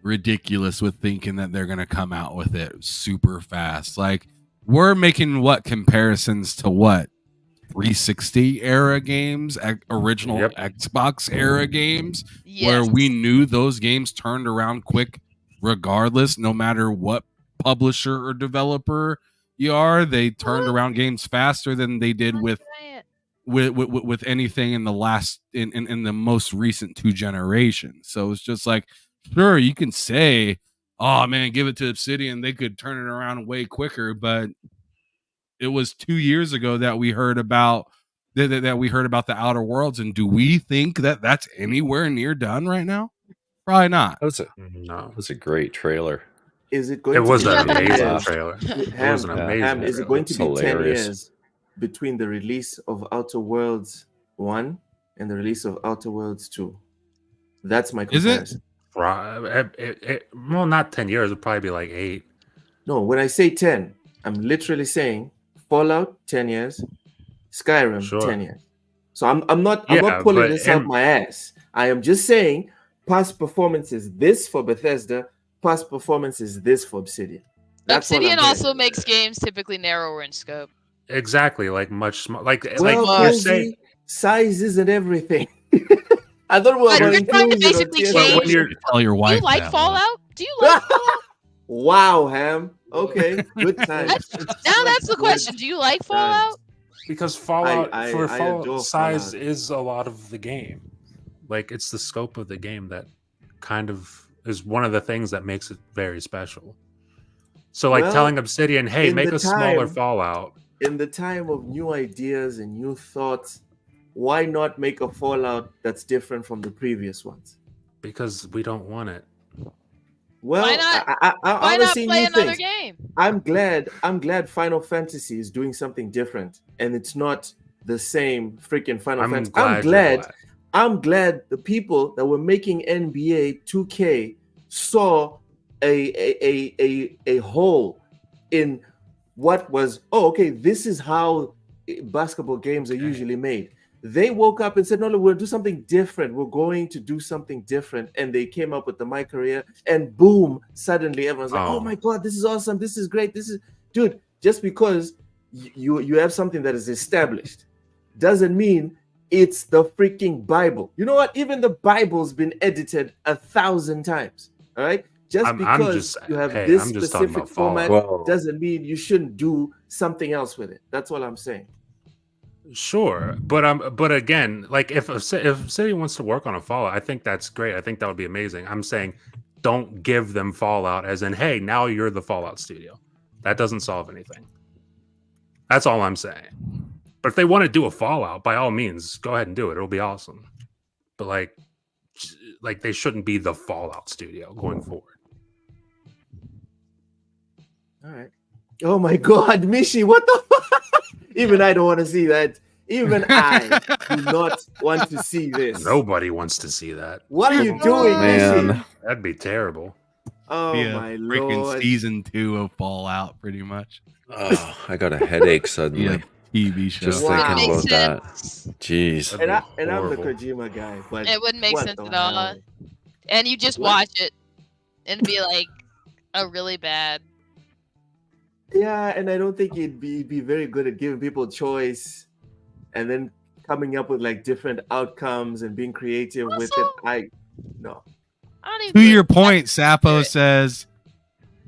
F: ridiculous with thinking that they're gonna come out with it super fast. Like we're making comparisons to 360 era games, original Xbox era games, where we knew those games turned around quick, regardless, no matter what publisher or developer you are. They turned around games faster than they did with anything in the most recent 2 generations. So it's just like, sure, you can say, oh man, give it to Obsidian, they could turn it around way quicker, but it was 2 years ago that we heard about the Outer Worlds, and do we think that that's anywhere near done right now? Probably not.
H: That was a great trailer.
D: Is it going?
E: It was
D: an
E: amazing trailer. It was an amazing.
D: Is it going to be 10 years between the release of Outer Worlds 1 and the release of Outer Worlds 2? That's my comparison.
E: Is it? Well, not 10 years. It'd probably be like 8.
D: No, when I say 10, I'm literally saying Fallout 10 years, Skyrim 10 years. So I'm not pulling this out my ass. I am just saying past performance is this for Bethesda. Past performance is this for Obsidian.
G: Obsidian also makes games typically narrower in scope.
E: Exactly, like much smaller. Like
D: you're saying, size isn't everything. I thought we were
G: trying to basically change.
F: Tell your wife.
G: Do you like Fallout? Do you like Fallout?
D: Wow, Ham. Okay, good time.
G: Now that's the question. Do you like Fallout?
E: Because Fallout Fallout size is a lot of the game. Like it's the scope of the game that kind of is one of the things that makes it very special. So like telling Obsidian, hey, make a smaller Fallout.
D: In the time of new ideas and new thoughts, why not make a Fallout that's different from the previous ones?
E: Because we don't want it.
D: Well,
G: why not?
D: I
G: Why not
D: see
G: play
D: new
G: another
D: things.
G: game? game.
D: I'm glad Final Fantasy is doing something different, and it's not the same freaking Final Fantasy. I'm glad the people that were making NBA 2K saw a hole in what was, okay, this is how basketball games are usually made. They woke up and said, no, we'll do something different. We're going to do something different. And they came up with the My Career, and boom, suddenly everyone's like, oh my God, this is awesome. This is great. This is, dude, just because you have something that is established doesn't mean it's the freaking Bible. You know what? Even the Bible's been edited 1,000 times. All right. Just because you have this specific format doesn't mean you shouldn't do something else with it. That's all I'm saying.
E: Sure, but again, like if City wants to work on a Fallout, I think that's great. I think that would be amazing. I'm saying, don't give them Fallout as in, hey, now you're the Fallout studio. That doesn't solve anything. That's all I'm saying. But if they want to do a Fallout, by all means, go ahead and do it. It'll be awesome. But like they shouldn't be the Fallout studio going forward.
D: All right. Oh my God, Mishi, what the fuck? Even I don't want to see that. Even I do not want to see this.
E: Nobody wants to see that.
D: What are you doing,
H: man?
D: Mishi?
E: That'd be terrible.
D: Oh my
F: freaking
D: Lord.
F: season 2 of Fallout, pretty much.
H: Oh, I got a headache suddenly.
F: TV show.
H: Just
D: Wow.
H: thinking about
G: Makes
H: that. Jeez.
D: And I'm the
E: Horrible.
D: Kojima guy, but
G: It wouldn't make
D: what
G: sense
D: the
G: at all.
D: hell?
G: And you just
D: What?
G: watch it and be like, a really bad.
D: Yeah, and I don't think he'd be very good at giving people choice and then coming up with like different outcomes and being creative with it.
G: Also-
D: No.
G: I don't even
F: To
G: think
F: your
G: that's
F: point, Sapo
G: accurate.
F: says,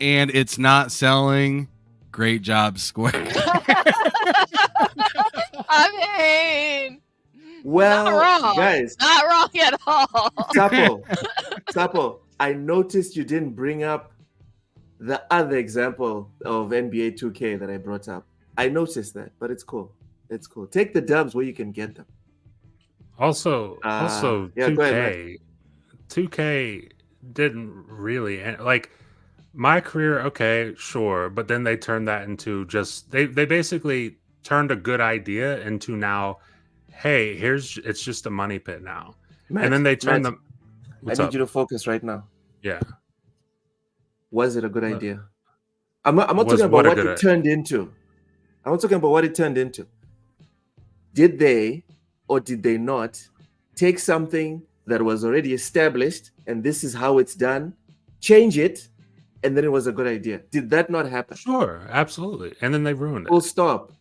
F: and it's not selling. Great job, Square.
G: I mean,
D: Well,
G: not wrong.
D: guys,
G: Not wrong at all.
D: Sapo, I noticed you didn't bring up the other example of NBA 2K that I brought up. I noticed that, but it's cool. It's cool. Take the dubs where you can get them.
E: Also,
D: yeah, go ahead,
E: 2K didn't really like My Career. Okay, sure, but then they turned that into just they basically turned a good idea into now, hey, it's just a money pit now, and then they turned them.
D: I need you to focus right now.
E: Yeah.
D: Was it a good idea? I'm not
E: Was
D: talking about
E: what a
D: what
E: good
D: it turned into. I'm not talking about what it turned into. Did they or did they not take something that was already established and this is how it's done, change it, and then it was a good idea? Did that not happen?
E: Sure, absolutely. And then they ruined it.
D: Full stop.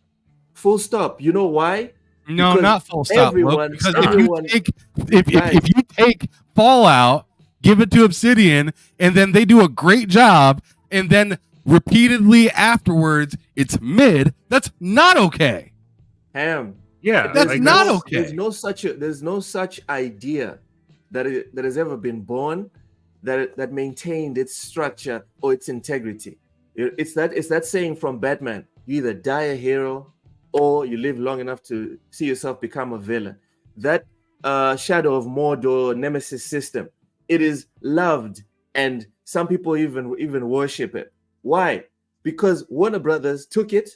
D: Full stop. You know why?
F: No,
D: Because
F: not full stop.
D: everyone-
F: Because
D: everyone-
F: if you take Fallout, give it to Obsidian, and then they do a great job, and then repeatedly afterwards it's mid, that's not okay.
D: Ham.
E: Yeah,
F: That's
E: like,
F: not
E: that's-
F: okay.
D: There's no such idea that has ever been born that maintained its structure or its integrity. It's that saying from Batman: you either die a hero or you live long enough to see yourself become a villain. That Shadow of Mordor Nemesis system, it is loved, and some people even worship it. Why? Because Warner Brothers took it,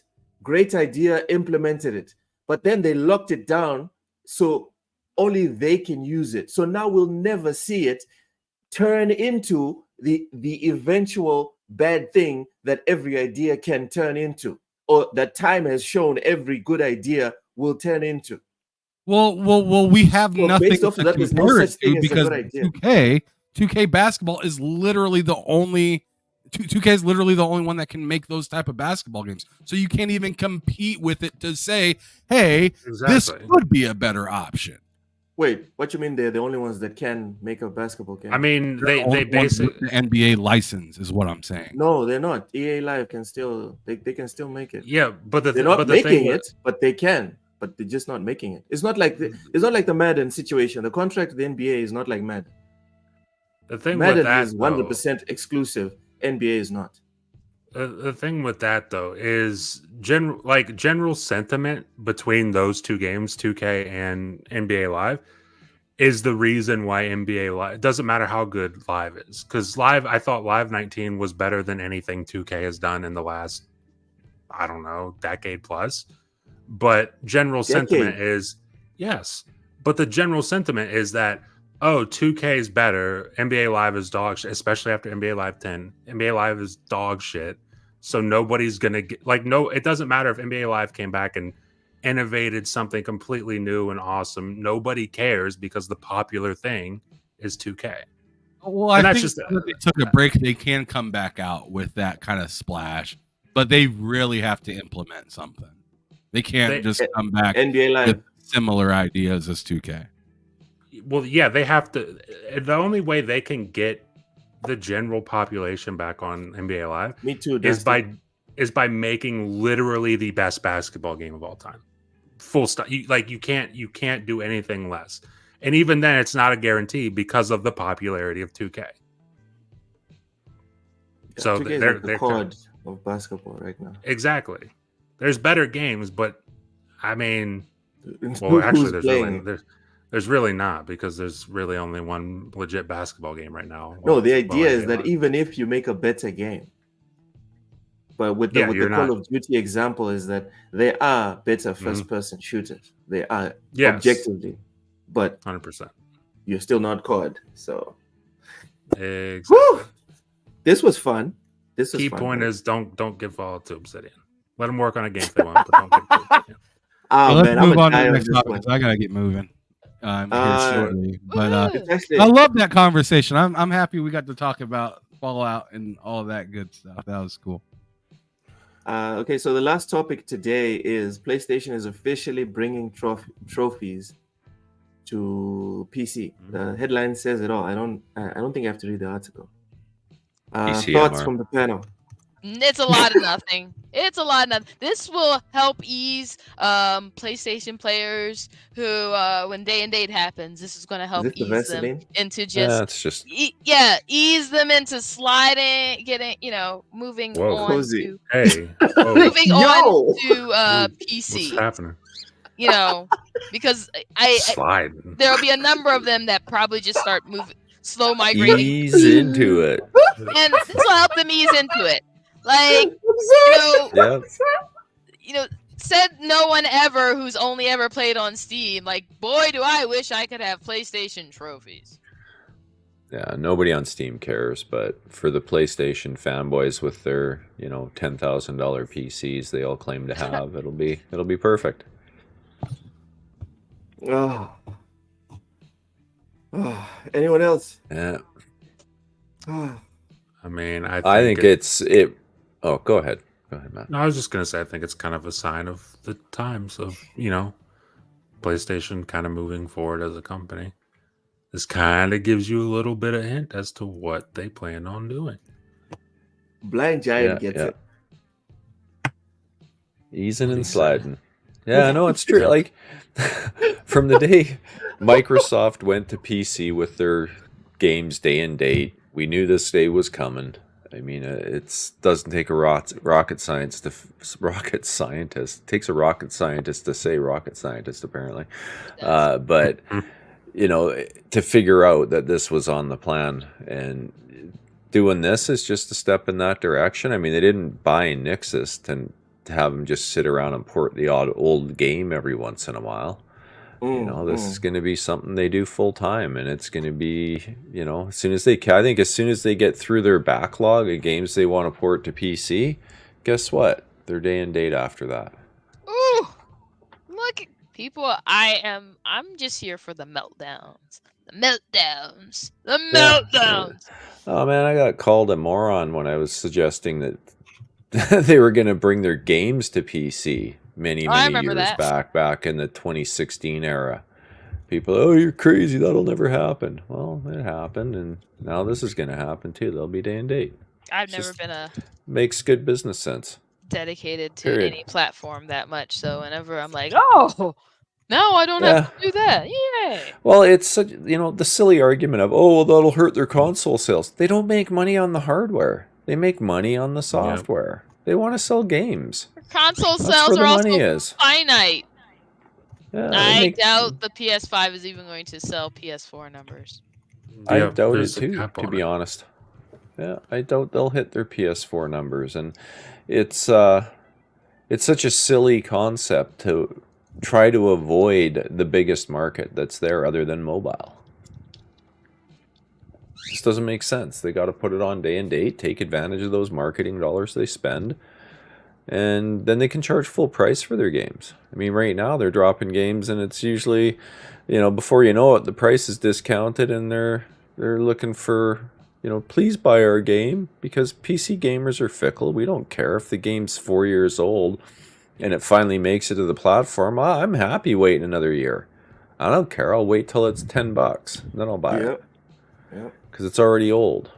D: great idea, implemented it, but then they locked it down so only they can use it. So now we'll never see it turn into the eventual bad thing that every idea can turn into, or that time has shown every good idea will turn into.
F: Well, we have
D: Well,
F: nothing
D: based off
F: to
D: of that, there's no
F: compare
D: such
F: it to
D: thing as a
F: because
D: good idea.
F: 2K basketball is literally the only 2K is literally the only one that can make those type of basketball games. So you can't even compete with it to say, "Hey, this
E: Exactly.
F: could be a better option."
D: Wait, what you mean they're the only ones that can make a basketball game?
E: I mean,
F: They're
E: they
F: the only ones with
E: basically
F: the NBA license is what I'm saying.
D: No, they're not. EA Live can still they can still make it.
E: yeah, but
D: They're not
E: but the
D: making
E: thing
D: it, but they can. But they're just not making it. It's not like the Madden situation. The contract with the NBA is not like Madden.
E: the thing
D: Madden
E: with that
D: is
E: though,
D: 100% exclusive. NBA is not.
E: the thing with that though is general sentiment between those two games, 2K and NBA Live, is the reason why NBA Live. It doesn't matter how good Live is, because I thought Live 19 was better than anything 2K has done in the last, I don't know, decade plus. But general sentiment is yes. But the general sentiment is that 2K is better. NBA Live is dog shit, especially after NBA Live 10. NBA Live is dog shit. So nobody's gonna get it doesn't matter if NBA Live came back and innovated something completely new and awesome. Nobody cares because the popular thing is 2K.
F: Well, I think if they took a break, they can come back out with that kind of splash, but they really have to implement something. They can't just come back
D: NBA Live
F: with similar ideas as 2K.
E: Well, yeah, they have to. The only way they can get the general population back on NBA Live,
D: me too,
E: is by making literally the best basketball game of all time. Full stop. You can't do anything less. And even then, it's not a guarantee because of the popularity of 2K. So
D: 2K is
E: they're
D: the core of basketball right now.
E: Exactly. There's better games, but I mean, well, actually, there's really not, because there's really only one legit basketball game right now.
D: No, the idea is that even if you make a better game, but with the Call of Duty example, is that they are better first-person shooters. They are objectively, but
E: 100%.
D: You're still not COD. So,
E: exactly.
D: Woo! This was fun.
E: Key point is don't give all to Obsidian. Let them work on a game if they want, but don't give to Obsidian.
F: Let's move on to the next topic. I gotta get moving. Here shortly, but I love that conversation. I'm happy we got to talk about Fallout and all of that good stuff. That was cool.
D: Okay, so the last topic today is PlayStation is officially bringing trophies to PC. The headline says it all. I don't think I have to read the article. Thoughts from the panel.
G: It's a lot of nothing. It's a lot of nothing. This will help ease PlayStation players who, when day and date happens, this is going to help ease them into ease them into sliding, getting, moving on
D: cozy.
G: to moving on to PC.
E: What's happening?
G: Because there'll be a number of them that probably just start slow migrating.
H: Ease into it,
G: and this will help them ease into it. Said no one ever who's only ever played on Steam. Like, boy, do I wish I could have PlayStation trophies.
H: Yeah, nobody on Steam cares, but for the PlayStation fanboys with their, $10,000 PCs they all claim to have, it'll be perfect.
D: Oh. Anyone else?
H: Yeah.
E: I mean,
H: I think it's. Oh, go ahead. Go ahead, Matt.
E: No, I was just going to say, I think it's kind of a sign of the times of, PlayStation kind of moving forward as a company. This kind of gives you a little bit of hint as to what they plan on doing.
D: Blind Giant gets it.
H: Easing and sliding. Yeah, no, it's true. Like, from the day Microsoft went to PC with their games day and date, we knew this day was coming. I mean, it doesn't take a rocket scientist. It takes a rocket scientist to say rocket scientist, apparently. But to figure out that this was on the plan, and doing this is just a step in that direction. I mean, they didn't buy Nixus to have them just sit around and port the odd old game every once in a while. This is going to be something they do full time, and it's going to be, as soon as they can. I think as soon as they get through their backlog of games they want to port to PC, guess what? They're day and date after that.
G: Ooh, look, people! I'm just here for the meltdowns. The meltdowns.
H: Oh man, I got called a moron when I was suggesting that they were going to bring their games to PC many years back in the 2016 era. People, oh, you're crazy, that'll never happen. Well, it happened, and now this is going to happen too. They'll be day and date.
G: I've never been
H: makes good business sense.
G: Dedicated to any platform that much, so whenever I'm like, oh, now I don't have to do that. Yay!
H: Well, it's such, the silly argument of, oh, well, that'll hurt their console sales. They don't make money on the hardware. They make money on the software. They want to sell games.
G: Console sales are also finite. I doubt the PS5 is even going to sell PS4 numbers.
H: I
E: Yep,
H: doubt it
E: there's a
H: too,
E: cap
H: to
E: on
H: be
E: it.
H: honest. Yeah, I doubt they'll hit their PS4 numbers, and it's such a silly concept to try to avoid the biggest market that's there other than mobile. Just doesn't make sense. They got to put it on day and date, take advantage of those marketing dollars they spend, and then they can charge full price for their games. I mean, right now they're dropping games, and it's usually, before you know it, the price is discounted, and they're looking for, please buy our game, because PC gamers are fickle. We don't care if the game's 4 years old and it finally makes it to the platform. I'm happy waiting another year. I don't care. I'll wait till it's $10, then I'll buy it.
D: Yep.
H: Because it's already old,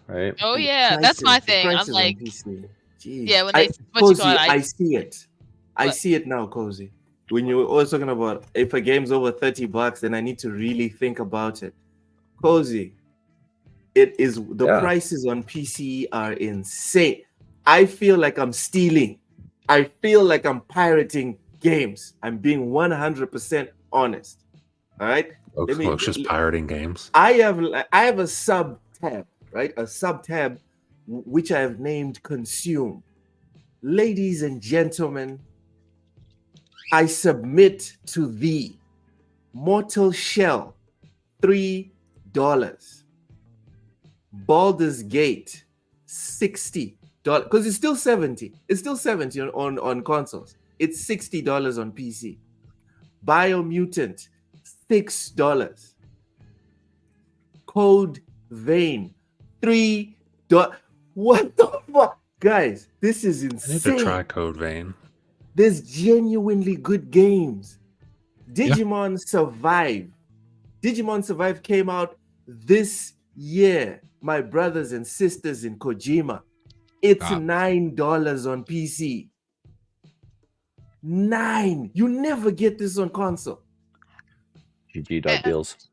H: right?
G: Oh
D: And the
G: yeah, that's my
D: prices- the
G: thing. I'm
D: prices on
G: like,
D: PC. Jeez.
G: yeah, when they what you call it,
D: I see it. I
G: What?
D: see it now, Cozy. When you were always talking about if a game's over $30, then I need to really think about it. Cozy, it is the
H: Yeah.
D: prices on PC are insane. I feel like I'm stealing. I feel like I'm pirating games. I'm being 100% honest. All right. Let me-
E: Just pirating games.
D: I have a sub tab, right? A sub tab which I have named consume. Ladies and gentlemen, I submit to thee Mortal Shell, $3. Baldur's Gate, $60. Because it's still 70. It's still 70 on consoles. It's $60 on PC. Biomutant, $6. Code Vein, $3. What the fuck? Guys, this is
E: I need
D: insane.
E: to try Code Vein.
D: There's genuinely good games. Digimon Survive. Digimon Survive came out this year. My brothers and sisters in Kojima. It's $9 on PC. $9. You never get this on console.
H: GG.deals.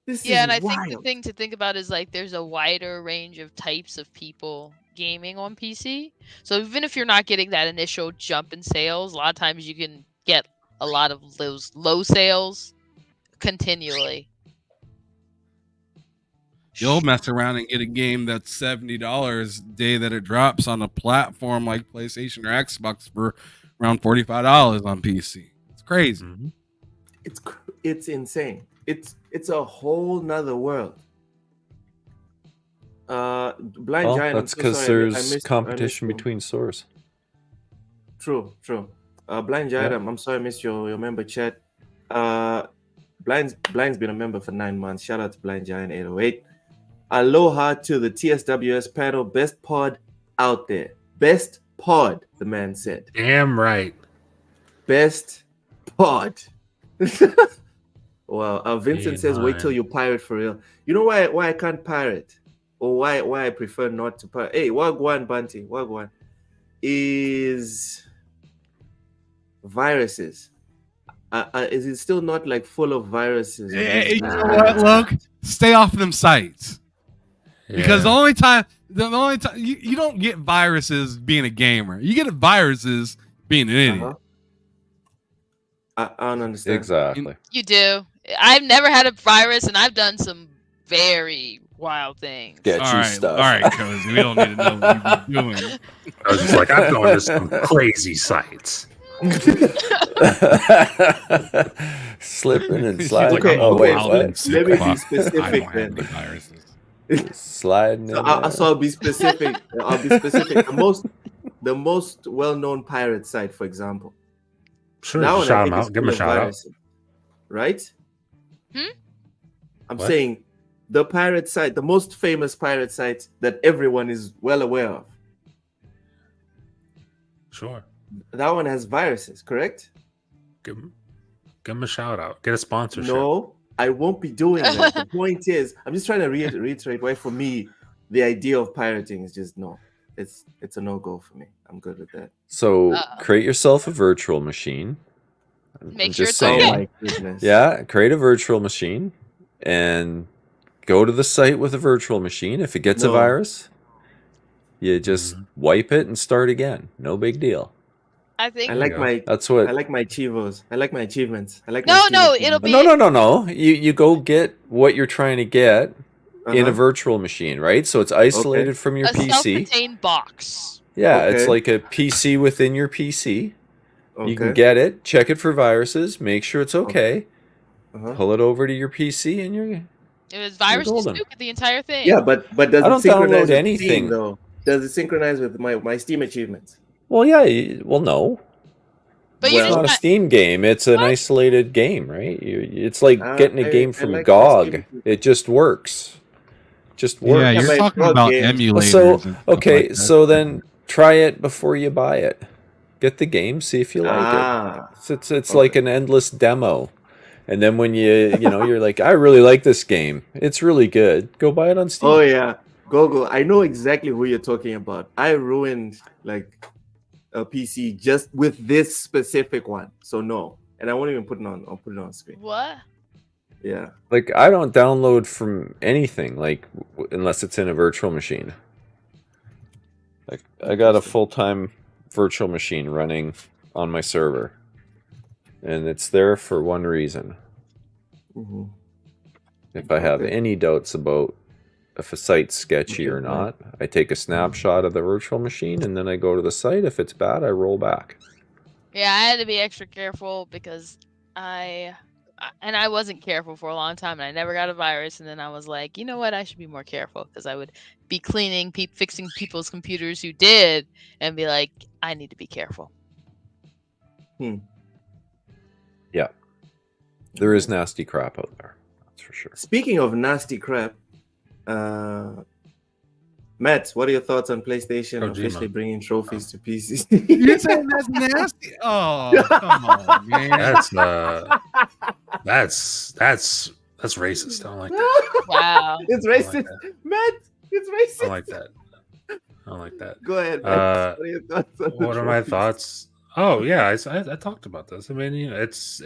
D: This
G: yeah,
D: is
G: and I
D: wild.
G: think the thing to think about is like there's a wider range of types of people gaming on PC. So even if you're not getting that initial jump in sales, a lot of times you can get a lot of those low sales continually.
F: You'll mess around and get a game that's $70 day that it drops on a platform like PlayStation or Xbox for around $45 on PC. It's crazy.
E: Mhm.
D: It's insane. It's a whole nother world. Blind Giant.
H: That's
D: I'm so
H: because
D: sorry, I
H: there's
D: missed
H: competition
D: you.
H: between stores.
D: True. Blind Giant.
H: Yeah.
D: I'm sorry I missed your member chat. Blind's been a member for 9 months. Shout out to Blind Giant 808. Aloha to the TSWS panel. Best pod out there. Best pod, the man said.
E: Damn right.
D: Best pod. Well, Vincent says, wait till you pirate for real. You know why I can't pirate? Or why I prefer not to pirate? Hey, Wagwan Bunty, Wagwan, is viruses. Is it still not like full of viruses?
F: Hey, you know what, Luke? Stay off them sites. Because the only time you don't get viruses being a gamer. You get viruses being an idiot.
D: I don't understand.
H: Exactly.
G: You do. I've never had a virus, and I've done some very wild things.
H: Get
F: All
H: you
F: right,
H: stuff.
F: all right, Cozy. We don't need to know what you're doing.
E: I was just like, I'm going to some crazy sites.
H: Slipping and
F: She's
H: sliding.
F: like,
D: Okay,
H: oh, wait,
F: wild
H: what?
F: and sick
D: Let me be
F: fuck. I
D: specific
F: don't have
D: then.
F: any viruses.
H: Sliding in there.
D: So I'll be specific. I'll be specific. The most well-known pirate site, for example.
E: Sure,
D: That one, I
E: shout
D: think,
E: him
D: is
E: out. Give him a
D: full of
E: shout out.
D: viruses. Right? I'm
E: What?
D: saying the pirate site, the most famous pirate site that everyone is well aware of.
E: Sure.
D: That one has viruses, correct?
E: Give him a shout out. Get a sponsorship.
D: No, I won't be doing that. The point is, I'm just trying to reiterate why, for me, the idea of pirating is just no. It's a no-go for me. I'm good with that.
H: So create yourself a virtual machine.
G: Make
H: I'm
G: sure
H: just
G: it's
H: saying.
G: okay.
D: Oh my goodness.
H: Yeah, create a virtual machine and go to the site with a virtual machine. If it gets a
D: No.
H: virus, you just wipe it and start again. No big deal.
G: I think
D: I like
E: go.
D: my
H: That's what.
D: I like my achievos. I like my achievements. I like my
G: no,
D: Steam
G: no,
D: achievements.
G: it'll be
H: No. You go get what you're trying to get in a
D: Uh-huh.
H: virtual machine, right? So it's isolated from your
G: a
H: PC.
G: self-contained box.
H: Yeah, it's
D: Okay.
H: like a PC within your PC. You can
D: Okay.
H: get it, check it for viruses, make sure it's okay,
D: Uh-huh.
H: pull it over to your PC, and you're.
G: It was virus, just
H: golden.
G: nuke the entire thing.
D: Yeah, but does
H: I
D: it
H: don't
D: synchronize
H: download
D: with
H: anything.
D: Steam though? Does it synchronize with my Steam achievements?
H: Well, yeah. Well, no.
G: But you
H: It's
G: just
H: not a
G: got,
H: Steam game. It's an
G: What?
H: isolated game, right? It's like getting a game
D: I
H: from
D: like my
H: GOG.
D: Steam achievements.
H: It just works. Just
F: Yeah,
H: works.
F: you're
D: my
F: talking
D: dog
F: about
D: games.
F: emulators.
H: So
F: and stuff
H: okay,
F: like that.
H: so then try it before you buy it. Get the game, see if you like it. It's like an endless demo. And then when you're like, I really like this game. It's really good. Go buy it on Steam.
D: Oh yeah, Gogo. I know exactly who you're talking about. I ruined like a PC just with this specific one. So no, and I won't even put it on. I'll put it on screen.
G: what?
D: Yeah.
H: Like I don't download from anything, like unless it's in a virtual machine. Like I got a full-time virtual machine running on my server, and it's there for one reason.
D: Mm-hmm.
H: If I have
D: Okay.
H: any doubts about if a site's sketchy or not, I take a snapshot of the virtual machine and then I go to the site. If it's bad, I roll back.
G: Yeah, I had to be extra careful because I wasn't careful for a long time, and I never got a virus. And then I was like, you know what? I should be more careful because I would be cleaning, fixing people's computers who did, and be like, I need to be careful.
H: Yeah. There is nasty crap out there. That's for sure.
D: Speaking of nasty crap, Matt, what are your thoughts on PlayStation
E: Kojima.
D: officially bringing trophies to PC?
F: You're saying that's nasty? Oh, come on, man.
E: That's racist. I don't like that.
G: Wow.
D: It's
E: I like
D: racist,
E: that.
D: Matt. It's
E: I
D: racist.
E: don't like that. I don't like that.
D: Go ahead. Matt. What are your thoughts on the
E: What are my
D: trophies?
E: thoughts? Oh yeah, I talked about this. I mean, it's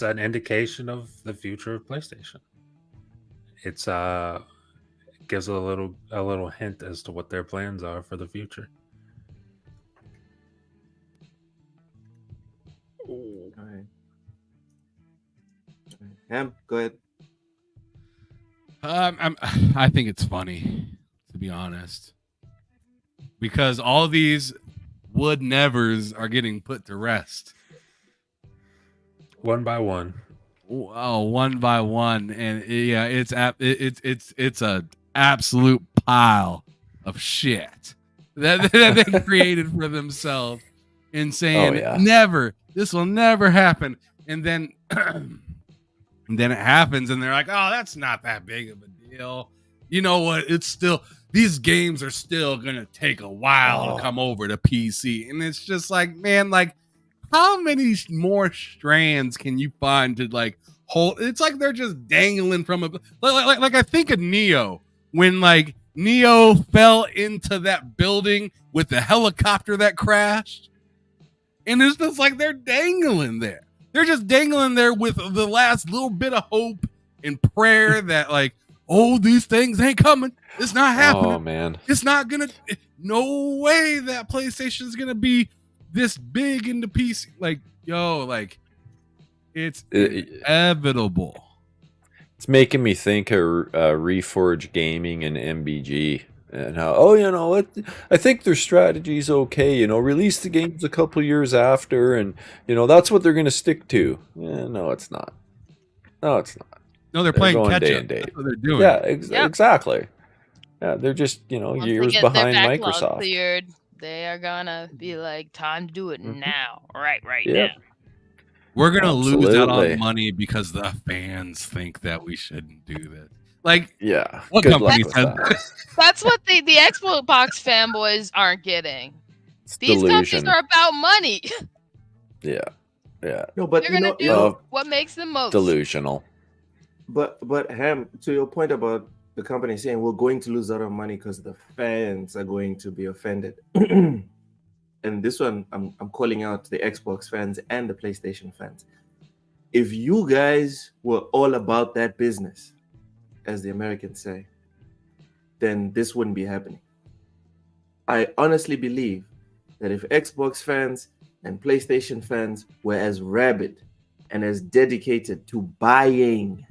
E: an indication of the future of PlayStation. It's gives a little hint as to what their plans are for the future.
D: All right. Ham, go ahead.
F: I think it's funny, to be honest, because all these would nevers are getting put to rest.
E: One by one.
F: Oh, one by one, and yeah, it's a absolute pile of shit that they created for themselves, and saying never, this will never happen, and then and then it happens, and they're like, oh, that's not that big of a deal. You know what? It's still, these games are still gonna take a while to come over to PC, and it's just like, man, like, how many more strands can you find to like hold? It's like they're just dangling from a like I think of Neo, when like Neo fell into that building with the helicopter that crashed, and it's just like they're dangling there. They're just dangling there with the last little bit of hope and prayer that like, oh, these things ain't coming. It's not happening.
H: Oh man,
F: it's not gonna. No way that PlayStation's gonna be this big into PC. Like, yo, like, it's inevitable.
H: It's making me think of Reforge Gaming and MBG, and how, oh, you know what, I think their strategy's okay, you know, release the games a couple years after, and you know that's what they're gonna stick to. No, it's not. No, it's not.
F: No, they're playing
H: going
F: catch
H: day
F: up.
H: and day.
F: That's what they're doing.
H: Yeah, exactly. Yeah, they're just, you know,
G: Once
H: years
G: they get
H: behind
G: their backlog
H: Microsoft.
G: cleared, they are gonna be like, time to do it now, right
H: Yep.
G: now.
F: We're gonna lose out
H: Absolutely.
F: on money because the fans think that we shouldn't do this. Like,
H: Yeah.
F: what
H: Good
F: company
H: luck with
F: said
H: that.
G: That's what the Xbox fanboys aren't getting.
H: It's
G: These
H: delusion.
G: companies are about money.
H: Yeah. Yeah.
D: No, but
G: They're
D: you
G: gonna
D: know,
G: do
D: you know,
G: what makes them most.
H: Delusional.
D: but Ham, to your point about the company saying we're going to lose a lot of money because the fans are going to be offended. And this one, I'm calling out the Xbox fans and the PlayStation fans. If you guys were all about that business, as the Americans say, then this wouldn't be happening. I honestly believe that if Xbox fans and PlayStation fans were as rabid and as dedicated to buying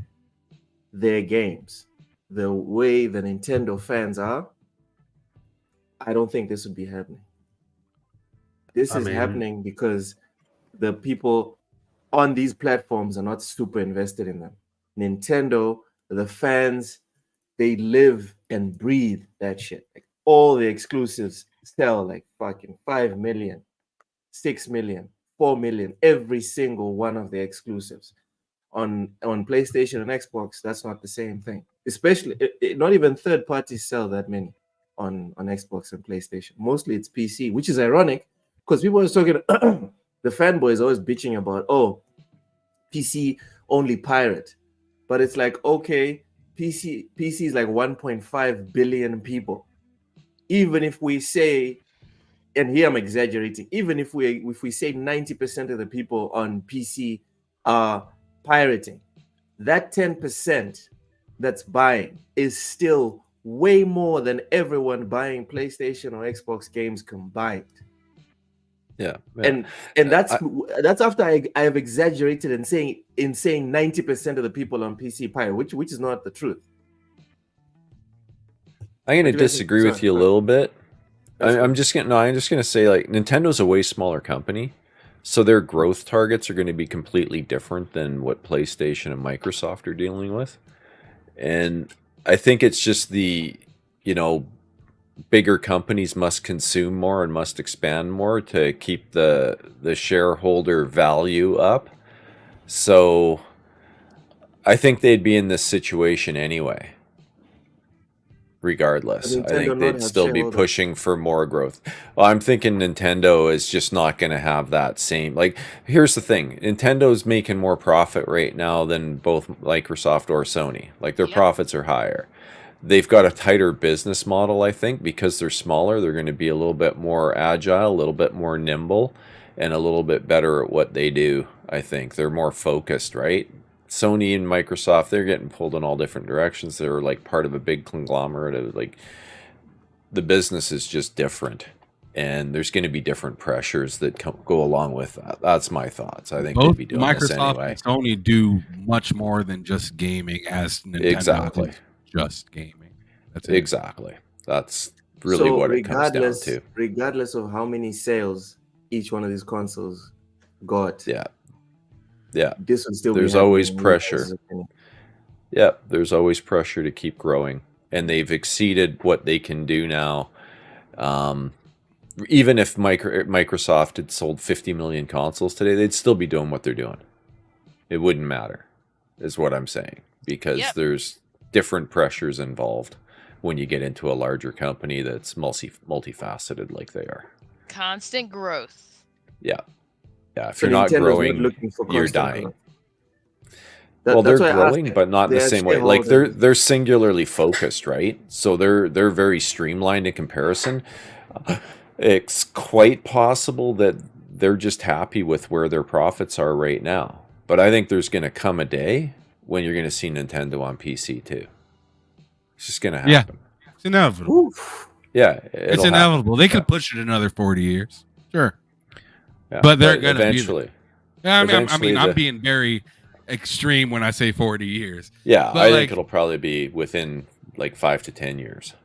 D: their games the way the Nintendo fans are, I don't think this would be happening. This is happening because the people on these platforms are not super invested in them. Nintendo, the fans, they live and breathe that shit. Like all the exclusives sell like fucking 5 million, 6 million, 4 million, every single one of the exclusives. On PlayStation and Xbox, that's not the same thing. Especially, not even third parties sell that many on Xbox and PlayStation. Mostly it's PC, which is ironic because people are talking, the fanboys always bitching about, oh, PC only pirate. But it's like, okay, PC is like 1.5 billion people. Even if we say, and here I'm exaggerating, even if we say 90% of the people on PC are pirating, that 10% that's buying is still way more than everyone buying PlayStation or Xbox games combined.
H: Yeah.
D: And that's after I have exaggerated and saying 90% of the people on PC pirate, which is not the truth.
H: I'm going to disagree with you a little bit. I'm just gonna say, like, Nintendo's a way smaller company, so their growth targets are going to be completely different than what PlayStation and Microsoft are dealing with. And I think it's just the, bigger companies must consume more and must expand more to keep the shareholder value up. So I think they'd be in this situation anyway. Regardless, I think they'd still be pushing for more growth. Well, I'm thinking Nintendo is just not going to have that same, like, here's the thing. Nintendo's making more profit right now than both Microsoft or Sony. Like, their profits are higher. They've got a tighter business model, I think, because they're smaller. They're going to be a little bit more agile, a little bit more nimble, and a little bit better at what they do, I think. They're more focused, right? Sony and Microsoft, they're getting pulled in all different directions. They're like part of a big conglomerate of, like, the business is just different, and there's going to be different pressures that go along with that. That's my thoughts. I think
F: both
H: they'd be doing
F: Microsoft
H: this anyway.
F: and Sony do much more than just gaming, as Nintendo
H: Exactly.
F: is just gaming. That's it.
H: Exactly. That's really what it comes down to.
D: Regardless of how many sales each one of these consoles got.
H: Yeah,
D: this would still
H: there's
D: be
H: always pressure. Yeah, there's always pressure to keep growing, and they've exceeded what they can do now. Even if Microsoft had sold 50 million consoles today, they'd still be doing what they're doing. It wouldn't matter, is what I'm saying, because there's different pressures involved when you get into a larger company that's multifaceted like they are.
G: Constant growth.
H: Yeah. Yeah, if you're not growing, you're dying. Well, they're growing, but not in the same way. Like, they're singularly focused, right? So they're very streamlined in comparison. It's quite possible that they're just happy with where their profits are right now. But I think there's going to come a day when you're going to see Nintendo on PC too. It's just going to happen.
F: Yeah, it's inevitable.
D: Oof.
H: Yeah,
F: it's inevitable. They could push it another 40 years. Sure.
H: Yeah,
F: but they're going to
H: eventually.
F: I'm being very extreme when I say 40 years.
H: Yeah, I think it'll probably be within like 5 to 10 years.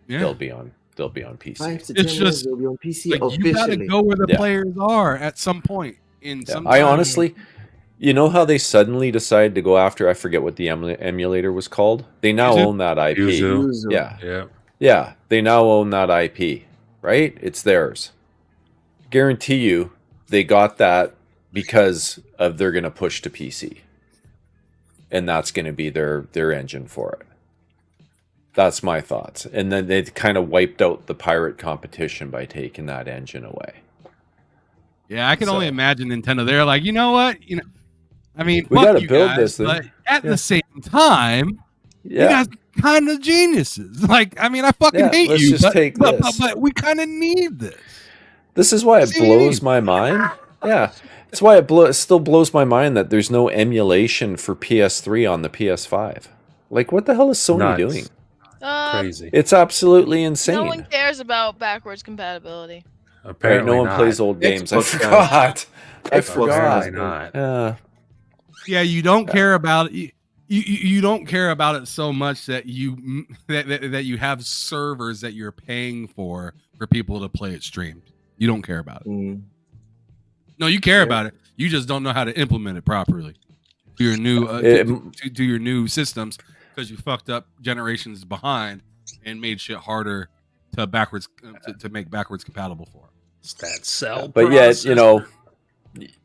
F: Yeah.
H: They'll be on PC.
D: 5 to 10 years they'll be on PC officially.
F: You got to go where the players are at some point.
H: I honestly, you know how they suddenly decided to go after, I forget what the emulator was called. They now own that IP.
E: Yuzu.
H: Yeah. They now own that IP, right? It's theirs. Guarantee you, they got that because of they're going to push to PC, and that's going to be their engine for it. That's my thoughts. And then they kind of wiped out the pirate competition by taking that engine away.
F: Yeah, I can only imagine Nintendo. They're like, you know what? I mean,
H: we got to build this thing.
F: But at the same time, you guys are kind of geniuses. Like, I mean, I fucking hate you, but we kind of need this.
H: This is why it blows my mind. Yeah. It's why it still blows my mind that there's no emulation for PS3 on the PS5. Like, what the hell is Sony doing?
E: Crazy.
H: It's absolutely insane.
G: No one cares about backwards compatibility.
E: Apparently
H: no one
E: not.
H: plays old games. I
D: Xbox
H: forgot. I
D: Xbox
H: forgot.
E: Apparently not.
F: Yeah, you don't care about it. You don't care about it so much that you that you have servers that you're paying for people to play it streamed. You don't care about it. No, you care about it. You just don't know how to implement it properly to your new to your new systems because you fucked up generations behind and made shit harder to backwards to make backwards compatible for.
E: It's that cell.
H: But yet,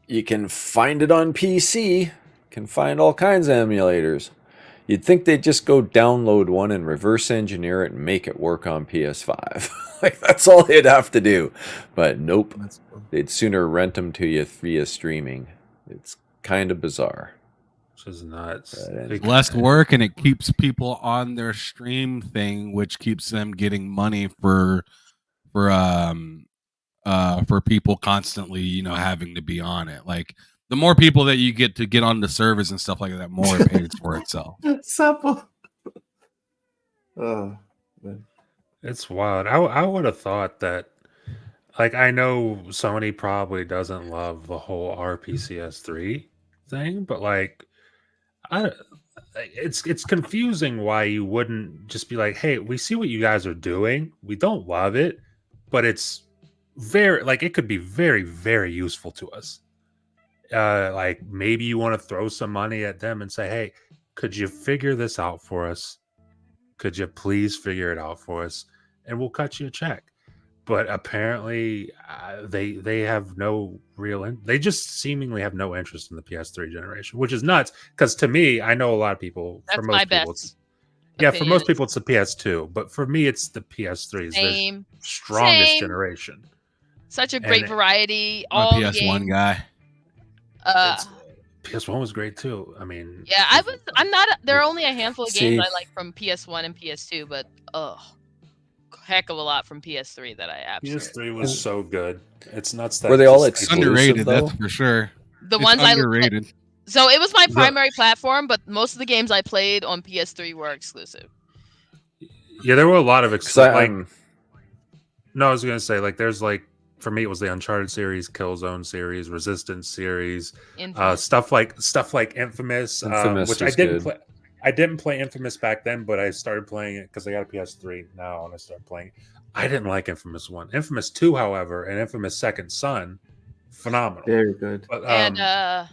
H: you can find it on PC. Can find all kinds of emulators. You'd think they'd just go download one and reverse engineer it and make it work on PS5. Like that's all they'd have to do. But nope. They'd sooner rent them to you via streaming. It's kind of bizarre.
E: Which is nuts.
F: Less work and it keeps people on their stream thing, which keeps them getting money for people constantly, having to be on it. Like the more people that you get to get on the servers and stuff like that, more it pays for itself.
D: Supple. Oh, man.
E: It's wild. I would have thought that, like, I know Sony probably doesn't love the whole RPCS3 thing, but like, it's confusing why you wouldn't just be like, hey, we see what you guys are doing. We don't love it, but it's it could be very, very useful to us. Like maybe you want to throw some money at them and say, hey, could you figure this out for us? Could you please figure it out for us? And we'll cut you a check. But apparently they have no they just seemingly have no interest in the PS3 generation, which is nuts. Because to me, I know a lot of people.
G: That's my best.
E: For most people it's the PS2, but for me it's the PS3 is the strongest generation.
G: Such a great variety.
F: I'm
G: all
F: a PS1
G: games.
F: guy.
E: PS1 was great too. I mean,
G: yeah, I'm not. There are only a handful of games I like from PS1 and PS2, but heck of a lot from PS3 that I absolutely.
E: PS3 was so good. It's nuts that
H: were they all
F: underrated.
H: though?
F: That's for sure.
G: The ones
F: underrated.
G: So it was my primary platform, but most of the games I played on PS3 were exclusive.
E: Yeah, there were a lot of exclusive. No, I was gonna say there's for me it was the Uncharted series, Killzone series, Resistance series, stuff like Infamous, which I didn't play. I didn't play Infamous back then, but I started playing it because I got a PS3 now, and I started playing it. I didn't like Infamous 1. Infamous 2, however, and Infamous Second Son, phenomenal.
D: Very good.
E: But,
G: and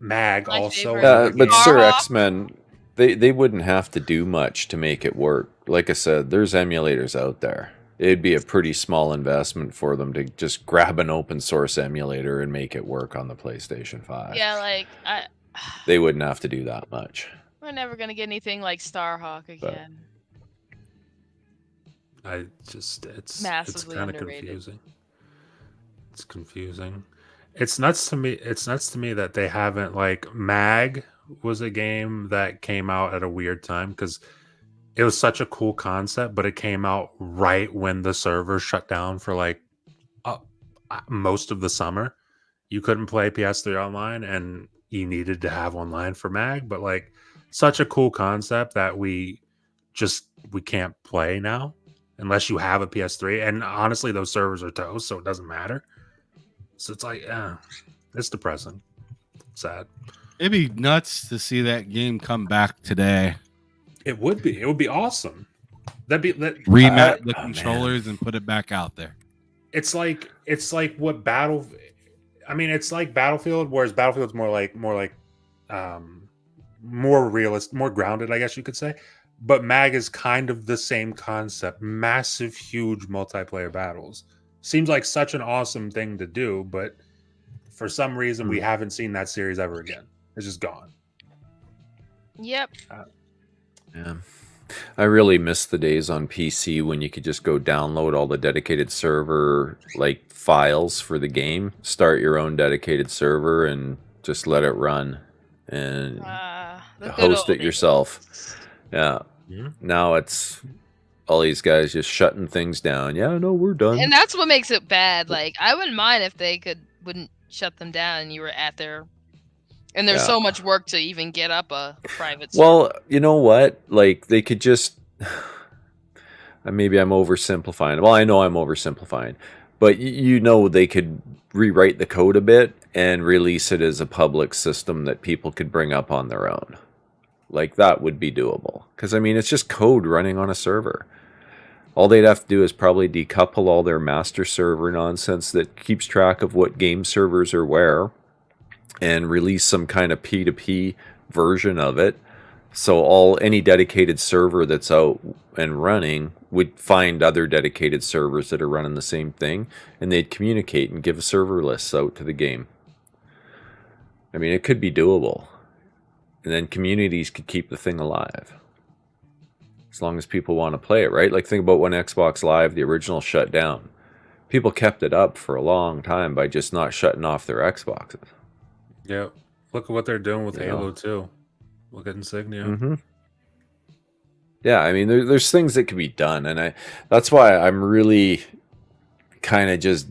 E: Mag also.
H: But Sir X-Men, they wouldn't have to do much to make it work. Like I said, there's emulators out there. It'd be a pretty small investment for them to just grab an open source emulator and make it work on the PlayStation 5.
G: Yeah,
H: they wouldn't have to do that much.
G: We're never gonna get anything like Starhawk again.
E: It's
G: massively
E: kind of
G: underrated.
E: confusing. It's confusing. It's nuts to me. It's nuts to me that they haven't Mag was a game that came out at a weird time because it was such a cool concept, but it came out right when the server shut down for most of the summer. You couldn't play PS3 online, and you needed to have online for Mag. But such a cool concept that we can't play now unless you have a PS3. And honestly, those servers are toast, so it doesn't matter. So it's it's depressing. Sad.
F: It'd be nuts to see that game come back today.
E: It would be. It would be awesome.
F: Remap the controllers and put it back out there.
E: It's like what it's like Battlefield, whereas Battlefield's more realist, more grounded, I guess you could say. But Mag is kind of the same concept. Massive, huge multiplayer battles. Seems like such an awesome thing to do, but for some reason we haven't seen that series ever again. It's just gone.
G: Yep.
H: Yeah. I really miss the days on PC when you could just go download all the dedicated server files for the game, start your own dedicated server and just let it run and host it yourself. Yeah. Now it's all these guys just shutting things down. Yeah, no, we're done.
G: And that's what makes it bad. I wouldn't mind if they wouldn't shut them down and you were at their. And there's so much work to even get up a private server.
H: Well, you know what? They could just. Maybe I'm oversimplifying. Well, I know I'm oversimplifying, But you know they could rewrite the code a bit and release it as a public system that people could bring up on their own. Like, that would be doable. Because, I mean, it's just code running on a server. All they'd have to do is probably decouple all their master server nonsense that keeps track of what game servers are where and release some kind of P2P version of it. So any dedicated server that's out and running would find other dedicated servers that are running the same thing, and they'd communicate and give server lists out to the game. I mean, it could be doable. And then communities could keep the thing alive. As long as people want to play it, right? Like, think about when Xbox Live, the original, shut down. People kept it up for a long time by just not shutting off their Xboxes.
E: Yeah. Look at what they're doing with Halo 2. Look at Insignia.
H: Mm-hmm. Yeah, I mean, there's things that can be done. And that's why I'm really kind of just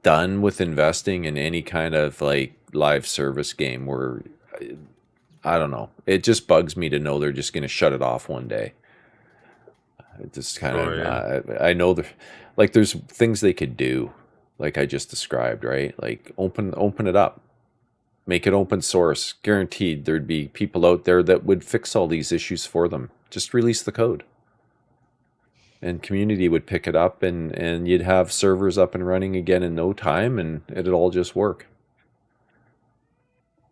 H: done with investing in any kind of, like, live service game where, I don't know. It just bugs me to know they're just going to shut it off one day. It just kind of, I know there's things they could do, like I just described, right? Like open it up, make it open source. Guaranteed, there'd be people out there that would fix all these issues for them. Just release the code, and community would pick it up, and you'd have servers up and running again in no time, and it'd all just work.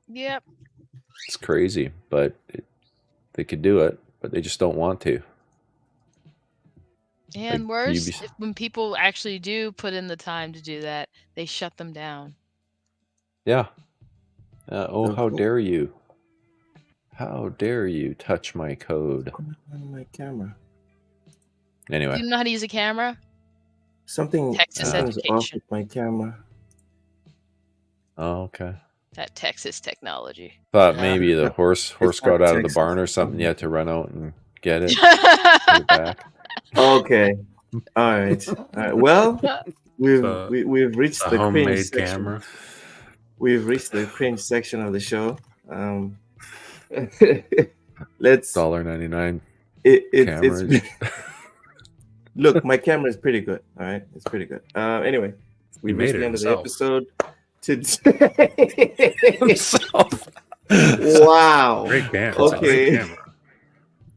G: Yep.
H: It's crazy, but they could do it, but they just don't want to.
G: And
H: Like,
G: worse, when people actually do put in the time to do that, they shut them down.
H: Yeah. How dare you? How dare you touch my code?
D: On my camera.
H: Anyway.
G: You don't know how to use a camera?
D: Something's
G: Texas
D: off
G: education.
D: with my camera.
H: Oh, okay.
G: That Texas technology.
H: Thought maybe the horse
D: It's
H: got
D: not
H: out of the
D: Texas.
H: barn or something. You had to run out and get it. Put it back.
D: Okay. All right. Well, we've reached the cringe
E: homemade
D: section.
E: camera.
D: We've reached the cringe section of the show. Let's
H: $1.99
D: it's
H: cameras.
D: look, my camera is pretty good. All right, it's pretty good. Anyway, we
E: He made
D: reached
E: it
D: the end of the
E: himself.
D: episode today.
H: Himself.
D: Wow.
E: Great camera. It's a great
D: Okay.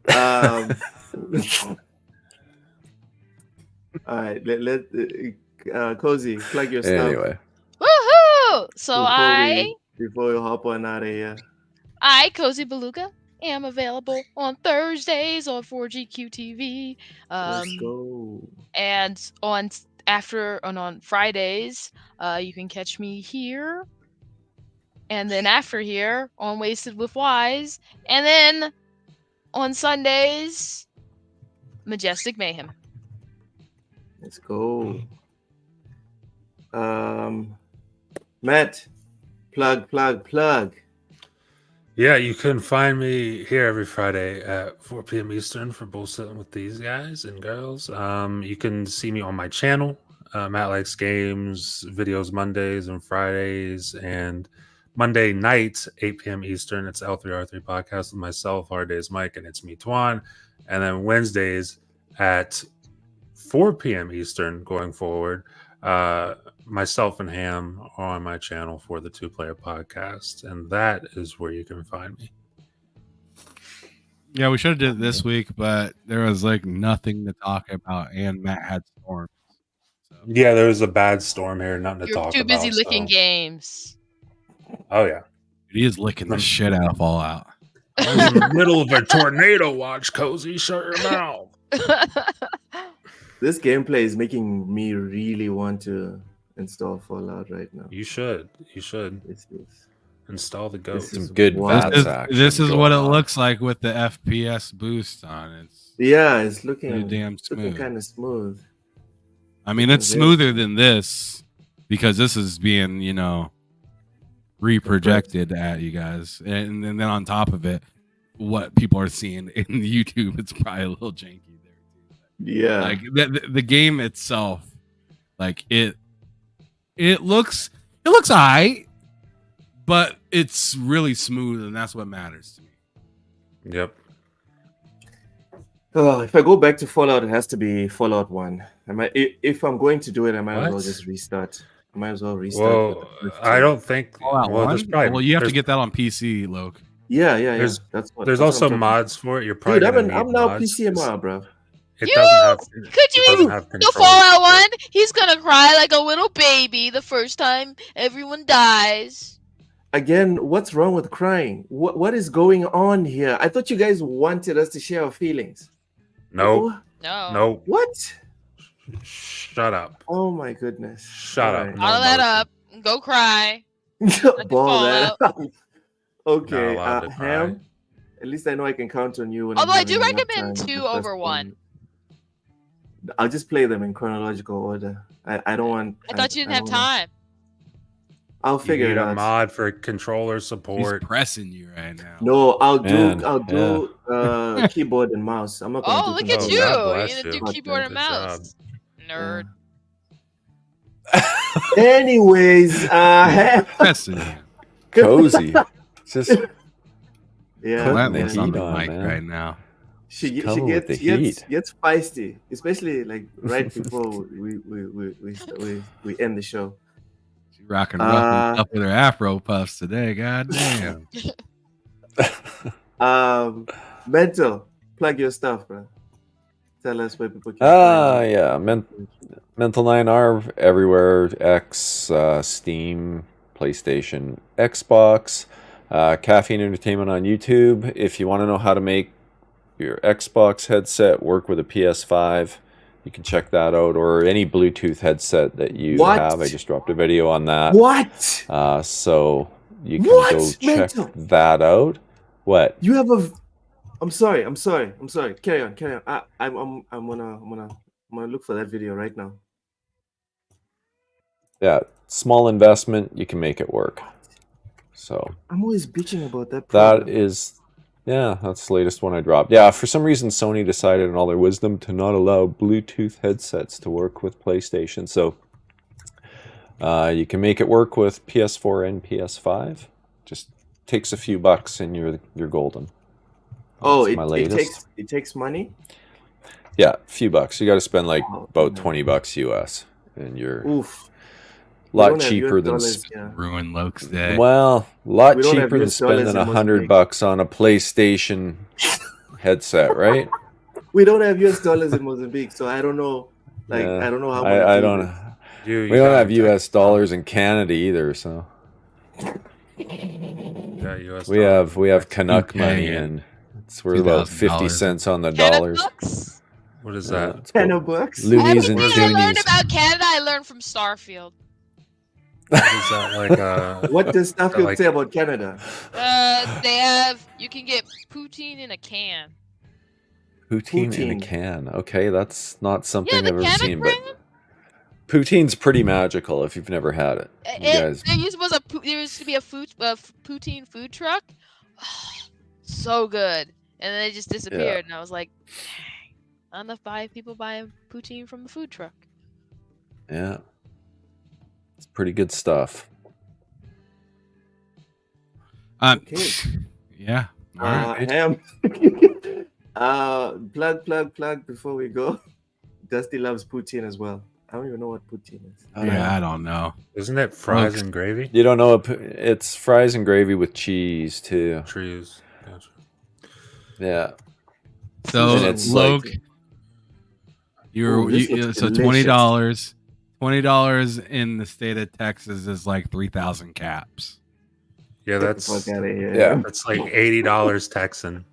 E: camera.
D: All right, let Cozy plug your stuff.
H: Anyway.
G: Woohoo! So
D: before we hop on out of here.
G: I, Cozy Beluga, am available on Thursdays on 4GQ TV.
D: Let's go.
G: And on Fridays, you can catch me here. And then after here on Wasted with Wise. And then on Sundays, Majestic Mayhem.
D: Let's go. Matt, plug.
E: Yeah, you can find me here every Friday at 4 p.m. Eastern for BullSittin with these guys and girls. You can see me on my channel, Matt Likes Games, videos Mondays and Fridays, and Monday nights, 8 p.m. Eastern. It's L3R3 podcast with myself, Hard Days Mike, and it's me, Twan. And then Wednesdays at 4 p.m. Eastern going forward, myself and Ham are on my channel for the Two Player Podcast, and that is where you can find me.
F: Yeah, we should have did it this week, but there was like nothing to talk about, and Matt had storms. So.
E: Yeah, there was a bad storm here, nothing to
G: You're
E: talk
G: too
E: about.
G: busy licking games.
E: Oh, yeah.
F: He is licking the shit out of Fallout.
E: I was in the middle of a tornado watch, Cozy. Shut your mouth.
D: This gameplay is making me really want to install Fallout right now.
E: You should.
D: This is
E: Install the Ghost.
H: Some good
D: Wow.
H: VATS action.
F: This is what it
H: going on.
F: looks like with the FPS boost on it.
D: it's looking
F: Pretty damn
D: looking
F: smooth.
D: kind of smooth.
F: I mean, it's smoother than this because this is being, reprojected at you guys. And then on top of it, what people are seeing in YouTube, it's probably a little janky there too.
D: Yeah.
F: Like the game itself, like it looks alright, but it's really smooth, and that's what matters to me.
E: Yep.
D: Oh, if I go back to Fallout, it has to be Fallout 1. If I'm going to do it, I might as well
E: What?
D: just restart. I might as well restart with
E: Well,
D: the first
E: I
D: two.
E: don't think.
F: Fallout
E: Well, there's
F: 1?
E: probably
F: Well, you have to
E: there's,
F: get that on PC, Loke.
D: Yeah.
E: there's
D: That's what.
E: there's
D: that's what
E: also
D: I'm talking
E: mods for it. You're probably
D: about. Dude,
E: gonna
D: I'm
E: need
D: now
E: mods.
D: PCMR, bro.
E: It doesn't have.
G: Could
E: It
G: you
E: doesn't
G: even
E: have
G: the
E: controls.
G: Fallout 1? He's gonna cry like a little baby the first time everyone dies.
D: Again, what's wrong with crying? What is going on here? I thought you guys wanted us to share our feelings.
E: Nope.
D: Oh,
G: No.
E: Nope.
D: what?
E: Shut up.
D: Oh my goodness.
E: Shut up.
D: Alright.
E: No
G: Bottle that
E: emotion.
G: up and go cry.
D: Ball that
G: Fallout.
D: up. Okay,
E: Not allowed to cry.
D: Ham. At least I know I can count on you. When
G: Although
D: I'm
G: I do
D: having a hard
G: recommend
D: time with
G: 2
D: the first
G: over 1.
D: I'll just play them in chronological order. I don't want.
G: I thought you didn't have
D: don't want-
G: time.
D: I'll
E: You
D: figure
E: need
D: it
E: a
D: out.
E: mod for controller
F: He's
E: support.
F: pressing you right now.
D: No, I'll
H: Man,
D: do keyboard and mouse. I'm not gonna
G: Oh,
D: do
G: look at
D: controller.
G: you!
E: God
G: You're
E: bless
G: gonna
E: you.
G: do keyboard and
E: Good
G: mouse. Nerd.
D: Anyways, Ham.
F: Pressing you.
H: Cozy. Just
D: Yeah,
H: Putting the
F: Relentless
H: heat
F: on the
H: on,
F: mic
H: man.
F: right now.
D: she
H: coming with the
D: gets feisty, especially like right before we end the show.
F: She's rocking rough up with her afro puffs today. God damn.
D: Mental, plug your stuff, bro. Tell us where people can find you.
H: yeah. Mental 9R everywhere. X, Steam, PlayStation, Xbox, Caffeine Entertainment on YouTube. If you want to know how to make your Xbox headset work with a PS5, you can check that out, or any Bluetooth headset that you
D: What?
H: have. I just dropped a video on that.
D: What?
H: So you can
D: What?
H: go check
D: Mental.
H: that out. What?
D: You have a. I'm sorry. Carry on. I'm gonna look for that video right now.
H: Yeah, small investment, you can make it work. So
D: I'm always bitching about that.
H: that
D: Problem.
H: is, yeah, that's the latest one I dropped. Yeah, for some reason Sony decided in all their wisdom to not allow Bluetooth headsets to work with PlayStation. So you can make it work with PS4 and PS5. Just takes a few bucks and you're golden.
D: Oh,
H: That's my latest.
D: it takes money.
H: Yeah, a few bucks. You got to spend like
D: Oh,
H: about
D: okay.
H: $20 US, and you're
D: Oof.
H: a lot
D: We don't have
H: cheaper
D: US
H: than
D: dollars, yeah.
F: Ruin Loke's day.
H: well, a lot
D: We don't have
H: cheaper than
D: US dollars
H: spending
D: in
H: $100 on a PlayStation headset, right?
D: We don't have US dollars in Mozambique, so I don't know. Like
H: Yeah.
D: I don't know how.
H: I don't.
E: You
H: We don't
E: got
H: have
E: it.
H: US dollars in Canada either, so
E: Yeah, US
H: we
E: dollar.
H: have Canuck
F: UK,
H: money,
F: yeah.
H: and it's worth about 50
F: $2,000.
H: cents on the
G: Canada
H: dollars.
G: books?
E: What is
H: Yeah,
E: that?
H: it's about
D: $10.
H: loonies and
G: Everything I learned
H: toonies.
G: about Canada, I learned from Starfield.
E: What is that like?
D: What does Starfield
E: like-
D: say about Canada?
G: You can get poutine in a can.
H: Poutine in a
D: Poutine.
H: can. Okay, that's not something
G: the
H: I've ever
G: Canuck
H: seen,
G: brand?
H: but poutine's pretty magical if you've never had it. You guys,
G: There used to be a poutine food truck. So good. And then they just disappeared. And I was like, not enough people buying poutine from the food truck.
H: yeah, it's pretty good stuff.
D: Okay.
F: Yeah. All right.
D: Ham. Plug before we go. Dusty loves poutine as well. I don't even know what poutine is.
F: Yeah, I don't know.
E: Isn't it fries and gravy?
H: You don't know it's fries and gravy with cheese too.
E: Trees. Gotcha.
H: Yeah.
F: So
H: And it's
F: Loke,
H: like-
D: Ooh, this looks
F: so
D: delicious.
F: $20 in the state of Texas is like 3,000 caps.
E: Yeah,
D: Get the
E: that's
D: fuck outta here.
H: Yeah.
E: that's like $80 Texan.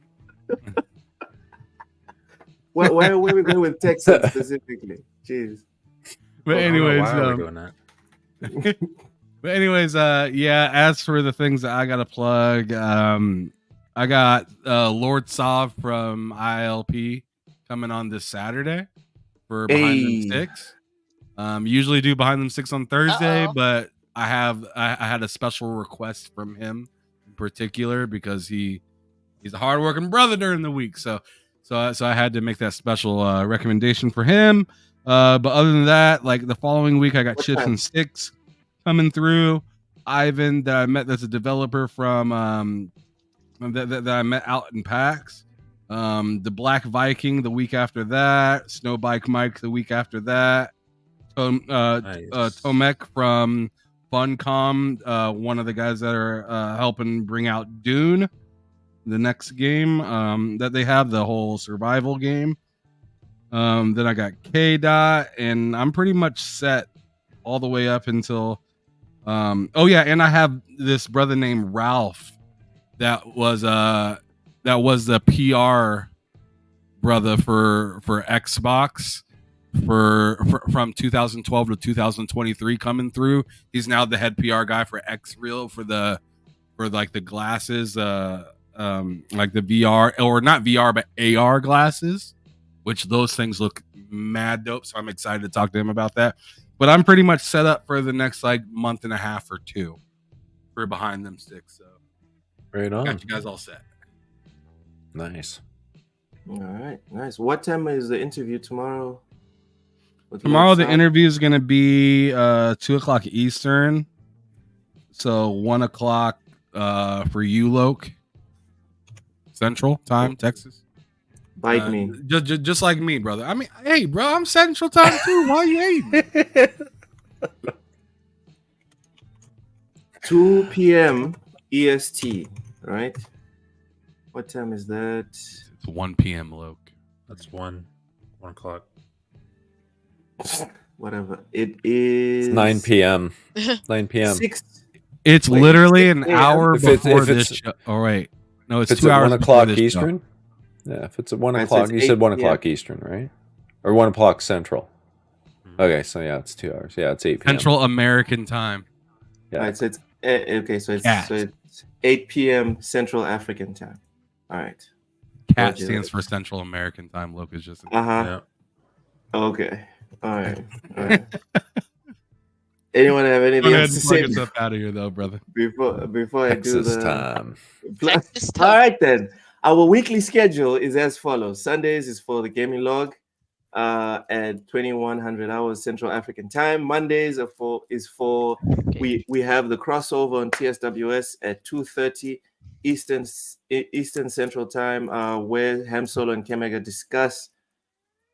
D: Why are we going with Texas specifically? Jeez.
F: But
E: Well, I don't know
F: anyways,
E: why are we doing that?
F: But anyways, yeah. As for the things that I gotta plug, I got Lord Sav from ILP coming on this Saturday for Behind
D: Hey.
F: Them Six. Usually do Behind Them Six on Thursday,
G: Uh-oh.
F: but I had a special request from him in particular because he's a hardworking brother during the week, so I had to make that special recommendation for him. But other than that, like the following week, I got
D: What
F: Chips
D: time?
F: and Sticks coming through. Ivan that I met, that's a developer from that I met out in PAX. The Black Viking the week after that. Snowbike Mike the week after that. Tomek from Funcom, one of the guys that are helping bring out Dune, the next game that they have, the whole survival game. Then I got K Dot, and I'm pretty much set all the way up until and I have this brother named Ralph that was the PR brother for Xbox for from 2012 to 2023 coming through. He's now the head PR guy for Xreal for like the glasses, like the VR, or not VR but AR glasses, which those things look mad dope. So I'm excited to talk to him about that. But I'm pretty much set up for the next like month and a half or two for behind them sticks. So
H: right on.
F: Got you guys all set.
H: Nice.
D: All right, nice. What time is the interview tomorrow?
F: Tomorrow the interview is going to be 2:00 Eastern, so 1:00 for you, Loke, Central Time, Texas.
D: Bite me.
F: Just like me, brother. I mean, hey, bro, I'm Central Time too. Why you hating?
D: 2 p.m. EST, right? What time is that?
F: It's 1 p.m. Loke.
E: That's 1 o'clock.
D: Whatever. It is
H: 9 p.m. 9 p.m.
D: 6.
F: It's
D: Wait,
F: literally
D: 6
F: an
D: a.m.
F: hour
H: If it's-
F: before
H: if
F: this
H: it's-
F: show. All right. No, it's
H: If it's
F: 2
H: at
F: hours
H: 1
F: before
H: o'clock
F: this show.
H: Eastern. Yeah, if it's at 1
D: Right, so
H: o'clock,
D: it's
H: you said
D: 8
H: 1
D: p.m.
H: o'clock Eastern, right? Or 1 o'clock Central. Okay, so yeah, it's 2 hours. Yeah, it's 8 p.m.
F: Central American Time.
H: Yeah.
D: All right, so it's okay. So
F: Cat.
D: it's 8 p.m. Central African time. All right.
F: CAT
D: Roger
F: stands
D: that.
F: for Central American Time. Loke is just.
D: Uh-huh.
E: Yeah.
D: Okay. All right. All right. Anyone have
F: Go
D: anything
F: ahead
D: else
F: and
D: to
F: plug
D: say
F: us up out of here, though, brother.
D: before I do
H: Texas
D: the
H: time.
G: Texas
D: All
G: time.
D: right then. Our weekly schedule is as follows. Sundays is for the gaming log at 2100 hours Central African time. Mondays is for we have the crossover on TSWS at 2:30 Eastern Central Time, where Ham Solo and Kemega discuss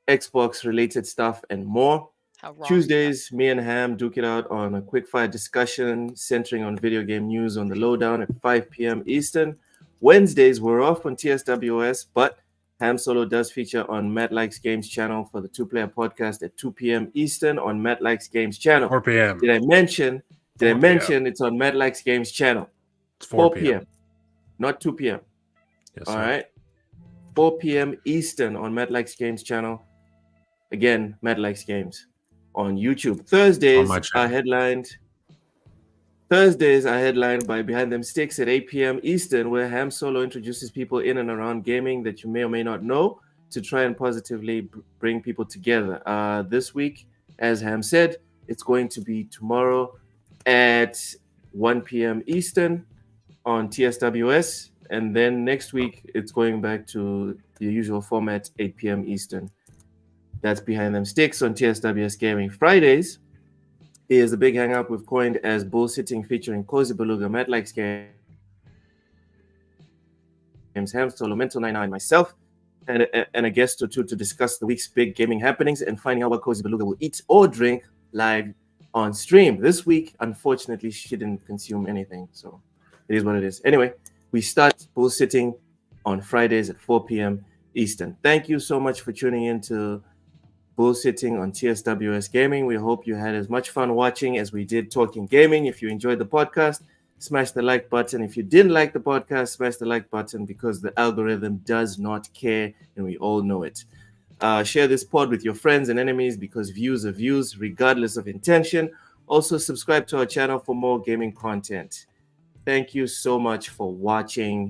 D: Xbox related stuff and more.
G: How wrong.
D: Tuesdays, me and Ham duke it out on a quickfire discussion centering on video game news on the lowdown at 5 p.m. Eastern. Wednesdays, we're off on TSWS, but Ham Solo does feature on Matt Likes Games channel for the Two-Player Podcast at 2 p.m. Eastern on Matt Likes Games channel.
E: 4 p.m.
D: Did I mention
E: 4
D: it's on Matt Likes Games channel?
E: It's 4 p.m.
D: Not 2 p.m.
E: Yes,
D: All
E: sir.
D: right. 4 p.m. Eastern on Matt Likes Games channel. Again, Matt Likes Games on YouTube. Thursdays
E: my channel.
D: are headlined by Behind Them Sticks at 8 p.m. Eastern, where Ham Solo introduces people in and around gaming that you may or may not know to try and positively bring people together. This week, as Ham said, it's going to be tomorrow at 1 p.m. Eastern on TSWS, and then next week it's going back to the usual format, 8 p.m. Eastern. That's Behind Them Sticks on TSWS Gaming. Fridays is the big hangout we've coined as BullSittin, featuring Cozy Beluga, Matt Likes Games, Ham Solo, Mental 99, and myself, and a guest or two to discuss the week's big gaming happenings and finding out what Cozy Beluga will eat or drink live on stream. This week, unfortunately, she didn't consume anything, so it is what it is. Anyway, we start BullSittin on Fridays at 4 p.m. Eastern. Thank you so much for tuning in to BullSittin on TSWS Gaming. We hope you had as much fun watching as we did talking gaming. If you enjoyed the podcast, smash the like button. If you didn't like the podcast, smash the like button, because the algorithm does not care, and we all know it. Share this pod with your friends and enemies, because views are views regardless of intention. Also, subscribe to our channel for more gaming content. Thank you so much for watching.